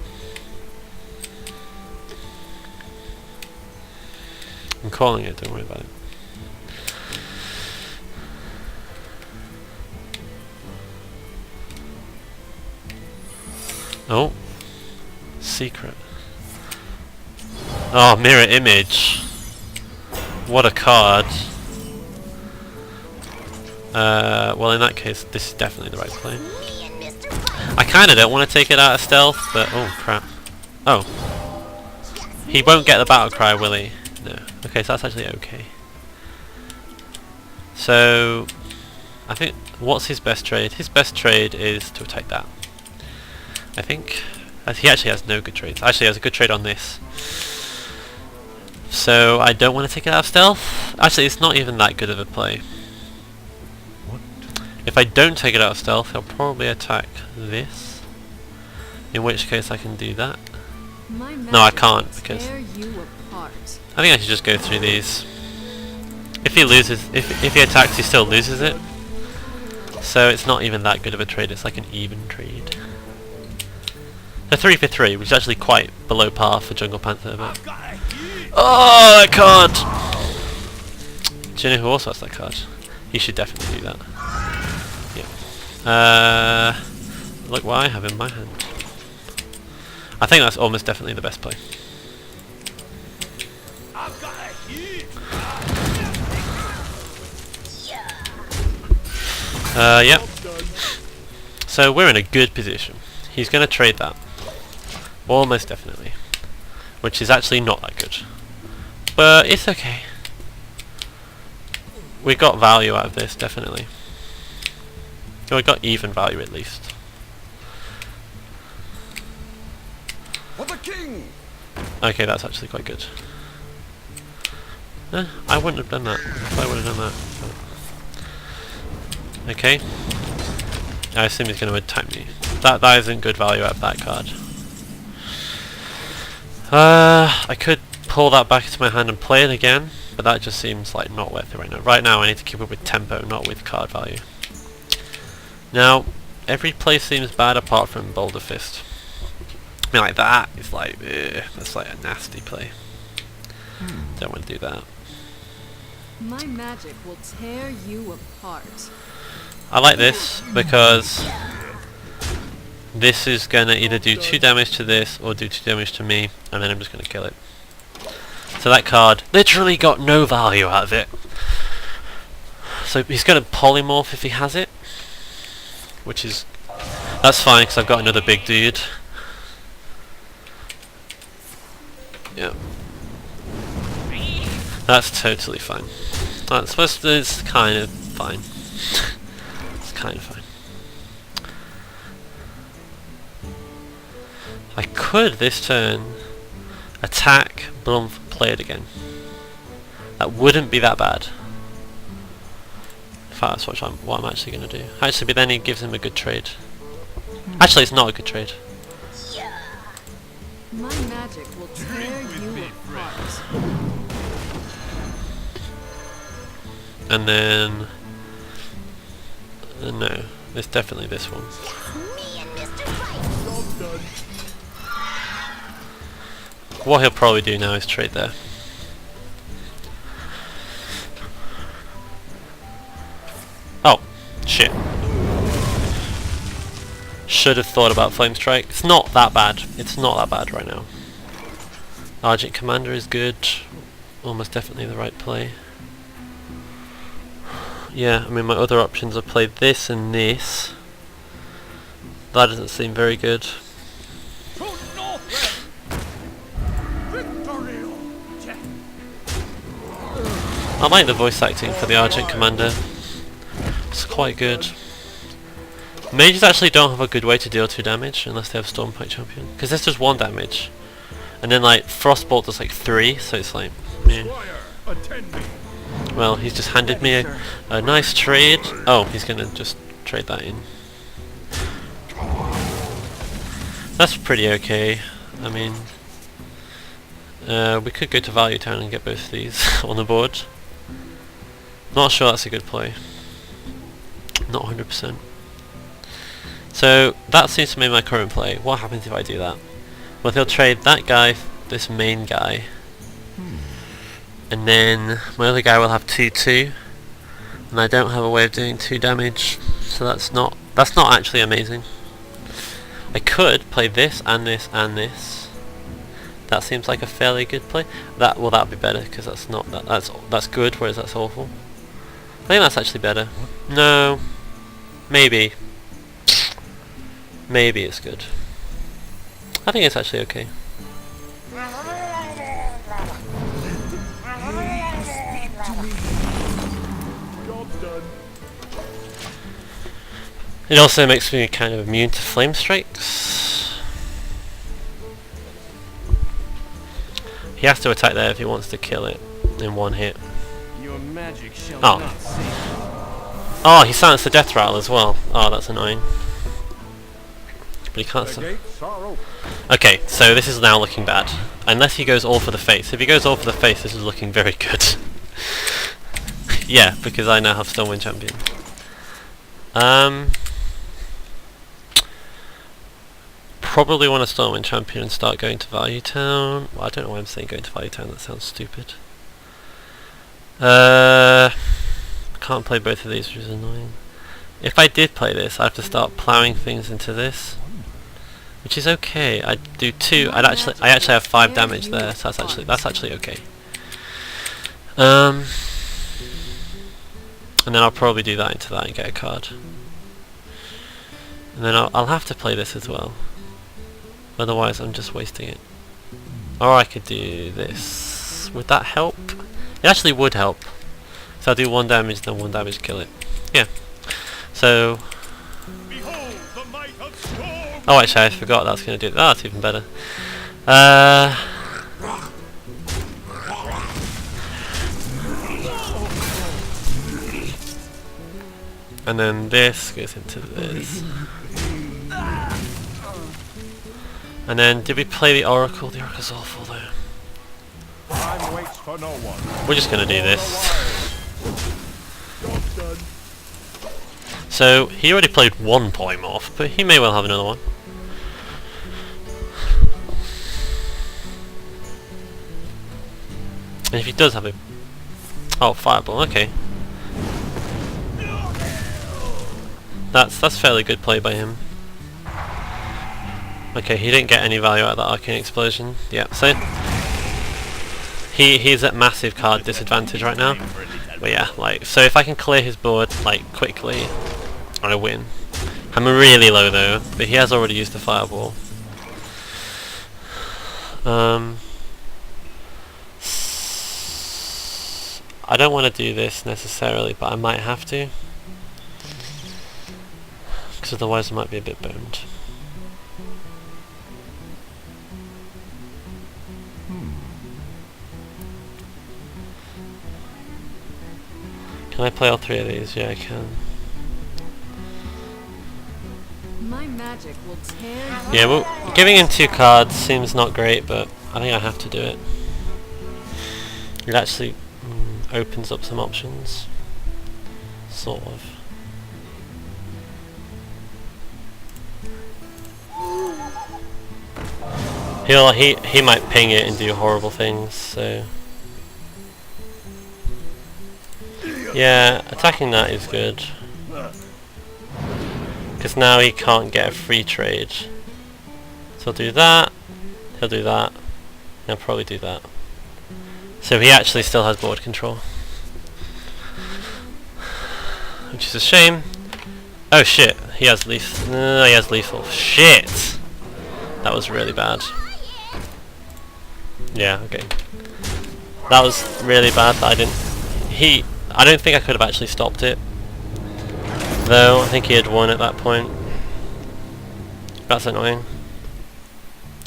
I'm calling it, don't worry about it. Oh, secret. Oh, mirror image. What a card. Well, in that case, this is definitely the right play. I kind of don't want to take it out of stealth, but oh crap. Oh, he won't get the battle cry, will he? No. Okay, so that's actually okay. So, I think what's his best trade? His best trade is to attack that. I think he actually has no good trades. Actually, he has a good trade on this. So I don't want to take it out of stealth. Actually, it's not even that good of a play. What? If I don't take it out of stealth, he'll probably attack this. In which case I can do that. My No, I magic can't, will because tear you apart. I think I should just go through these. If he loses, if he attacks, he still loses it. So it's not even that good of a trade. It's like an even trade. A 3 for 3, which is actually quite below par for Jungle Panther. But oh, that card! Do you know who also has that card? He should definitely do that. Yeah. Look what I have in my hand. I think that's almost definitely the best play. Yep. So we're in a good position. He's going to trade that. Almost definitely. Which is actually not that good. But it's okay. We got value out of this, definitely. Or we got even value at least. For the king! Okay, that's actually quite good. I wouldn't have done that. I would have done that. Okay. I assume he's going to attack me. That isn't good value out of that card. I could pull that back into my hand and play it again, but that just seems like not worth it right now. Right now I need to keep up with tempo, not with card value. Now, every play seems bad apart from Boulder Fist. I mean, like that is like, that's like a nasty play. Don't want to do that. My magic will tear you apart. I like this because this is gonna either do 2 damage to this or do 2 damage to me, and then I'm just gonna kill it. So that card literally got no value out of it. So he's gonna polymorph if he has it, which is, that's fine because I've got another big dude. Yeah, that's totally fine. That's supposed to, it's kind of fine. It's kind of fine. I could this turn attack, Blumph, play it again. That wouldn't be that bad. In fact, that's what I'm actually going to do. Actually, but then he gives him a good trade. Actually, it's not a good trade. My magic will tear you apart. And then... no, it's definitely this one. Me and Mr. Right. What he'll probably do now is trade there. Oh, shit. Should have thought about Flame Strike. It's not that bad. It's not that bad right now. Argent Commander is good. Almost definitely the right play. Yeah, I mean my other options are play this and this. That doesn't seem very good. I like the voice acting for the Argent Commander. It's quite good. Mages actually don't have a good way to deal 2 damage unless they have Stormpike Champion. Because this does 1 damage. And then like Frostbolt does like 3, so it's like... yeah. Well, he's just handed me a nice trade. Oh, he's gonna just trade that in. That's pretty okay. I mean... we could go to Value Town and get both of these on the board. Not sure that's a good play. Not 100%. So that seems to be my current play. What happens if I do that? Well, he'll trade that guy, this main guy, and then my other guy will have 2/2, and I don't have a way of doing 2 damage, so that's not actually amazing. I could play this and this and this. That seems like a fairly good play. That would be better because that's not that's good, whereas that's awful. I think that's actually better. No, maybe. Maybe it's good. I think it's actually okay. It also makes me kind of immune to flame strikes. He has to attack there if he wants to kill it in 1 hit. Your magic shall not save. Oh, he silenced the death rattle as well. Oh, that's annoying. But he can't. Okay, so this is now looking bad. Unless he goes all for the face. If he goes all for the face, this is looking very good. Yeah, because I now have Stormwind Champion. Probably want to Stormwind Champion and start going to Value Town. Well, I don't know why I'm saying going to Value Town, that sounds stupid. I can't play both of these, which is annoying. If I did play this, I'd have to start ploughing things into this, which is okay. I'd do 2. I actually have 5 damage there, so that's actually okay. And then I'll probably do that into that and get a card. And then I'll have to play this as well. Otherwise I'm just wasting it. Or I could do this. Would that help? It actually would help. So I'll do 1 damage, then 1 damage, kill it. Yeah. So... Behold the might of Storm! Oh, actually I forgot that's going to do... Oh, that's even better. And then this goes into this. And then, did we play the Oracle? The Oracle's awful though. Time waits for no one. We're just gonna do this. So, he already played 1 polymorph, but he may well have another one. And if he does have a... Oh, Fireball, okay. That's fairly good play by him. Okay, he didn't get any value out of that Arcane Explosion. Yeah, so he's at massive card disadvantage right now. But yeah, like, so if I can clear his board like quickly, I win. I'm really low though, but he has already used the Fireball. I don't want to do this necessarily, but I might have to, because otherwise I might be a bit boned. Can I play all 3 of these? Yeah, I can. My magic will tear you Yeah, well, giving him 2 cards seems not great, but I think I have to do it. It actually opens up some options. Sort of. He might ping it and do horrible things, so... Yeah, attacking that is good. Because now he can't get a free trade. So he'll do that, he'll do that, and he'll probably do that. So he actually still has board control. Which is a shame. Oh shit, he has lethal. No, he has lethal. Shit! That was really bad. Yeah, okay. That was really bad that I don't think I could have actually stopped it. Though, I think he had won at that point. That's annoying.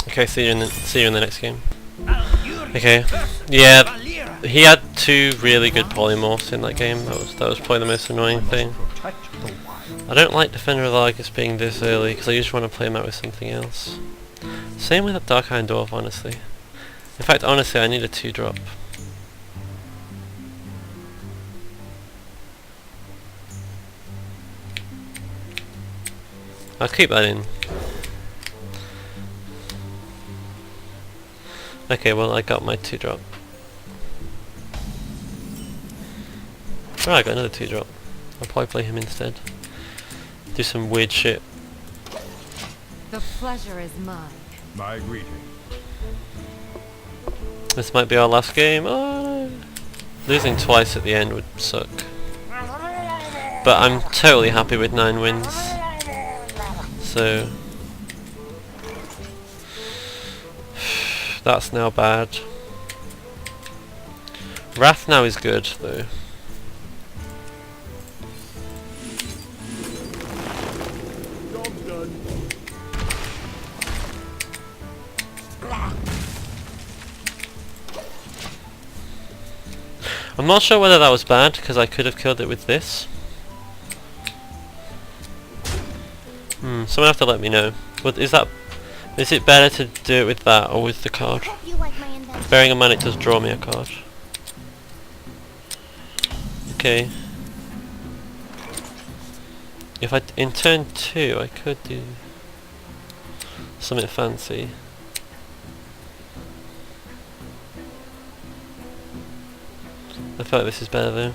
Okay, see you in the next game. Okay. Yeah, he had 2 really good polymorphs in that game. That was probably the most annoying thing. I don't like Defender of the Argus being this early, because I usually want to play him out with something else. Same with Dark Iron Dwarf, honestly. In fact, honestly, I need a 2-drop. I'll keep that in. Okay, well I got my 2-drop. Oh, I got another 2-drop. I'll probably play him instead. Do some weird shit. The pleasure is mine. My greeting. This might be our last game. Oh, no. Losing twice at the end would suck. But I'm totally happy with 9 wins. So that's now bad. Wrath now is good though. Job done. I'm not sure whether that was bad because I could have killed it with this. Someone have to let me know. Is it better to do it with that or with the card? You like my invention? Bearing in mind it does draw me a card. okay. If in turn 2 I could do something fancy. I feel like this is better though.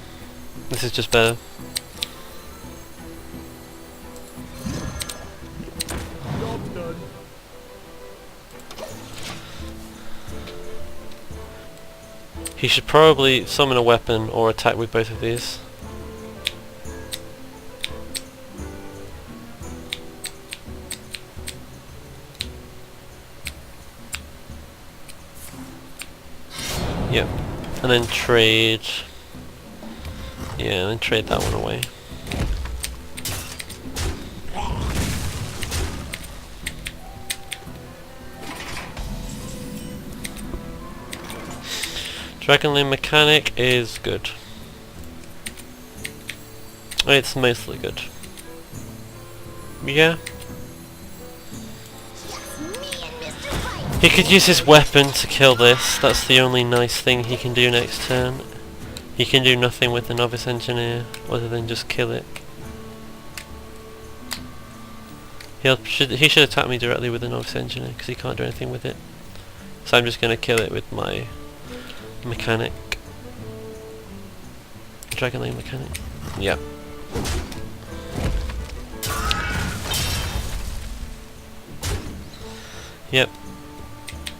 This is just better. Job done. He should probably summon a weapon or attack with both of these. Yep. And then trade. Yeah, and then trade that one away. Dragonlane mechanic is good. It's mostly good. Yeah. He could use his weapon to kill this. That's the only nice thing he can do next turn. He can do nothing with the Novice Engineer other than just kill it. He should attack me directly with the Novice Engineer because he can't do anything with it. So I'm just going to kill it with my mechanic. Dragonlane mechanic. Yep. Yep.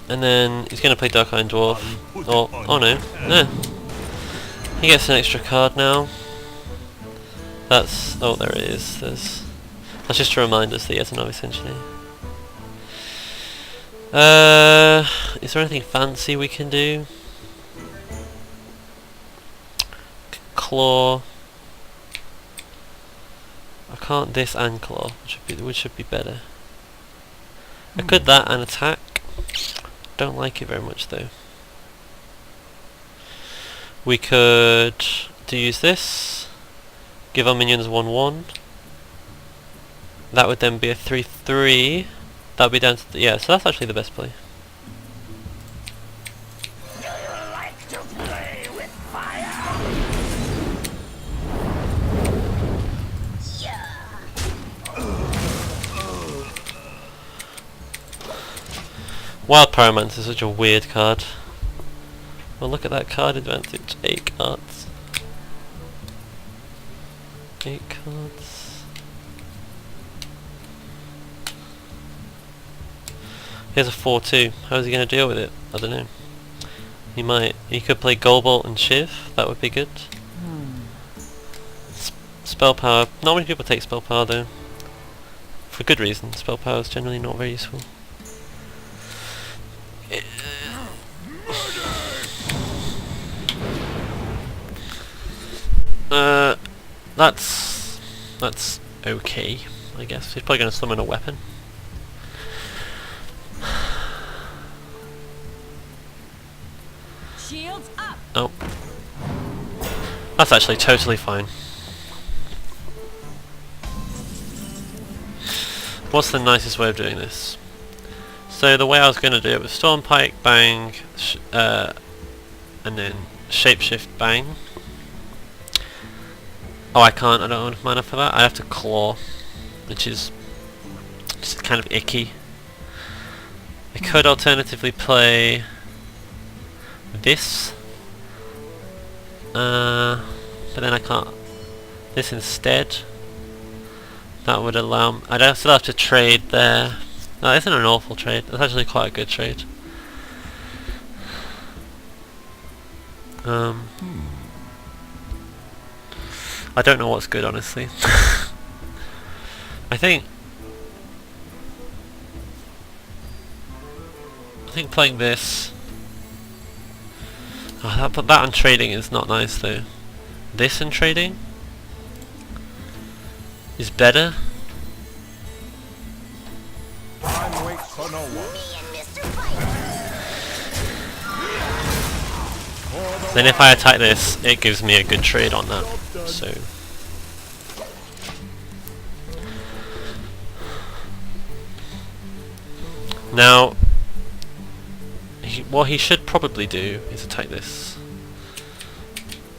And then he's going to play Dark Iron Dwarf. Oh no. No. He gets an extra card now. That's... oh, there it is. That's just to remind us that he has a Novice Engineer. Is there anything fancy we can do? Claw. I can't this and claw, which should be better. I could that and attack. Don't like it very much though. We could use this. Give our minions 1/1. That would then be a 3/3. That would be down to yeah. So that's actually the best play. Do you like to play with fire? Wild Pyromancer is such a weird card. Well, look at that card advantage. 8 cards. 8 cards. He has a 4/2. How is he going to deal with it? I don't know. He might. He could play Golbolt and Shiv. That would be good. Spell power. Not many people take spell power though. For good reason. Spell power is generally not very useful. That's okay, I guess. He's probably going to summon a weapon. Shields up. Oh. That's actually totally fine. What's the nicest way of doing this? So the way I was going to do it was Storm Pike, bang, and then Shapeshift, bang. Oh, I can't, I don't have enough mana for that. I have to claw, which is just kind of icky. I could alternatively play this, but then I can't. This instead. That would allow I'd still have to trade there. No, that isn't an awful trade. That's actually quite a good trade. I don't know what's good, honestly. I think playing this. Oh, that and trading is not nice though. This and trading is better. Time waits for no one. Then if I attack this, it gives me a good trade on that. So now, what he should probably do is attack this,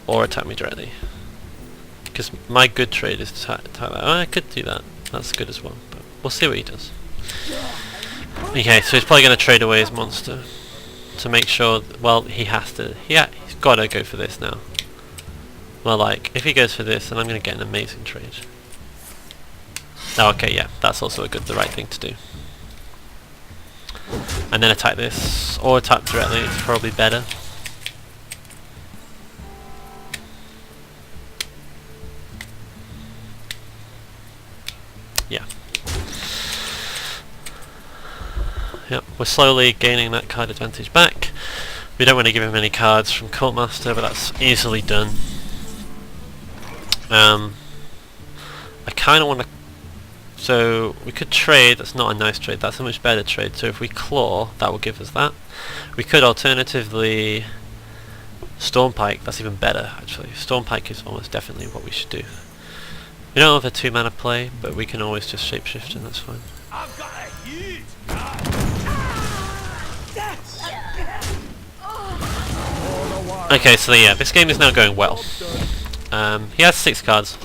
or attack me directly. because my good trade is to attack that. Oh, I could do that. That's good as well. But we'll see what he does. Okay, so he's probably going to trade away his monster to make sure. Well, he has to. Yeah, he's got to go for this now. Well, like if he goes for this, then I'm going to get an amazing trade. Oh, okay, yeah, that's also the right thing to do. And then attack this, or attack directly. It's probably better. Yeah. Yep, we're slowly gaining that card advantage back. We don't want to give him any cards from Cultmaster, but that's easily done. I kind of want to... So, we could trade, that's not a nice trade, that's a much better trade. So if we claw, that will give us that. We could alternatively... Stormpike, that's even better actually. Stormpike is almost definitely what we should do. We don't have a 2-mana play, but we can always just shapeshift and that's fine. I've got a huge Okay, so yeah, this game is now going well. He has 6 cards.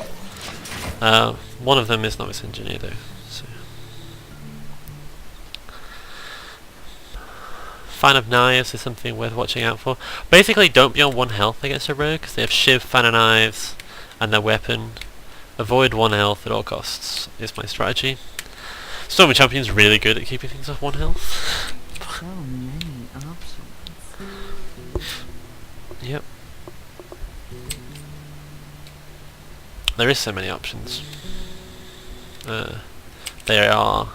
One of them is Novice Engineer though. So. Fan of Knives is something worth watching out for. Basically, don't be on 1 health against a rogue, because they have Shiv, Fan of Knives, and their weapon. Avoid 1 health at all costs, is my strategy. Stormy Champion's really good at keeping things off 1 health. So many options. Yep. There is so many options. There are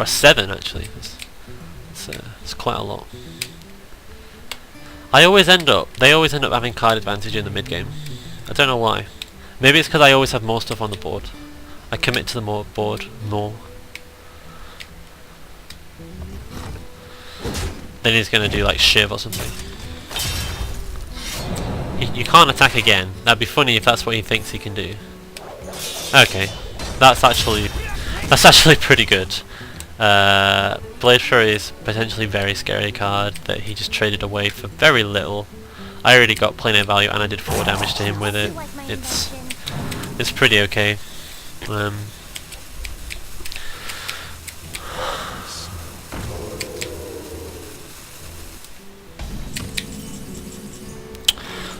7 actually. It's quite a lot. They always end up having card advantage in the mid game. I don't know why. Maybe it's because I always have more stuff on the board. I commit to the board more. Then he's going to do like Shiv or something. You can't attack again. That'd be funny if that's what he thinks he can do. Okay, that's actually pretty good. Blade Fury is potentially a very scary card that he just traded away for very little. I already got plain air value and I did 4 damage to him with it. It's pretty okay.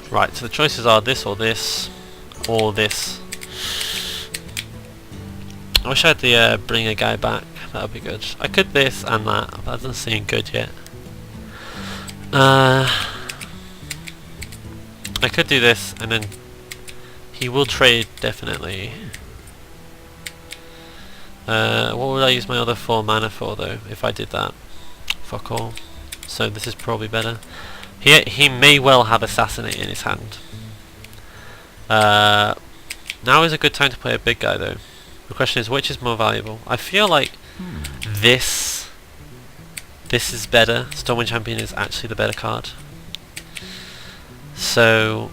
Right, so the choices are this or this, or this. I wish I had the bring a guy back, that would be good. I could this and that, but that doesn't seem good yet. I could do this and then he will trade definitely. What would I use my other 4 mana for though, if I did that? Fuck all. So this is probably better. He may well have Assassinate in his hand. Now is a good time to play a big guy though. The question is, which is more valuable? I feel like this is better. Stormwind Champion is actually the better card. So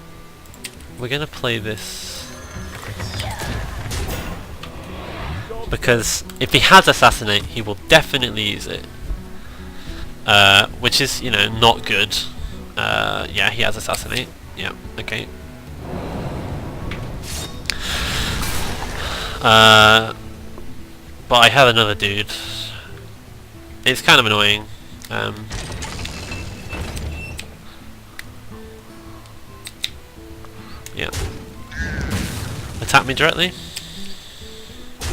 we're gonna play this because if he has Assassinate, he will definitely use it. Which is, you know, not good. Yeah, he has Assassinate. Yeah, okay. But I have another dude. It's kind of annoying. Yeah. Attack me directly?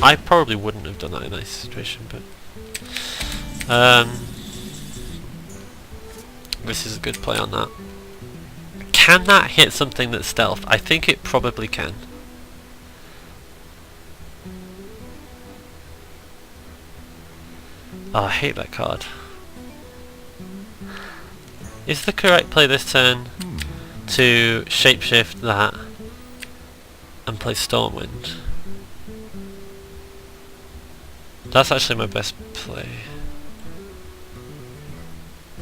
I probably wouldn't have done that in this situation, but... this is a good play on that. Can that hit something that's stealth? I think it probably can. Oh, I hate that card. Is the correct play this turn to shapeshift that and play Stormwind? That's actually my best play.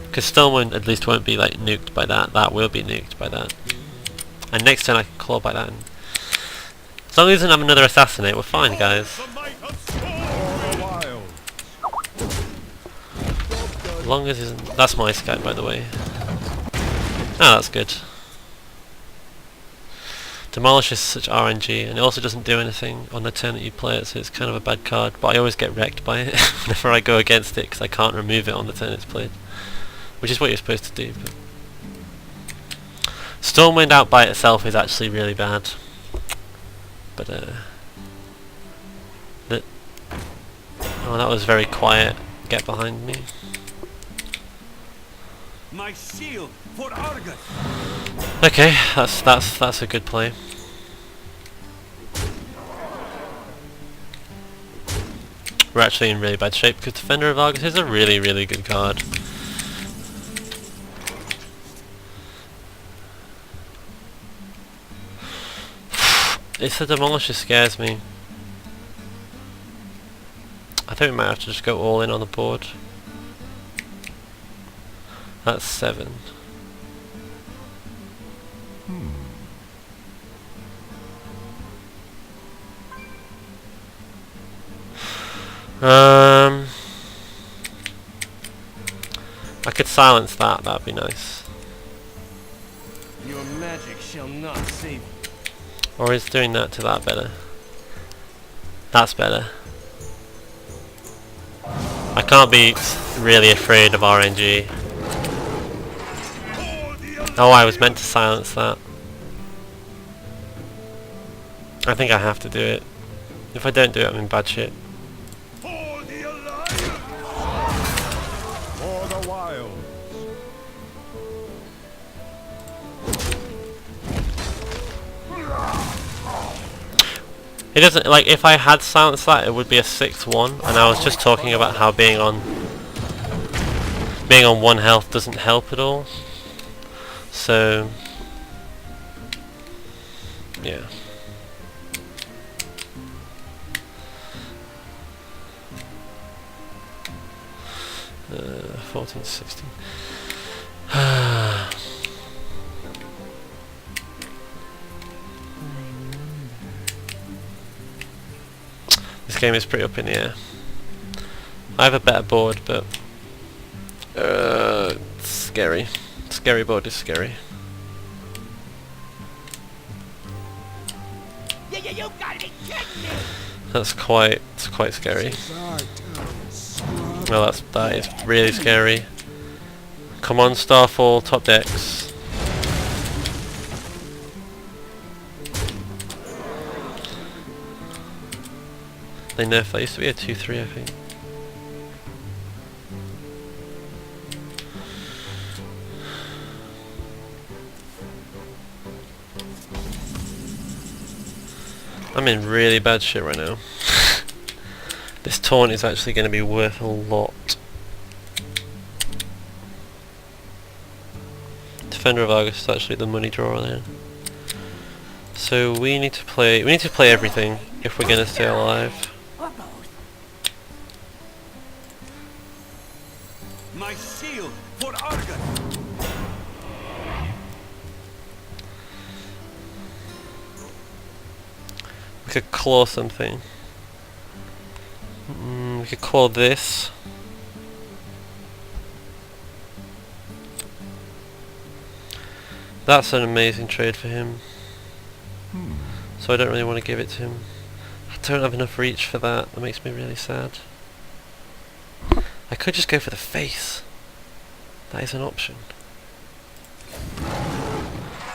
Because Stormwind at least won't be like nuked by that. That will be nuked by that. And next turn I can claw by that. And as long as he doesn't have another Assassinate, we're fine, guys. As long as he's... That's my scout, by the way. Oh, that's good. Demolish is such RNG, and it also doesn't do anything on the turn that you play it, so it's kind of a bad card, but I always get wrecked by it whenever I go against it, because I can't remove it on the turn it's played. Which is what you're supposed to do. But Stormwind out by itself is actually really bad. But oh, that was very quiet. Get behind me. My shield for Argus. Okay, that's a good play. We're actually in really bad shape because Defender of Argus is a really, really good card. It's the Demolisher scares me. I think we might have to just go all in on the board. That's 7. I could silence that, that'd be nice. Your magic shall not save you. Or is doing that to that better? That's better. I can't be really afraid of RNG. Oh, I was meant to silence that. I think I have to do it. If I don't do it, I'm in bad shit. For the Alliance. For the Wilds. It doesn't, like, if I had silenced that, it would be a 6-1, and I was just talking about how being on 1 health doesn't help at all. So, yeah. 14, 16. This game is pretty up in the air. I have a better board, but it's scary. Scary board is scary. You gotta be kidding me! That's quite scary. Well, that is really scary. Come on, Starfall, top decks. They nerfed that. Used to be a 2-3, I think. I'm in really bad shit right now. This taunt is actually going to be worth a lot. Defender of Argus is actually the money drawer there. So we need to play everything if we're going to stay alive. Or both. My shield for Argus. We could claw something. We could claw this. That's an amazing trade for him. So I don't really want to give it to him. I don't have enough reach for that. That makes me really sad. I could just go for the face. That is an option.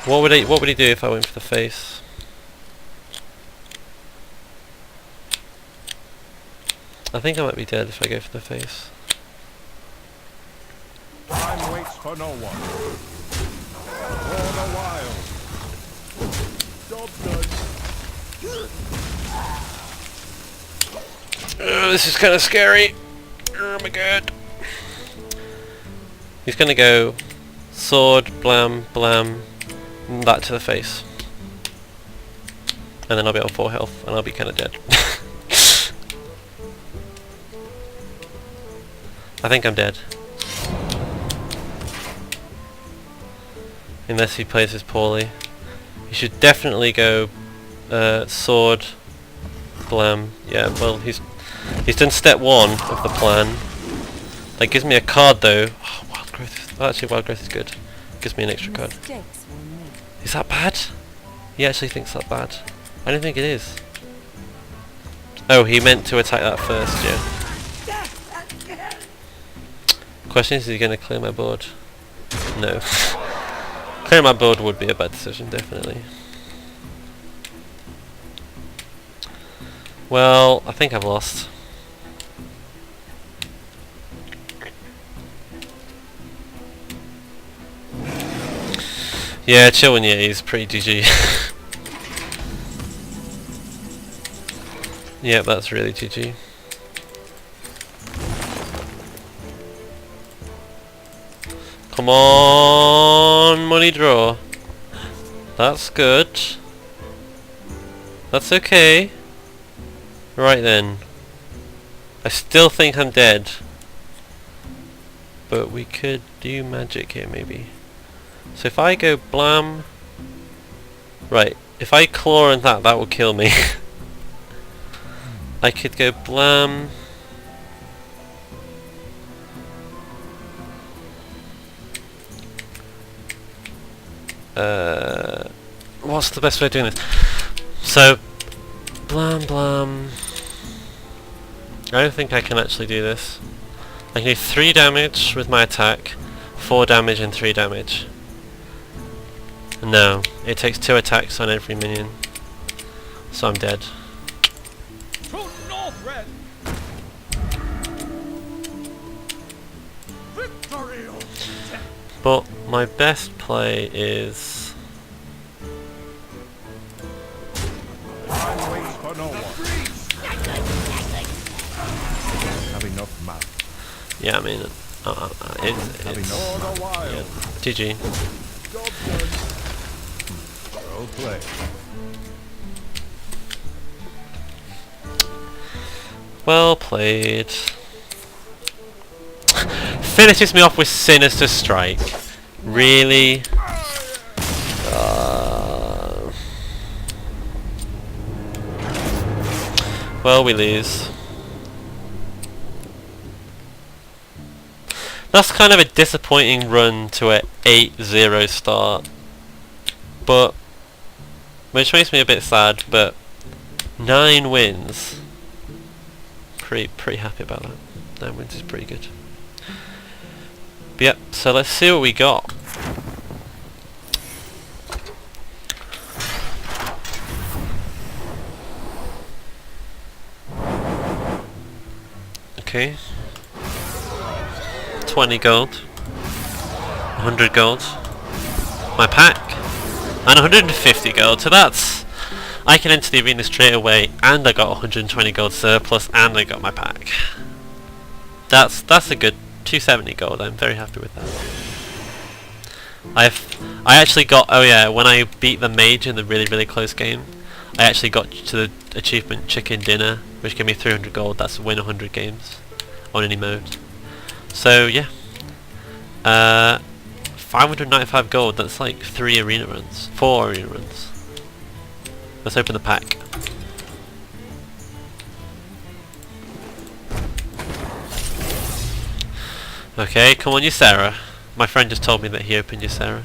What would he do if I went for the face? I think I might be dead if I go for the face. Time waits for no one. For the Wild. Job done. This is kind of scary. Oh my god. He's gonna go sword, blam, blam, that to the face. And then I'll be on 4 health and I'll be kind of dead. I think I'm dead. Unless he plays this poorly. He should definitely go sword, blam. Yeah, well he's done step 1 of the plan. That gives me a card though. Oh, wild growth. Actually, wild growth is good. Gives me an extra card. Is that bad? He actually thinks that bad. I don't think it is. Oh, he meant to attack that first, yeah. Question is he going to clear my board? No. Clearing my board would be a bad decision, definitely. Well, I think I've lost. Yeah, chillin', yeah, he's pretty GG. Yep, that's really GG. Come on, money draw. That's good. That's okay. Right then. I still think I'm dead. But we could do magic here maybe. So if I go blam... Right, if I claw and that will kill me. I could go blam... what's the best way of doing this? So, blam blam... I don't think I can actually do this. I can do 3 damage with my attack, 4 damage and 3 damage. No, it takes 2 attacks on every minion. So I'm dead. But my best play is... I'm waiting for no one. Have enough math. Yeah, I mean, it's yeah, GG. Well played. Well played. Finishes me off with Sinister Strike. Really? Well, we lose. That's kind of a disappointing run to a 8-0 start. But, which makes me a bit sad, but 9 wins. Pretty happy about that. 9 wins is pretty good. But yep, so let's see what we got. Okay. 20 gold. 100 gold. My pack. And 150 gold, so that's... I can enter the arena straight away, and I got 120 gold surplus, and I got my pack. That's a good 270 gold. I'm very happy with that. I actually got, oh yeah, when I beat the mage in the really close game, I actually got to the achievement Chicken Dinner, which gave me 300 gold. That's win 100 games on any mode. So yeah, 595 gold. That's like 3 arena runs, 4 arena runs. Let's open the pack. Okay, come on, Ysera. My friend just told me that he opened Ysera.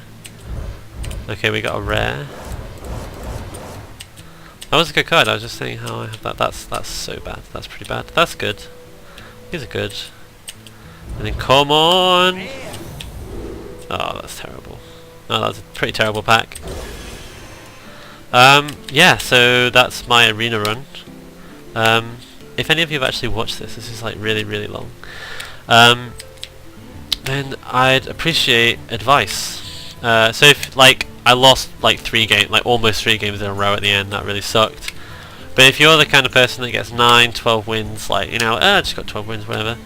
Okay, we got a rare. That was a good card. I was just saying how I have that. That's so bad. That's pretty bad. That's good. These are good. And then come on. Oh, that's terrible. Oh, that's a pretty terrible pack. Yeah, so that's my arena run. If any of you have actually watched this is like really long. Then I'd appreciate advice. So if like I lost like 3 games, like almost 3 games in a row at the end, that really sucked. But if you're the kind of person that gets 9, 12 wins, like, you know, I just got 12 wins, whatever,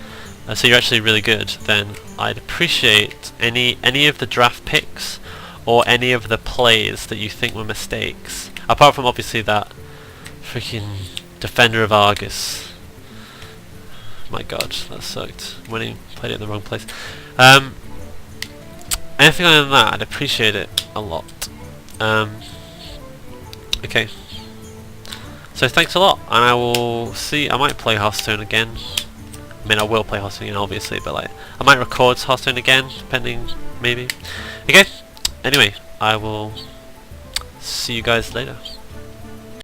so you're actually really good, then I'd appreciate any of the draft picks or any of the plays that you think were mistakes. Apart from obviously that freaking Defender of Argus. My god, that sucked. When he played it in the wrong place. Anything other than that, I'd appreciate it a lot. Okay. So thanks a lot, and I will see. I might play Hearthstone again. I mean, I will play Hearthstone again, obviously, but like, I might record Hearthstone again, depending, maybe. Okay. Anyway, I will see you guys later.